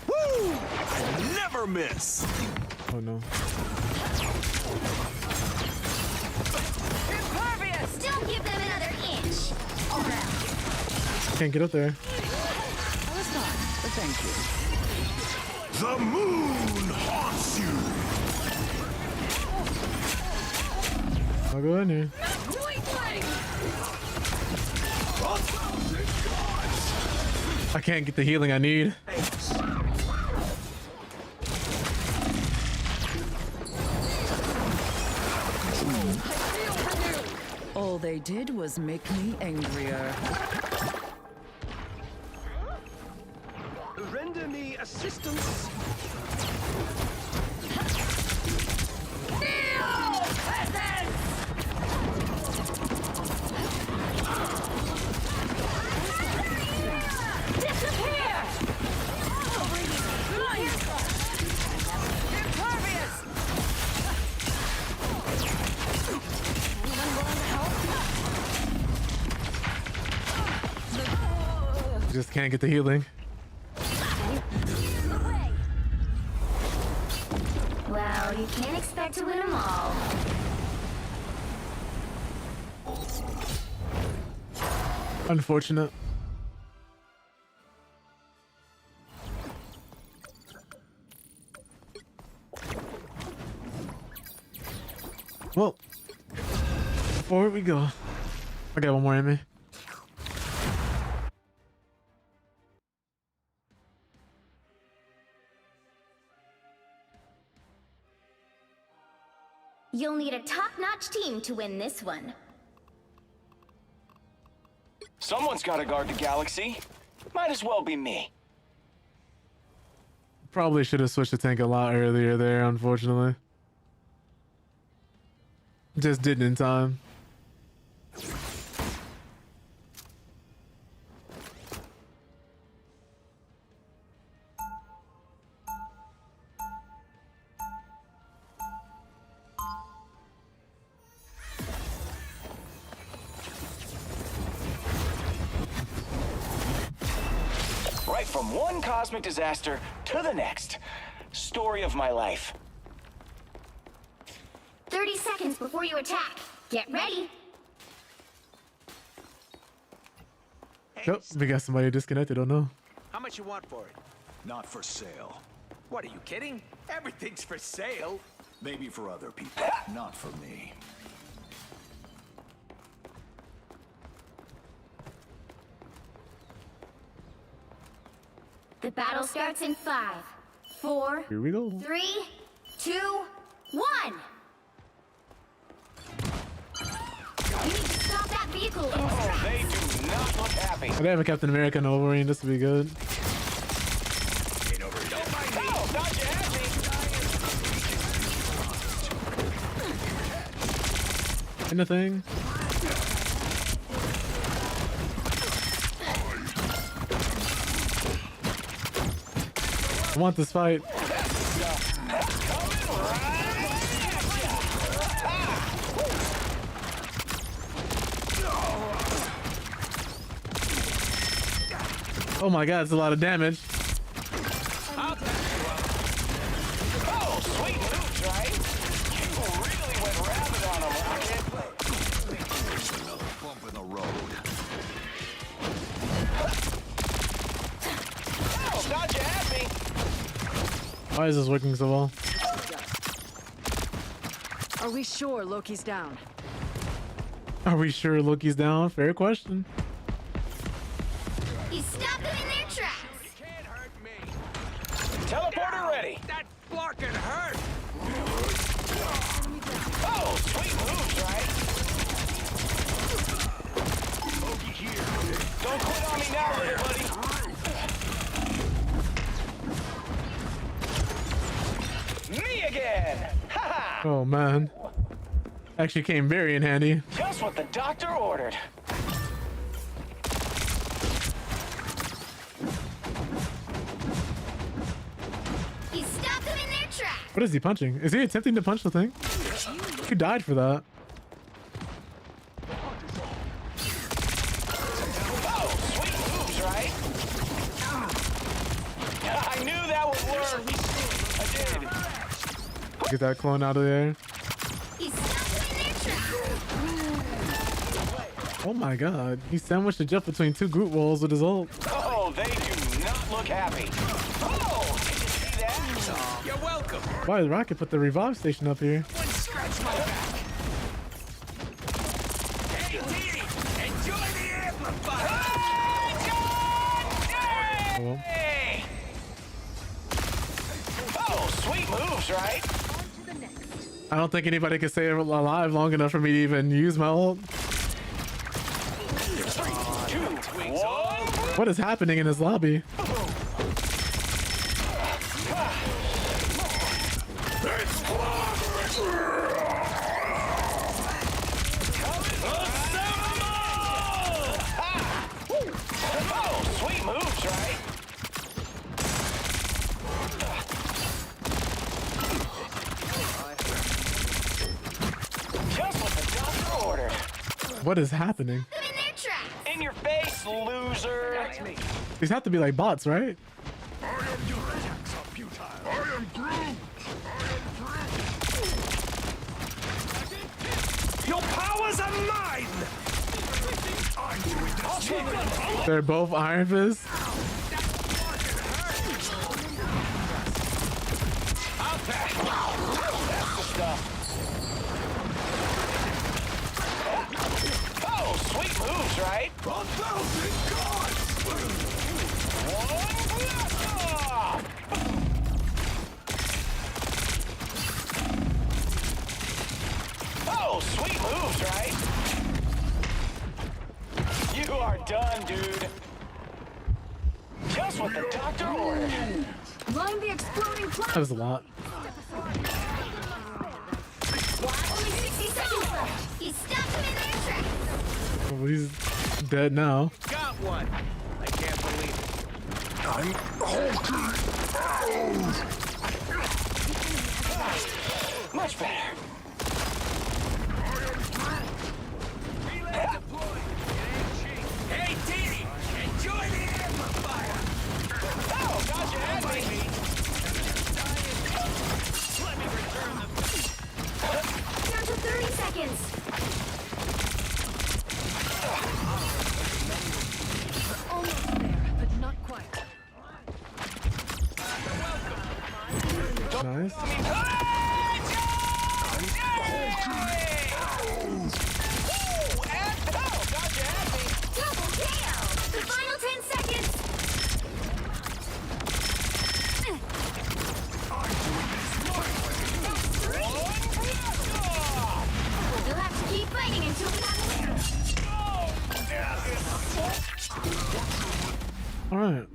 M: Woo! I never miss.
A: Oh no.
F: Impervious! Don't give them another inch. Or else.
A: Can't get up there.
B: That was fine, but thank you.
L: The moon haunts you.
A: I'll go in here. I can't get the healing I need.
B: All they did was make me angrier.
I: Render me assistance.
A: Just can't get the healing.
F: Well, you can't expect to win them all.
A: Unfortunate. Well, forward we go. I got one more in me.
F: You'll need a top-notch team to win this one.
J: Someone's got to guard the galaxy. Might as well be me.
A: Probably should have switched the tank a lot earlier there, unfortunately. Just didn't in time.
J: Right from one cosmic disaster to the next. Story of my life.
F: 30 seconds before you attack. Get ready.
A: Yep, we got somebody disconnected. Oh no.
J: How much you want for it?
L: Not for sale.
J: What, are you kidding? Everything's for sale.
L: Maybe for other people, not for me.
F: The battle starts in 5, 4,
A: Here we go.
F: 3, 2, 1. You need to stop that vehicle in its tracks.
J: They do not look happy.
A: I have a Captain America and Wolverine. This would be good.
J: Ain't over here. Don't mind me. Oh, thought you had me.
A: Anything? I want this fight. Oh my god, it's a lot of damage.
J: Oh, sweet moves, right? You really went rabid on him, Rocket.
L: There's another bump in the road.
J: Oh, thought you had me.
A: Why is this working so well?
O: Are we sure Loki's down?
A: Are we sure Loki's down? Fair question.
F: You stop them in their tracks.
J: Teleporter ready.
C: That fucking hurt!
J: Oh, sweet moves, right? Don't quit on me now, little buddy. Me again! Haha!
A: Oh man. Actually came very in handy.
J: Just what the doctor ordered.
F: You stop them in their tracks.
A: What is he punching? Is he attempting to punch the thing? He died for that.
J: Oh, sweet moves, right? I knew that would work. I did.
A: Get that clone out of there.
F: You stop them in their tracks.
A: Oh my god. He sandwiched a jump between two group walls with his ult.
J: Oh, they do not look happy. Oh, did you see that?
C: You're welcome.
A: Why did Rocket put the revive station up here?
C: One scratch my back. Hey, Dee, enjoy the amplifier.
A: Oh, well.
J: Hey! Oh, sweet moves, right?
A: I don't think anybody can stay alive long enough for me to even use my ult. What is happening in this lobby?
J: Oh, sweet moves, right? Just what the doctor ordered.
A: What is happening?
J: In your face, loser. That's me.
A: These have to be like bots, right?
C: Your powers are mine!
A: They're both Iron Fist.
J: Oh, sweet moves, right? Oh, sweet moves, right? You are done, dude. Just what the doctor ordered.
E: Line the exploding
A: That was a lot.
F: Only 60 seconds left. You stop them in their tracks.
A: Well, he's dead now.
C: Got one. I can't believe it.
N: I'm hulking.
J: Much better.
C: Hey, Dee, enjoy the amplifier.
J: Oh, God, you had me.
C: Let me return the...
F: Down to 30 seconds.
O: Almost there, but not quite.
A: Nice.
F: Double kill. The final 10 seconds. You'll have to keep fighting until we got
A: All right.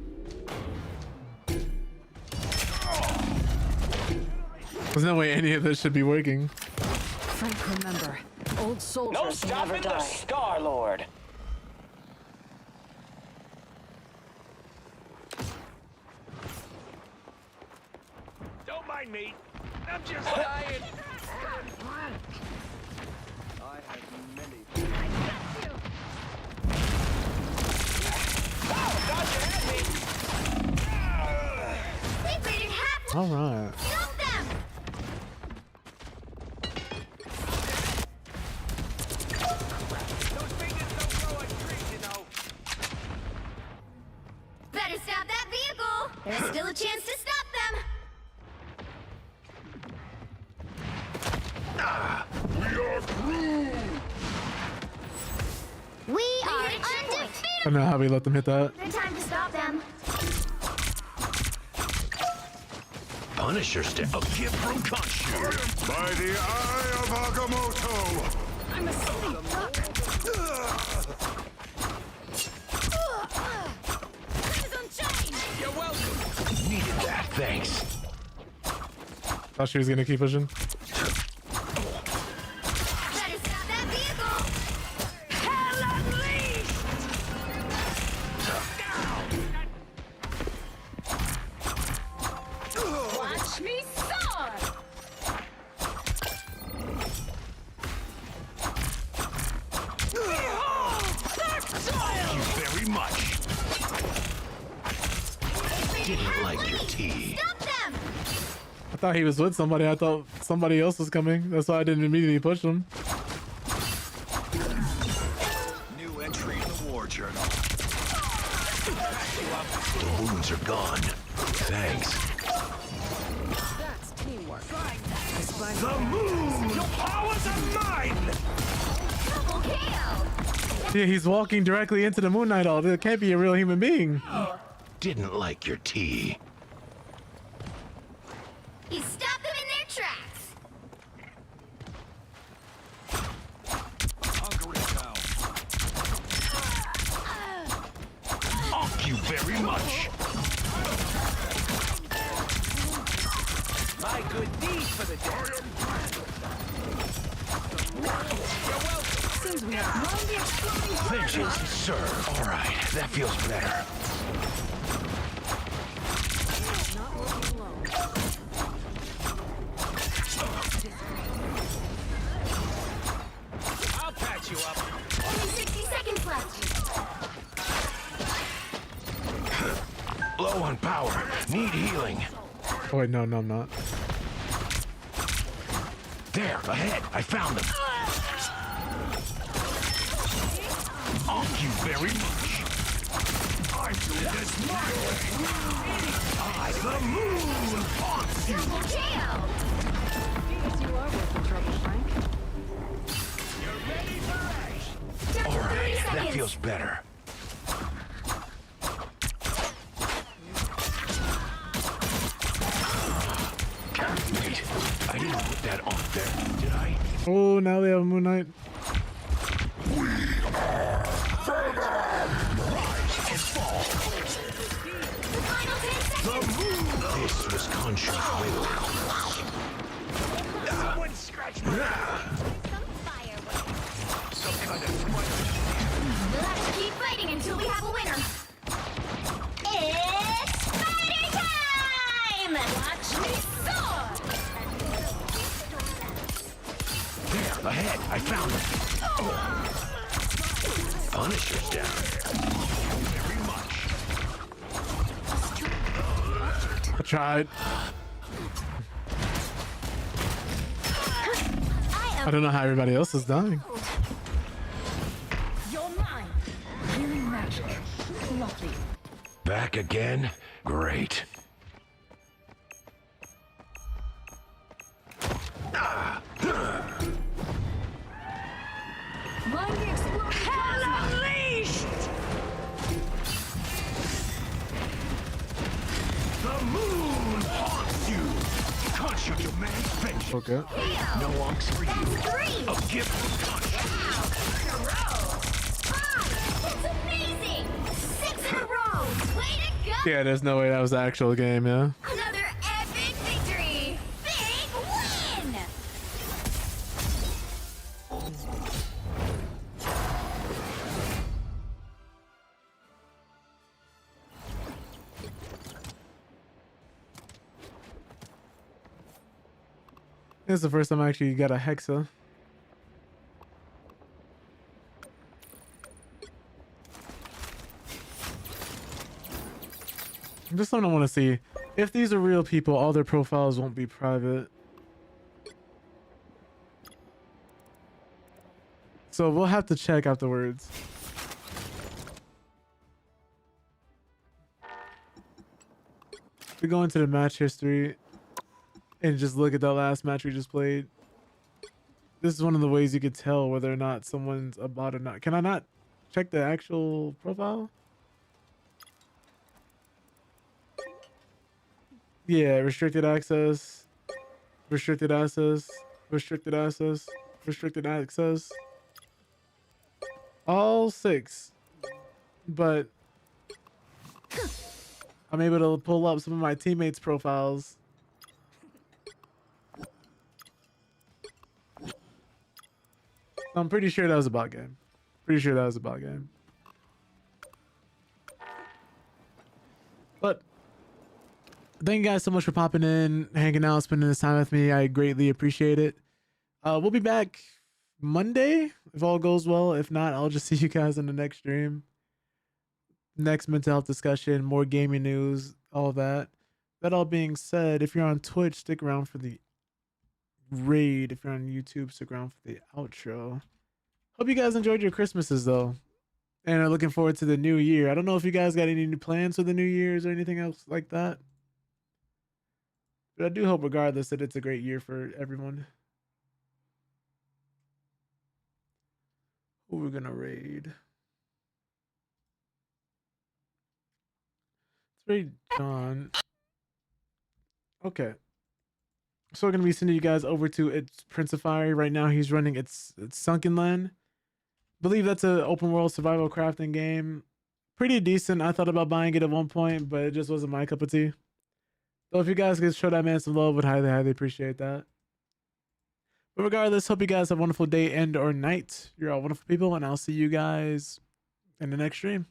A: There's no way any of this should be working.
O: Frank, remember, old soldiers
J: No
O: never
J: stopping the
O: die.
J: Star-Lord.
M: mind me. I'm just dying. I have many.
A: All right.
F: Stop them!
M: Those fingers don't grow on trees, you know.
F: Better stop that vehicle! There's still a chance to stop them! We are undefeated!
A: I don't know how we let them hit that.
F: Good time to stop them.
L: Punisher step. A gift from Khonshu.
N: By the eye of Agamotto!
E: I'm a silly duck. Crimson chain!
M: You're welcome.
L: Needed that. Thanks.
A: Thought she was gonna keep pushing.
F: Better stop that vehicle!
E: Hell unleashed! Watch me soar! Behold! Dark soil!
L: Thank you very much. Didn't like your tea.
F: Stop them!
A: I thought he was with somebody. I thought somebody else was coming. That's why I didn't immediately push him.
L: New entry in the war journal. The wounds are gone. Thanks.
O: That's teamwork.
M: The moon! Your powers are mine!
F: Double kill!
A: Yeah, he's walking directly into the Moon Knight all. It can't be a real human being.
L: Didn't like your tea.
F: He stopped them in their tracks!
M: Hunger is down.
L: Thank you very much.
M: My good deed for the day. You're welcome.
E: Seems we have run the exploding
L: Vengeance, sir. All right, that feels better.
O: Not working alone.
M: I'll patch you up.
F: Only 60 seconds left!
L: Low on power. Need healing.
A: Oh wait, no, I'm not.
L: There, ahead. I found them. Thank you very much. I'm doing this my way. The moon haunts you.
F: Double kill!
O: Guess you are worth the trouble, Frank.
F: Down to
L: All
F: 30
L: right, that
F: seconds!
L: feels better. Wait, I didn't put that on there, did I?
A: Oh, now they have a Moon Knight.
F: Final 10 seconds!
L: This was Khonshu's will.
M: Someone scratch me.
L: Some kind of smite.
F: We'll have to keep fighting until we have a winner. It's fighting time! Watch me soar!
L: There, ahead. I found them. Punisher's down. Very much.
A: I tried. I don't know how everybody else is dying.
E: You're mine. Healing magic. Lovely.
L: Back again? Great.
E: Mind the exploding hell unleashed!
L: The moon haunts you! Khonshu demands vengeance.
A: Okay.
L: No lunks for you.
F: Three!
L: A gift from Khonshu.
F: Wow! In a row! 5! It's amazing! 6 in a row! Way to go!
A: Yeah, there's no way that was the actual game, yeah.
F: Another epic victory! Big win!
A: This is the first time I actually got a hexa. Just something I want to see. If these are real people, all their profiles won't be private. So we'll have to check afterwards. We go into the match history and just look at that last match we just played. This is one of the ways you could tell whether or not someone's a bot or not. Can I not check the actual profile? Yeah, restricted access, restricted access, restricted access, restricted access. All 6. But I'm able to pull up some of my teammates' profiles. I'm pretty sure that was a bot game. Pretty sure that was a bot game. But thank you guys so much for popping in, hanging out, spending this time with me. I greatly appreciate it. We'll be back Monday if all goes well. If not, I'll just see you guys in the next stream. Next mental health discussion, more gaming news, all that. That all being said, if you're on Twitch, stick around for the raid. If you're on YouTube, stick around for the outro. Hope you guys enjoyed your Christmases though, and are looking forward to the new year. I don't know if you guys got any new plans for the New Year's or anything else like that, but I do hope regardless that it's a great year for everyone. Who we're gonna raid? Let's raid John. Okay. So we're gonna be sending you guys over to its Prince of Fire. Right now he's running its Sunken Land. Believe that's an open world survival crafting game. Pretty decent. I thought about buying it at one point, but it just wasn't my cup of tea. So if you guys could show that man some love, would highly appreciate that. But regardless, hope you guys have a wonderful day and or night. You're all wonderful people, and I'll see you guys in the next stream.